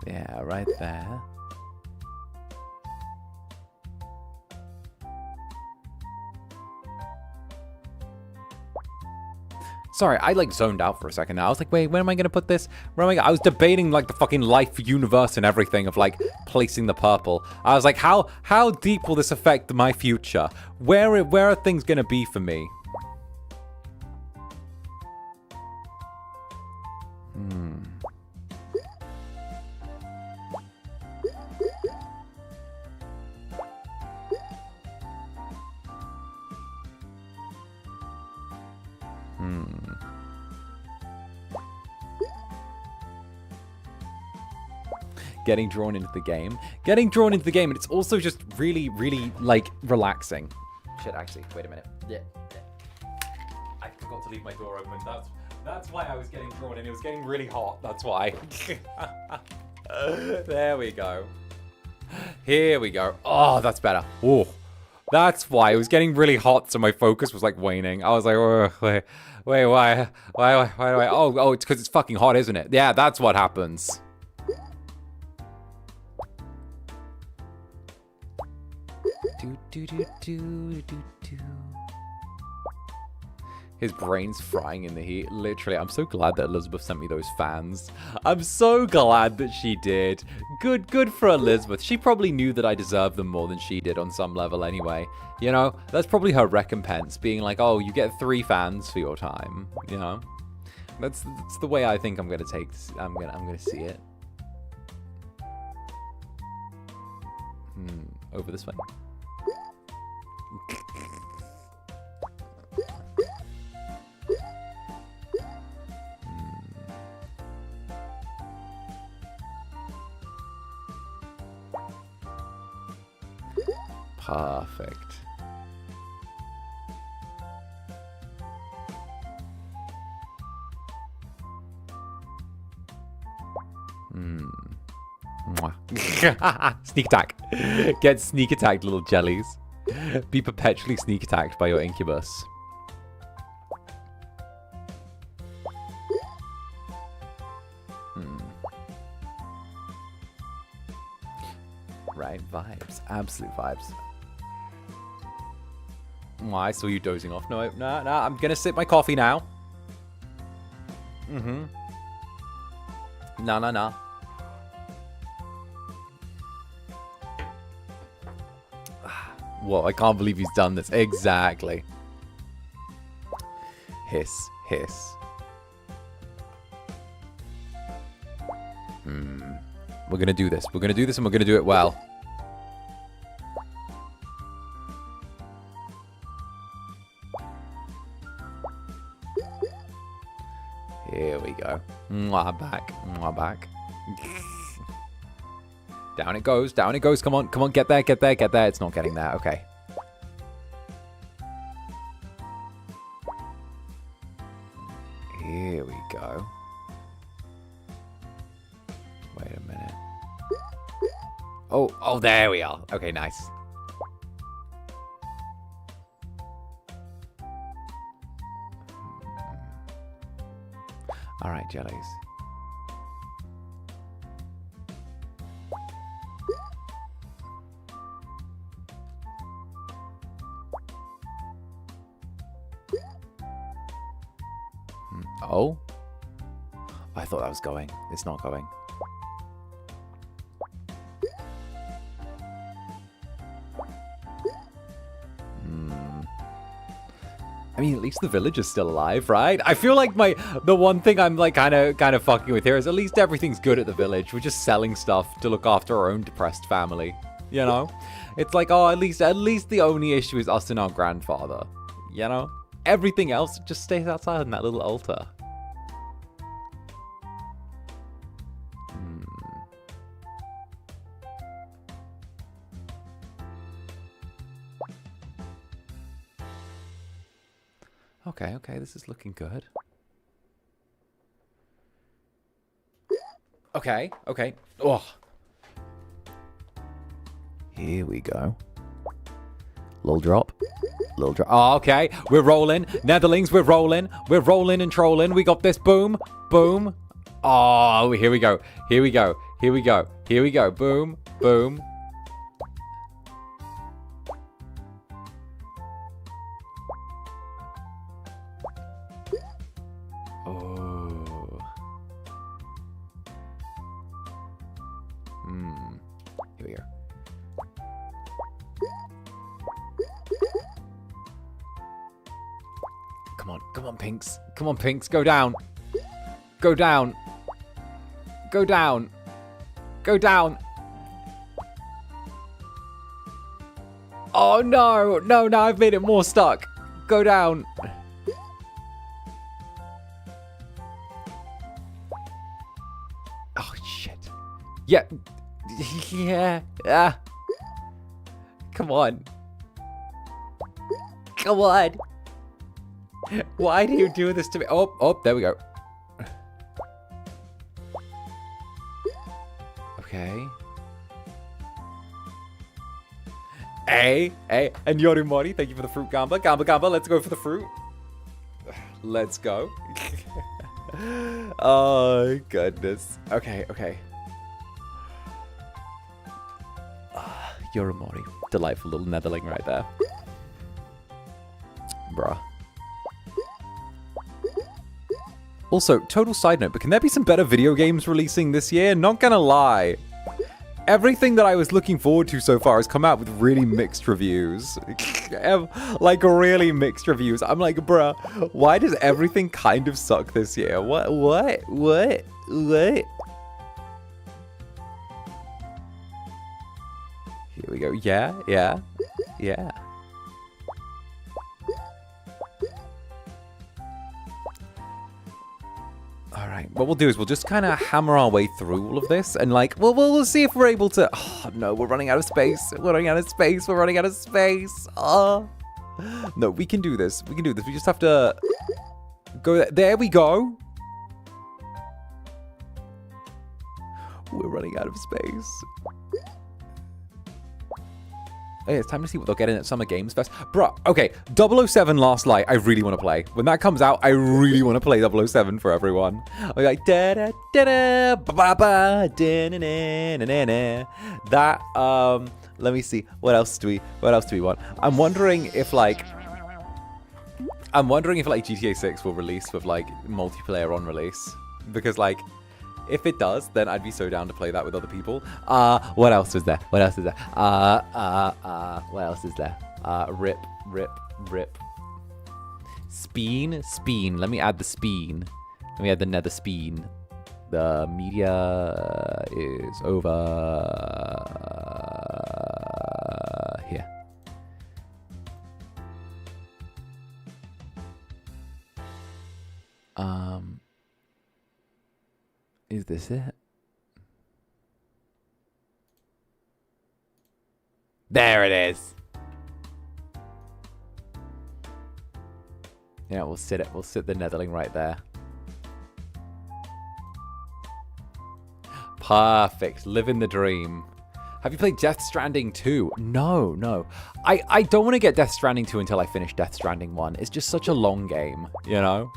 Yeah, right there. Sorry, I like zoned out for a second now. I was like, wait, where am I going to put this? Where am I was debating like the fucking life universe and everything of like placing the purple. I was like, how deep will this affect my future? Where are things going to be for me? Getting drawn into the game. Getting drawn into the game, and it's also just really, really, like, relaxing. Shit, actually, wait a minute. Yeah. I forgot to leave my door open. That's why I was getting drawn in. It was getting really hot. That's why. There we go. Here we go. Oh, that's better. Oh, that's why. It was getting really hot, so my focus was, like, waning. I was like, oh, wait, why do I... Oh, it's because it's fucking hot, isn't it? Yeah, that's what happens. His brain's frying in the heat. Literally, I'm so glad that Elizabeth sent me those fans. I'm so glad that she did. Good for Elizabeth. She probably knew that I deserved them more than she did on some level anyway. You know, that's probably her recompense, being like, oh, you get 3 fans for your time. You know, that's the way I think I'm gonna take this. I'm gonna see it. Over this way. Perfect. Sneak attack. Get sneak attacked, little jellies. Be perpetually sneak attacked by your Incubus. Right, vibes. Absolute vibes. Oh, I saw you dozing off. No, I'm gonna sip my coffee now. No. Whoa, I can't believe he's done this. Exactly. Hiss. We're gonna do this. We're gonna do this and we're gonna do it well. Here we go. Mwah, back. Down it goes. Come on, get there. It's not getting there. Okay. Here we go. Wait a minute. Oh, there we are. Okay, nice. All right, jellies. Oh? I thought that was going. It's not going. I mean, at least the village is still alive, right? I feel like the one thing I'm like kind of fucking with here is at least everything's good at the village. We're just selling stuff to look after our own depressed family. You know? It's like, oh, at least the only issue is us and our grandfather. You know? Everything else just stays outside in that little altar. Okay, this is looking good. Okay. Oh. Here we go. Little drop. Oh, okay. We're rolling. Netherlings, we're rolling. We're rolling and trolling. We got this. Boom. Oh, here we go. Boom. Here we go. Come on, Pinks. Go down. Oh, no, I've made it more stuck. Go down. Yeah. Yeah. Ah. Come on. Come on. Why do you do this to me? Oh, there we go. Okay. Hey, and Yorimori, thank you for the fruit gamba. Gamba, let's go for the fruit. Let's go. Oh, goodness. Okay. Yorimori. Delightful little Netherling right there. Bruh. Also, total side note, but can there be some better video games releasing this year? Not gonna lie. Everything that I was looking forward to so far has come out with really mixed reviews. Like, really mixed reviews. I'm like, bruh, why does everything kind of suck this year? What? Here we go. Yeah. Alright, what we'll do is we'll just kind of hammer our way through all of this and like, we'll see if we're able to... Oh, no, we're running out of space. We're running out of space. Oh. No, we can do this. We just have to go there. There we go. We're running out of space. Hey, it's time to see what they'll get in at Summer Games Fest. Bruh, okay, 007 Last Light, I really want to play. When that comes out, I really want to play 007 for everyone. I'm like, da-da-da-da, ba-ba-ba, da-na-na-na-na-na. That, let me see, what else do we want? I'm wondering if GTA 6 will release with, like, multiplayer on release. Because, like, if it does, then I'd be so down to play that with other people. What else is there? What else is there? Rip. Speen. Let me add the speen. Let me add the nether speen. The media is over here. Is this it? There it is. Yeah, we'll sit the Netherling right there. Perfect. Living the dream. Have you played Death Stranding 2? No. I don't want to get Death Stranding 2 until I finish Death Stranding 1. It's just such a long game, you know?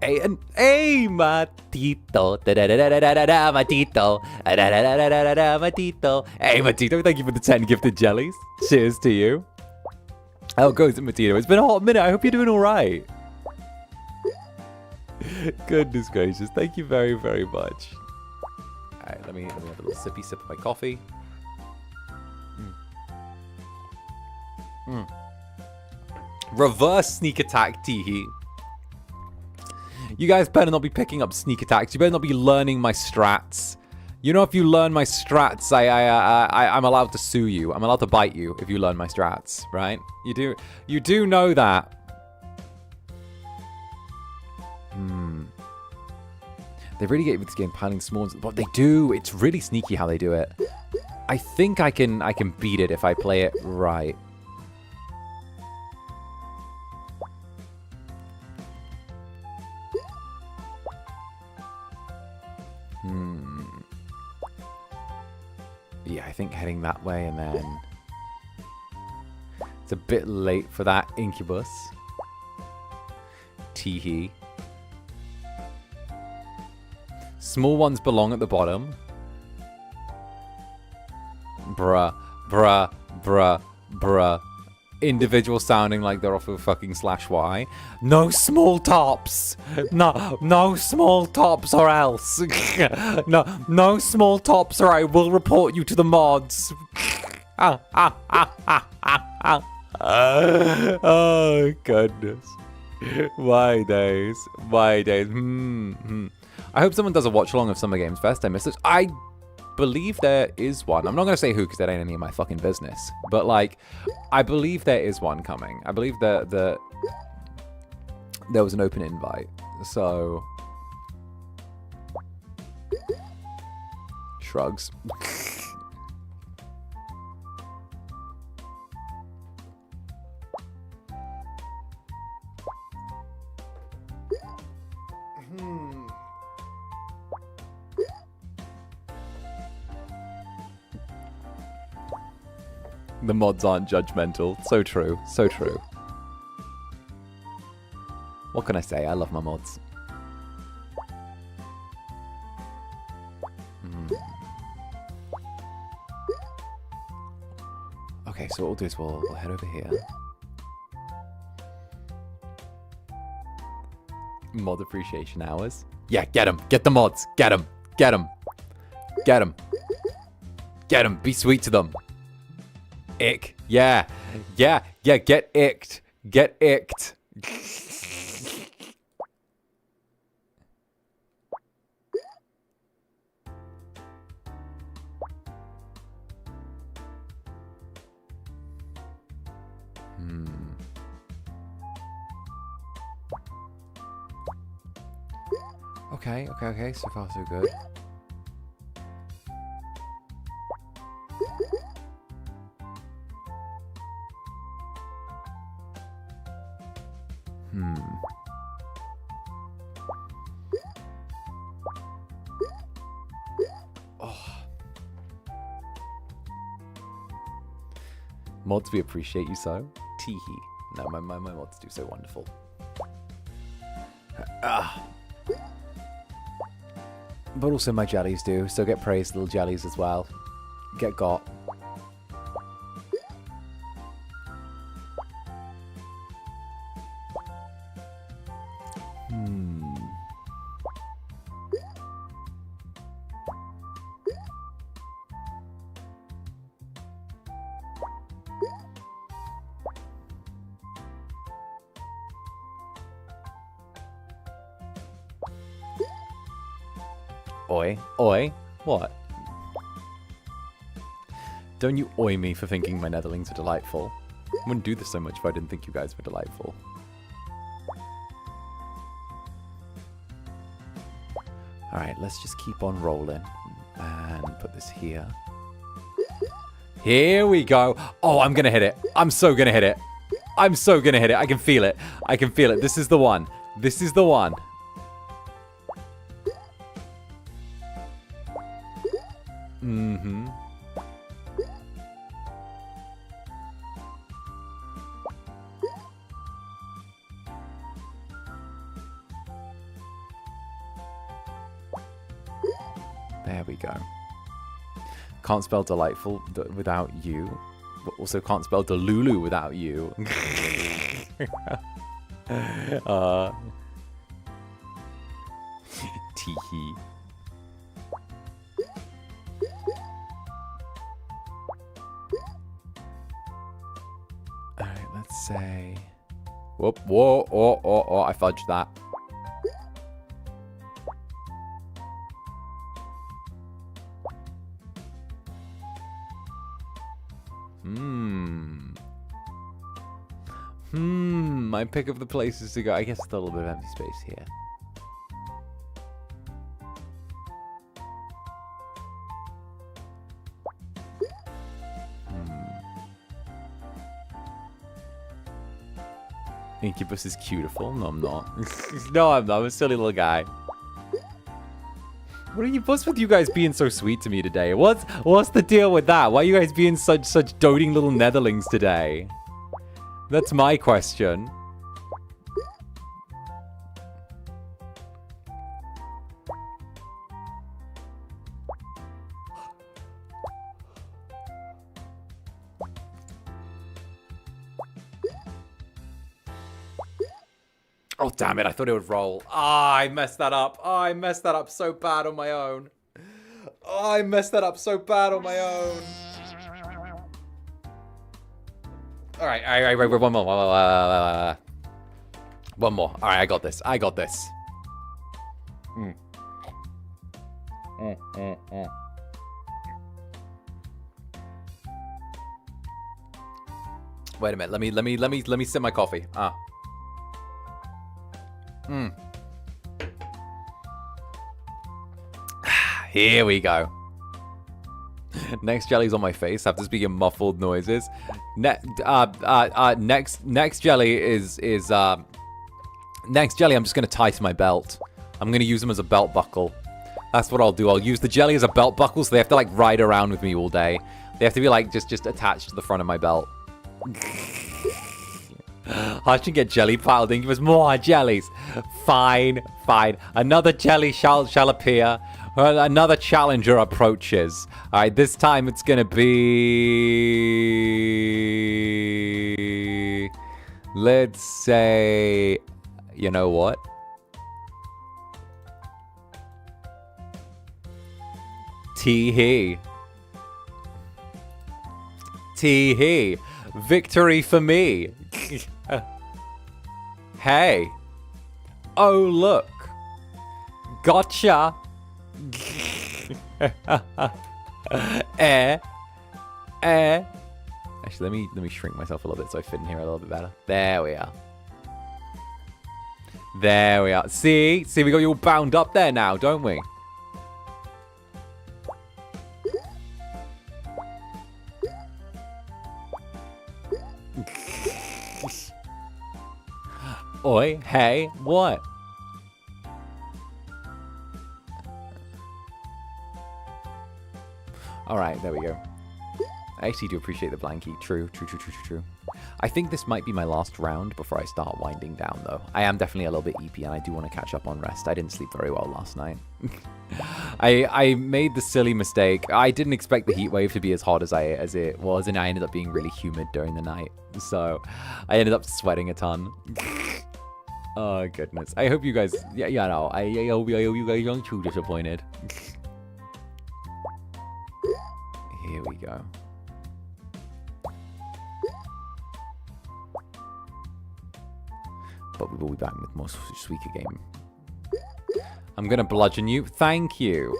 Hey, Matito. Matito. Matito. Hey, Matito, thank you for the 10 gifted jellies. Cheers to you. How goes it, Matito? It's been a hot minute. I hope you're doing all right. Goodness gracious. Thank you very, very much. All right, let me have a little sippy sip of my coffee. Reverse sneak attack, Teehee. You guys better not be picking up sneak attacks. You better not be learning my strats. You know, if you learn my strats, I'm allowed to sue you. I'm allowed to bite you if you learn my strats, right? You do know that. They really get you with this game piling small, but they do. It's really sneaky how they do it. I think I can beat it if I play it right. Yeah, I think heading that way and then... It's a bit late for that Incubus. Teehee. Small ones belong at the bottom. Bruh. Individual sounding like they're off of fucking /y. No small tops. No small tops or else. No small tops or I will report you to the mods. Oh goodness. My days. I hope someone does a watch along of Summer Games Fest. I missed it. I believe there is one. I'm not going to say who because that ain't any of my fucking business. But, like, I believe there is one coming. I believe the there was an open invite. So shrugs. The mods aren't judgmental. So true. So true. What can I say? I love my mods. Okay, so what we'll do is we'll head over here. Mod appreciation hours. Yeah, get them. Get the mods. Get them. Get them. Get them. Get them. Be sweet to them. Ick. Yeah. Yeah. Yeah. Get icked. Get icked. Okay, okay, okay. So far, so good. Oh. Mods, we appreciate you so. Teehee. No, my mods do so wonderful. But also my jellies do, so get praised, little jellies, as well. Get got. Oi. Oi. What? Don't you oi me for thinking my Netherlings are delightful. I wouldn't do this so much if I didn't think you guys were delightful. Alright, let's just keep on rolling. And put this here. Here we go. Oh, I'm gonna hit it. I'm so gonna hit it. I'm so gonna hit it. I can feel it. I can feel it. This is the one. This is the one. Mm-hmm. There we go. Can't spell delightful without you. But also can't spell Delulu without you. Teehee. Alright, let's say... Whoop, whoa, oh, I fudged that. My pick of the places to go. I guess it's a little bit of empty space here. Incubus is beautiful. No, I'm not. No, I'm not. I'm a silly little guy. What's with you guys being so sweet to me today? What's the deal with that? Why are you guys being such doting little Netherlings today? That's my question. Oh, damn it. I thought it would roll. Ah, I messed that up. Oh, I messed that up so bad on my own. Oh, I messed that up so bad on my own. All right, one more. One more. All right, I got this. I got this. Wait a minute. Let me sip my coffee. Here we go. Next jelly's on my face. I have to speak in muffled noises. Next jelly is next jelly. I'm just gonna tie to my belt. I'm gonna use them as a belt buckle. That's what I'll do. I'll use the jelly as a belt buckle, so they have to like ride around with me all day. They have to be like just attached to the front of my belt. I should get jelly piled in. Give us more jellies. Fine, fine. Another jelly shall appear. Another challenger approaches. All right, this time it's gonna be. Let's say, you know what? Tee-hee. Tee-hee. Victory for me. Hey. Oh, look. Gotcha. Actually, let me shrink myself a little bit so I fit in here a little bit better. There we are. There we are. See, we got you all bound up there now, don't we? Oi, hey, what? All right, there we go. I actually do appreciate the blankie. True. I think this might be my last round before I start winding down, though. I am definitely a little bit EP, and I do want to catch up on rest. I didn't sleep very well last night. I made the silly mistake. I didn't expect the heat wave to be as hot as it was, and I ended up being really humid during the night. So I ended up sweating a ton. Oh, goodness. I hope you guys... Yeah, no. I hope you guys aren't too disappointed. Here we go. But we will be back with more Suika game. I'm going to bludgeon you. Thank you.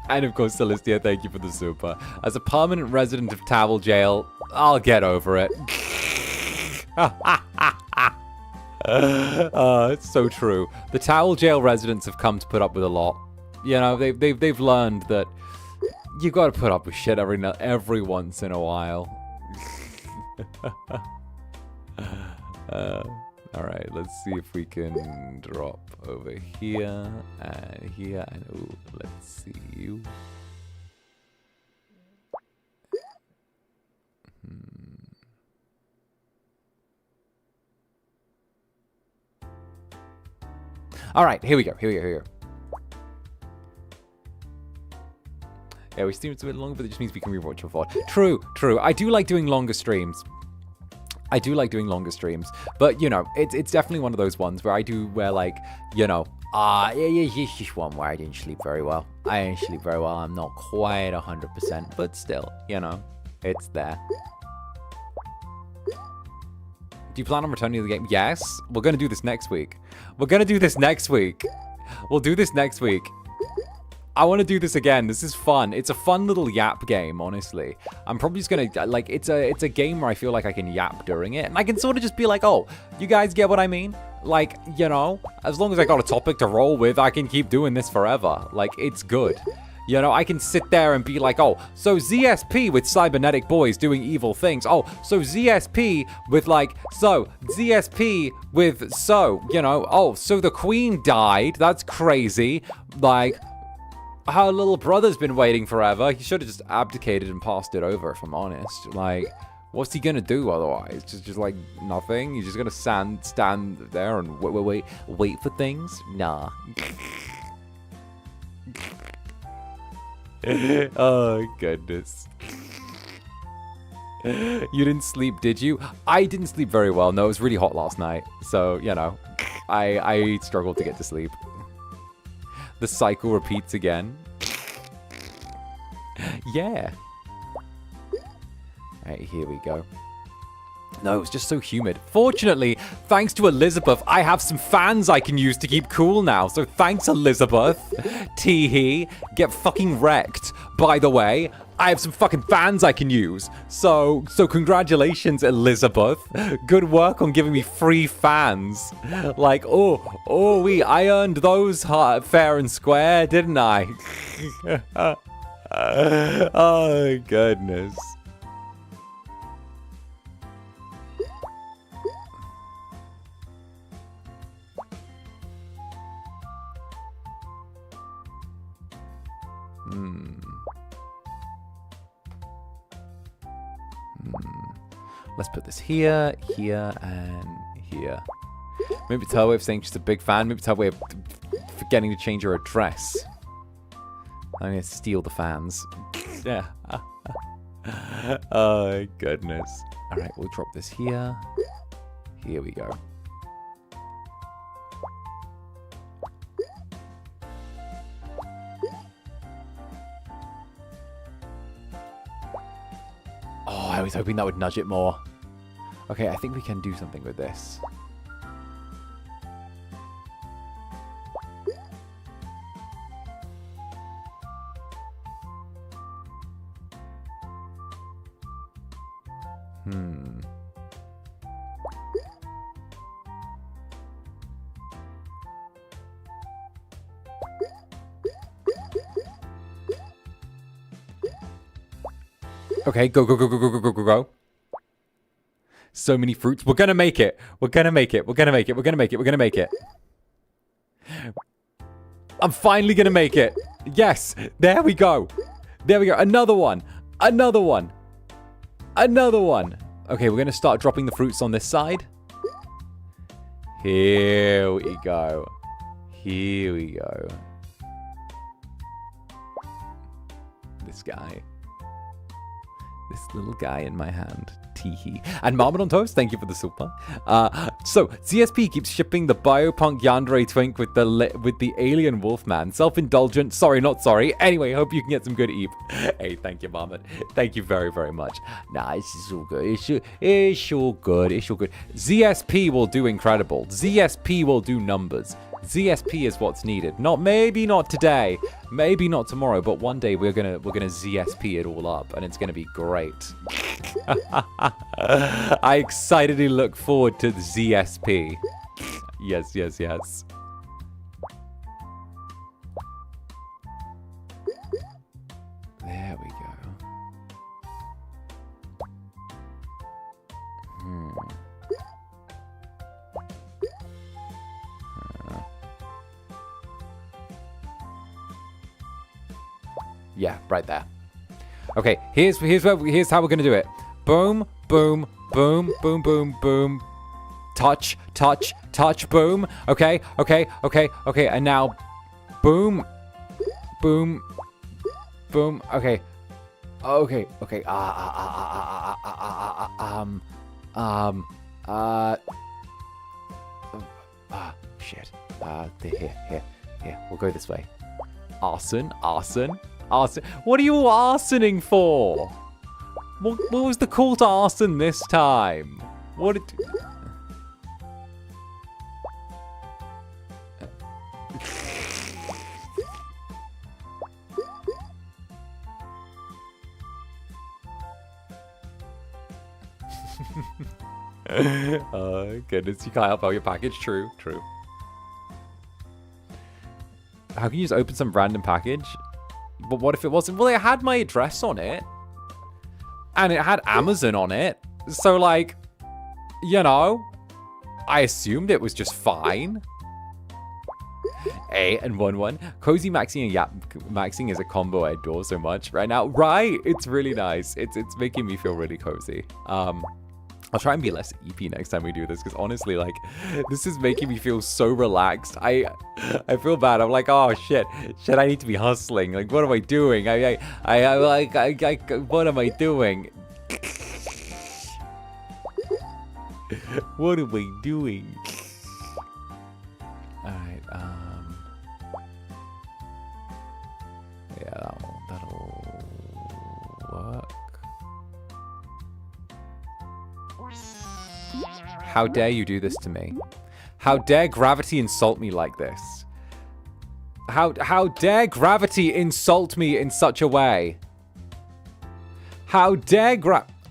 And of course, Celestia, thank you for the super. As a permanent resident of Towel Jail, I'll get over it. It's so true. The Towel Jail residents have come to put up with a lot. You know, they've learned that you got to put up with shit every once in a while. All right, let's see if we can drop over here and here, and ooh, let's see you. All right, here we go. Yeah, we streamed a bit longer, but it just means we can rewatch your VOD. True. I do like doing longer streams. But, you know, it's definitely one of those ones where like, you know, it's just one where I didn't sleep very well. I'm not quite 100%, but still, you know, it's there. Do you plan on returning to the game? Yes. We're going to do this next week. We'll do this next week. I want to do this again. This is fun. It's a fun little yap game, honestly. I'm probably just going to, like, it's a game where I feel like I can yap during it. And I can sort of just be like, oh, you guys get what I mean? Like, you know, as long as I got a topic to roll with, I can keep doing this forever. Like, it's good. You know, I can sit there and be like, oh, so ZSP with cybernetic boys doing evil things. Oh, so ZSP with you know, oh, so the queen died. That's crazy. Like, her little brother's been waiting forever. He should have just abdicated and passed it over, if I'm honest. Like, what's he gonna do otherwise? Just like nothing? He's just gonna stand there and wait for things? Nah. Oh, goodness. You didn't sleep, did you? I didn't sleep very well. No, it was really hot last night. So, you know, I struggled to get to sleep. The cycle repeats again. Yeah. Alright, here we go. No, it's just so humid. Fortunately, thanks to Elizabeth, I have some fans I can use to keep cool now. So thanks, Elizabeth. Tee-hee. Get fucking wrecked. By the way, I have some fucking fans I can use. So congratulations, Elizabeth. Good work on giving me free fans. Like, I earned those fair and square, didn't I? Oh, goodness. Let's put this here, here, and here. Maybe it's her way of saying she's a big fan. Maybe it's her way of forgetting to change her address. I'm going to steal the fans. Yeah. Oh, goodness. All right, we'll drop this here. Here we go. Oh, I was hoping that would nudge it more. Okay, I think we can do something with this. Okay, go, go, go, go, go, go, go, go, go. So many fruits. We're gonna make it. We're gonna make it. We're gonna make it. We're gonna make it. We're gonna make it. I'm finally gonna make it. Yes. There we go. There we go. Another one. Another one. Another one. Okay, we're gonna start dropping the fruits on this side. Here we go. Here we go. This guy. This little guy in my hand. Teehee. And Marmot on Toast, thank you for the super. So CSP keeps shipping the biopunk yandere twink with the alien wolfman. Self-indulgent. Sorry, not sorry. Anyway, hope you can get some good Eve. Hey, thank you, Marmot. Thank you very, very much. Nah, this is all good. It's all good. It's all good. ZSP will do incredible. ZSP will do numbers. ZSP is what's needed. Maybe not today, maybe not tomorrow, but one day we're gonna ZSP it all up, and it's gonna be great. I excitedly look forward to the ZSP. Yes, yes, yes. There we go. Yeah, right there. Okay, here's how we're gonna do it. Boom, boom, boom, boom, boom, boom. Touch, touch, touch, boom. Okay, okay, okay, okay, and now boom, boom, boom. Okay, okay, okay. Shit. Here. We'll go this way. Arson, arson. Arson. What are you arsoning for? What was the call to arson this time? What did... Oh, goodness. You can't help out your package. True, true. How can you just open some random package? But what if it wasn't? Well, it had my address on it. And it had Amazon on it. So, like, you know, I assumed it was just fine. A and 1-1. Cozy Maxing and Yap Maxing is a combo I adore so much right now. Right? It's really nice. It's making me feel really cozy. I'll try and be less EP next time we do this, because honestly, like, this is making me feel so relaxed. I feel bad. I'm like, oh shit, I need to be hustling. Like, what am I doing? What am I doing? What am I doing? All right. Yeah, that'll work. How dare you do this to me? How dare gravity insult me like this? How dare gravity insult me in such a way? How dare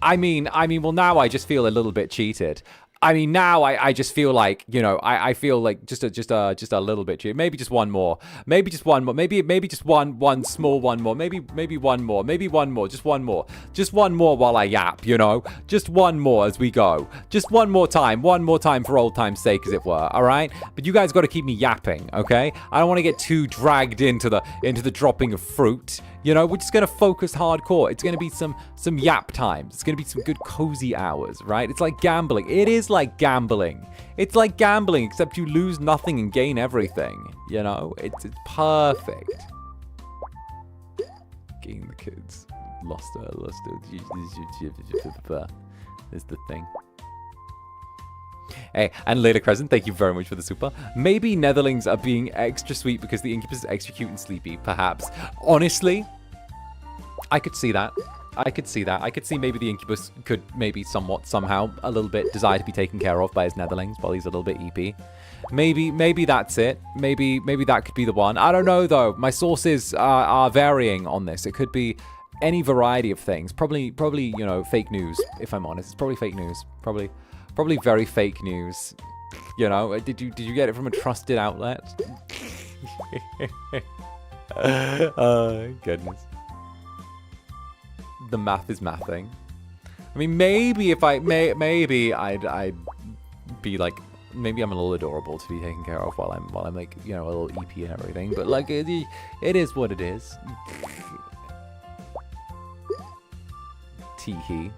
I mean, well, now I just feel a little bit cheated. I mean, now I just feel like, you know, I feel like just a little bit cheated. Maybe just one more. Maybe just one more. Maybe just one small one more. Maybe one more. Maybe one more. Just one more. Just one more while I yap, you know? Just one more as we go. Just one more time. One more time for old time's sake, as it were. All right? But you guys got to keep me yapping, okay? I don't want to get too dragged into the dropping of fruit. You know, we're just going to focus hardcore. It's going to be some yap times. It's going to be some good cozy hours, right? It's like gambling. It is like gambling. It's like gambling, except you lose nothing and gain everything. You know, it's perfect. Gain the kids. Lost her. Is the thing. Hey, and 𝓂𝓸𝓾𝓻, thank you very much for the super. Maybe Netherlings are being extra sweet because the Incubus is extra cute and sleepy, perhaps. Honestly, I could see that. I could see that. I could see maybe the Incubus could maybe somehow, a little bit desire to be taken care of by his Netherlings while he's a little bit EP. Maybe that's it. Maybe that could be the one. I don't know, though. My sources are varying on this. It could be any variety of things. Probably, you know, fake news, if I'm honest. It's probably fake news. Probably very fake news. You know, did you get it from a trusted outlet? Oh, goodness. The math is mathing. I mean, maybe if maybe I'd be like, maybe I'm a little adorable to be taken care of while I'm like, you know, a little EP and everything. But like, it is what it is. Teehee.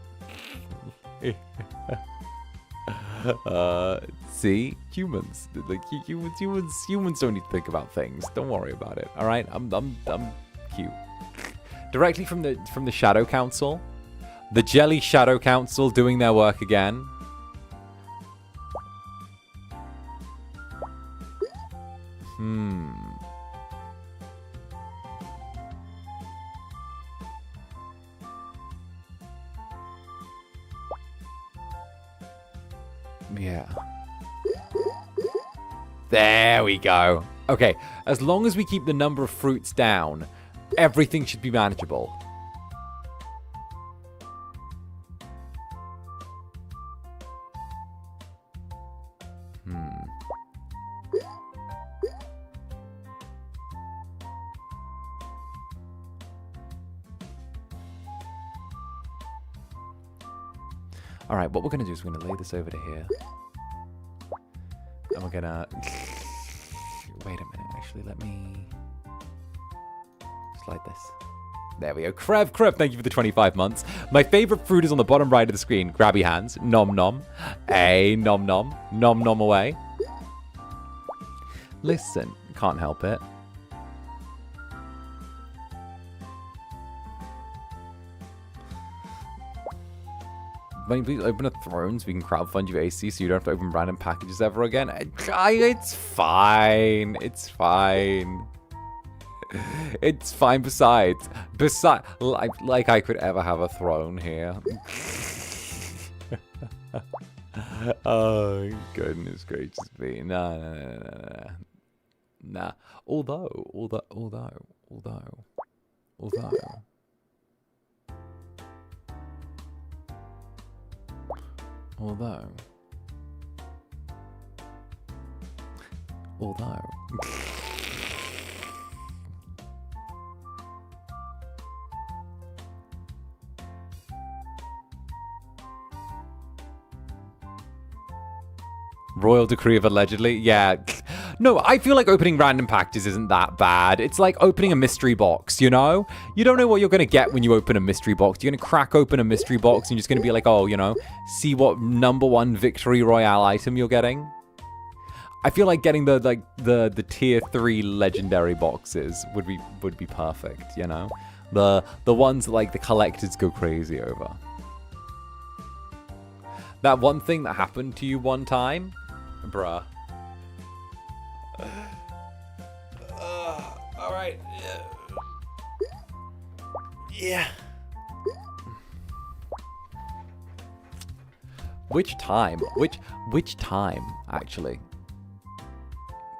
See, humans, like humans don't need to think about things. Don't worry about it. All right, I'm cute. Directly from the Shadow Council, the Jelly Shadow Council doing their work again. Yeah. There we go. Okay, as long as we keep the number of fruits down, everything should be manageable. All right, what we're going to do is we're going to lay this over to here. And we're going to... Wait a minute, actually, let me... Slide this. There we go. 𝓱𝓸𝓾𝓻, thank you for the 25 months. My favorite fruit is on the bottom right of the screen. Grabby hands. Nom nom. Hey, nom nom. Nom nom away. Listen, can't help it. Can you please open a throne so we can crowdfund you AC so you don't have to open random packages ever again? It's fine. It's fine. It's fine. Besides, like I could ever have a throne here. Oh, goodness gracious me. Nah. Although. Royal decree of allegedly? Yeah. No, I feel like opening random packages isn't that bad. It's like opening a mystery box, you know? You don't know what you're going to get when you open a mystery box. You're going to crack open a mystery box and you're just going to be like, oh, you know, see what #1 victory royale item you're getting. I feel like getting the tier 3 legendary boxes would be perfect, you know? The ones that, like, the collectors go crazy over. That one thing that happened to you one time, bruh. All right. Yeah. Which time? Which time, actually?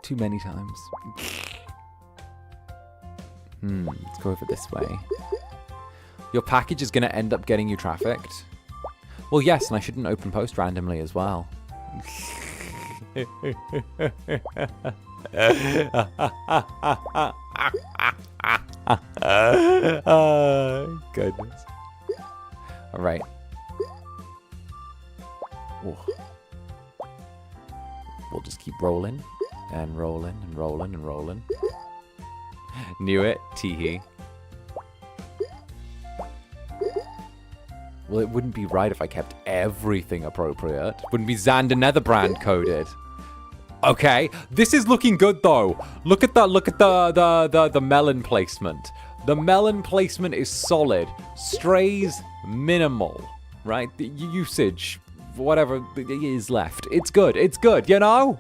Too many times. Let's go over this way. Your package is going to end up getting you trafficked. Well, yes, and I shouldn't open post randomly as well. Goodness. All right. Ooh. We'll just keep rolling and rolling and rolling and rolling. Knew it. Teehee. Well, it wouldn't be right if I kept everything appropriate. Wouldn't be Zander Netherbrand coded. Okay, this is looking good though. Look at that. Look at the melon placement. The melon placement is solid. Strays minimal, right? The usage, whatever is left. It's good. It's good. You know.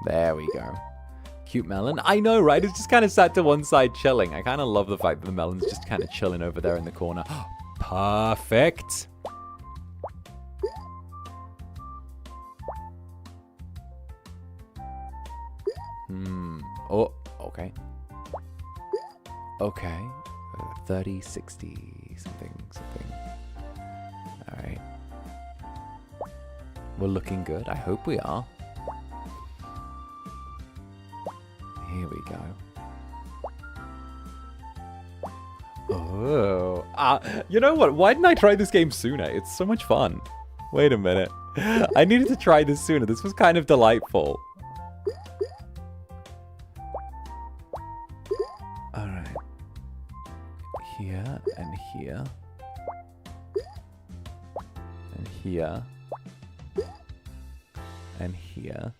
There we go. Cute melon. I know, right? It's just kind of sat to one side chilling. I kind of love the fact that the melon's just kind of chilling over there in the corner. Perfect. Oh, okay. Okay. 30, 60, something. All right. We're looking good. I hope we are. Here we go. Oh. You know what? Why didn't I try this game sooner? It's so much fun. Wait a minute. I needed to try this sooner. This was kind of delightful. Alright. Here and here. And here. And here.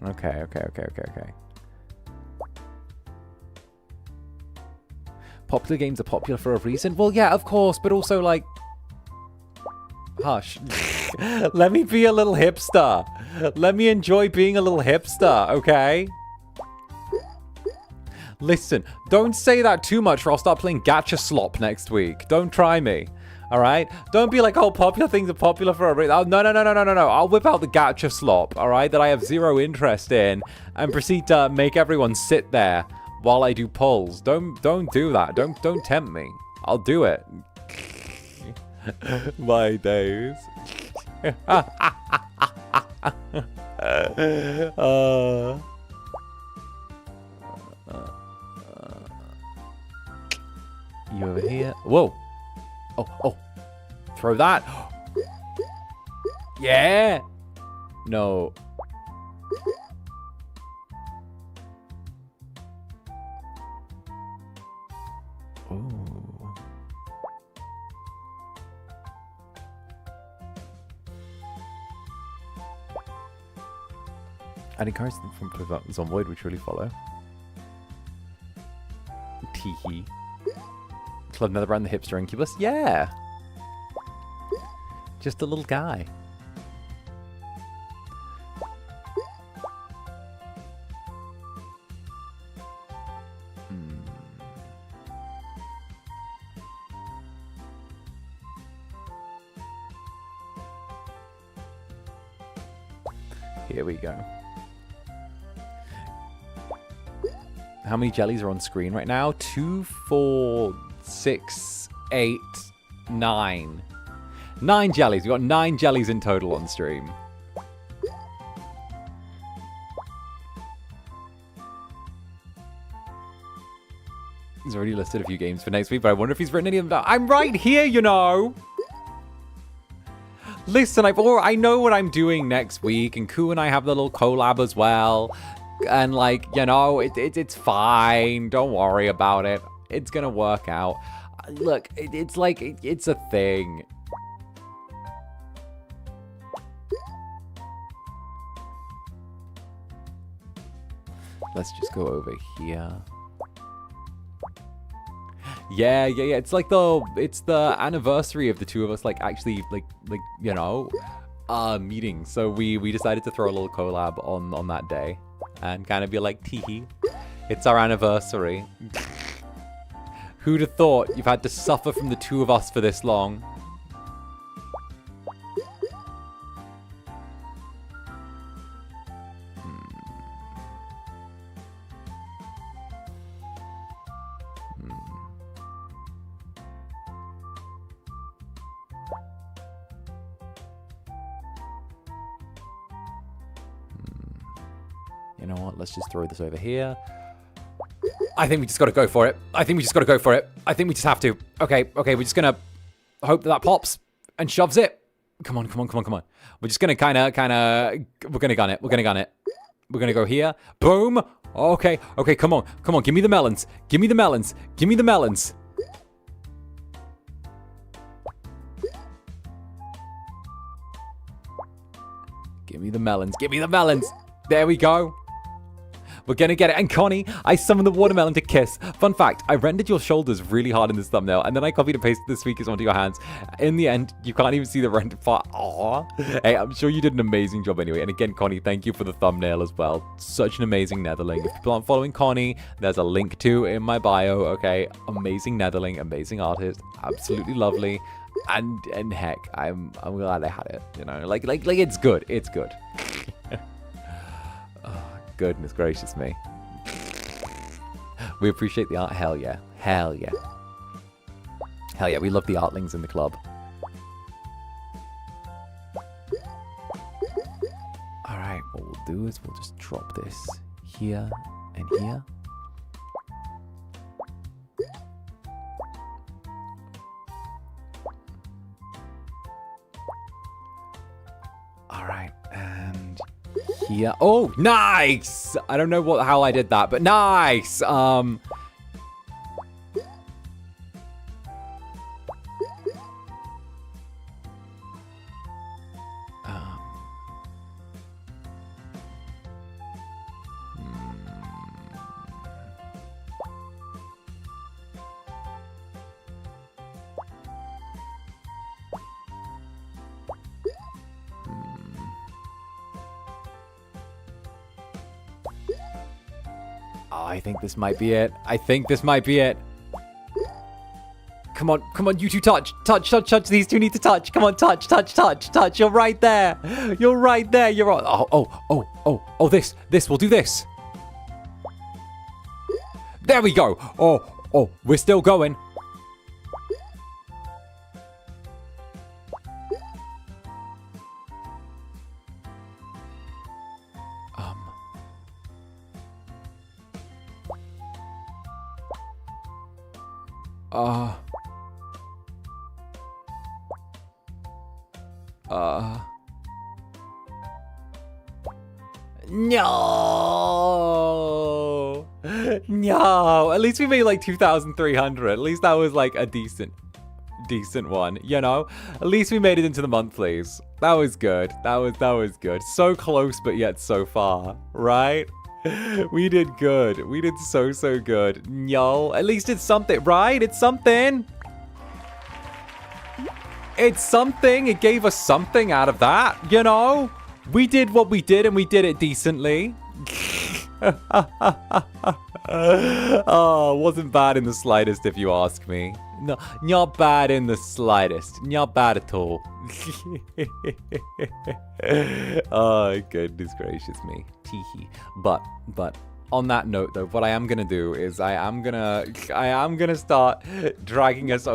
Okay. Popular games are popular for a reason? Well, yeah, of course, but also, like... Hush. Let me be a little hipster. Let me enjoy being a little hipster, okay? Listen, don't say that too much or I'll start playing gacha slop next week. Don't try me. All right? Don't be like, oh, popular things are popular for a reason. Oh, no. I'll whip out the gacha slop, all right, that I have zero interest in and proceed to make everyone sit there while I do polls. Don't do that. Don't tempt me. I'll do it. My days. You over here? Whoa. Oh. Throw that. Yeah. No. Ooh. I'd encourage them from Zomboid, which really follow. Teehee. Club Netherbrand, the hipster Incubus? Yeah. Just a little guy. Here we go. How many jellies are on screen right now? 2, 4, 6, 8, 9. 9 jellies. We've got 9 jellies in total on stream. He's already listed a few games for next week, but I wonder if he's written any of them down. I'm right here, you know! Listen, I know what I'm doing next week, and Ku and I have the little collab as well. And, like, you know, it's fine. Don't worry about it. It's gonna work out. Look, it's like, it's a thing. Let's just go over here. Yeah. It's like the anniversary of the two of us, like, actually, like, you know, meeting. So we decided to throw a little collab on that day and kind of be like, teehee, it's our anniversary. Who'd have thought you've had to suffer from the two of us for this long? You know what? Let's just throw this over here. I think we just got to go for it. I think we just have to. Okay, we're just going to hope that pops and shoves it. Come on. We're just going to kind of, we're going to gun it. We're going to go here. Boom. Okay, come on. Give me the melons. Give me the melons. Give me the melons. There we go. We're gonna get it. And Connie, I summoned the watermelon to kiss. Fun fact, I rendered your shoulders really hard in this thumbnail, and then I copied and pasted the Suikas onto your hands. In the end, you can't even see the rendered part. Aww. Hey, I'm sure you did an amazing job anyway. And again, Connie, thank you for the thumbnail as well. Such an amazing Netherling. If people aren't following Connie, there's a link to in my bio, okay? Amazing Netherling, amazing artist, absolutely lovely. And heck, I'm glad I had it, you know? Like it's good. It's good. Goodness gracious me. We appreciate the art. Hell yeah. We love the artlings in the club. Alright, what we'll do is we'll just drop this here and here. Alright, and here. Oh, nice! I don't know how I did that, but nice! Oh, I think this might be it. Come on, you two touch. These two need to touch. Come on, touch. You're right there. You're on. Oh, this. We'll do this. There we go. Oh, we're still going. No. At least we made like 2,300. At least that was like a decent one, you know? At least we made it into the monthlies. That was good. That was good. So close, but yet so far, right? We did good. We did so good. No. At least it's something, right? It's something. It gave us something out of that, you know? We did what we did, and we did it decently. Oh, wasn't bad in the slightest, if you ask me. No, not bad in the slightest. Not bad at all. Oh, goodness gracious me. Teehee. But on that note, though, what I am gonna do is I am gonna start dragging us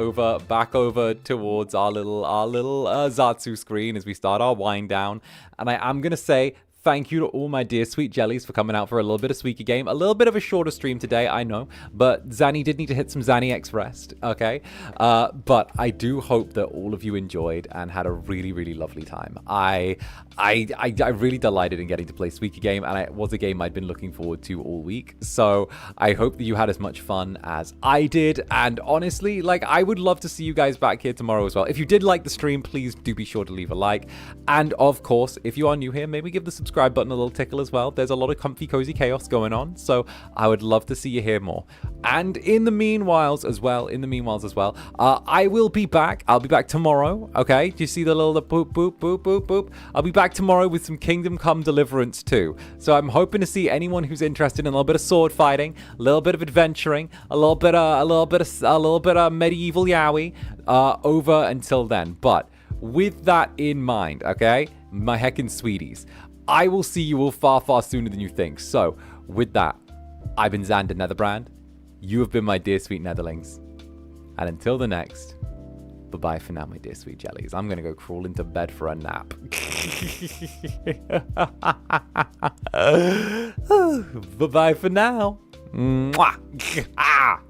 back over towards our little Zatsu screen as we start our wind down, and I am gonna say thank you to all my dear sweet jellies for coming out for a little bit of Suika game. A little bit of a shorter stream today, I know, but Zanny did need to hit some Zanny X rest, okay? But I do hope that all of you enjoyed and had a really, really lovely time. I really delighted in getting to play Suika game, and it was a game I'd been looking forward to all week. So I hope that you had as much fun as I did, and honestly, like, I would love to see you guys back here tomorrow as well. If you did like the stream, please do be sure to leave a like. And of course, if you are new here, maybe give the subscribe subscribe button a little tickle as well. There's a lot of comfy, cozy chaos going on, so I would love to see you here more. And in the meanwhiles as well, I will be back. I'll be back tomorrow, okay? Do you see the little boop, boop, boop, boop, boop? I'll be back tomorrow with some Kingdom Come Deliverance too. So I'm hoping to see anyone who's interested in a little bit of sword fighting, a little bit of adventuring, a little bit of medieval yaoi over until then. But with that in mind, okay, my heckin' sweeties, I will see you all far, far sooner than you think. So with that, I've been Zander Netherbrand. You have been my dear sweet Netherlings. And until the next, bye-bye for now, my dear sweet jellies. I'm going to go crawl into bed for a nap. Bye-bye for now. Mwah.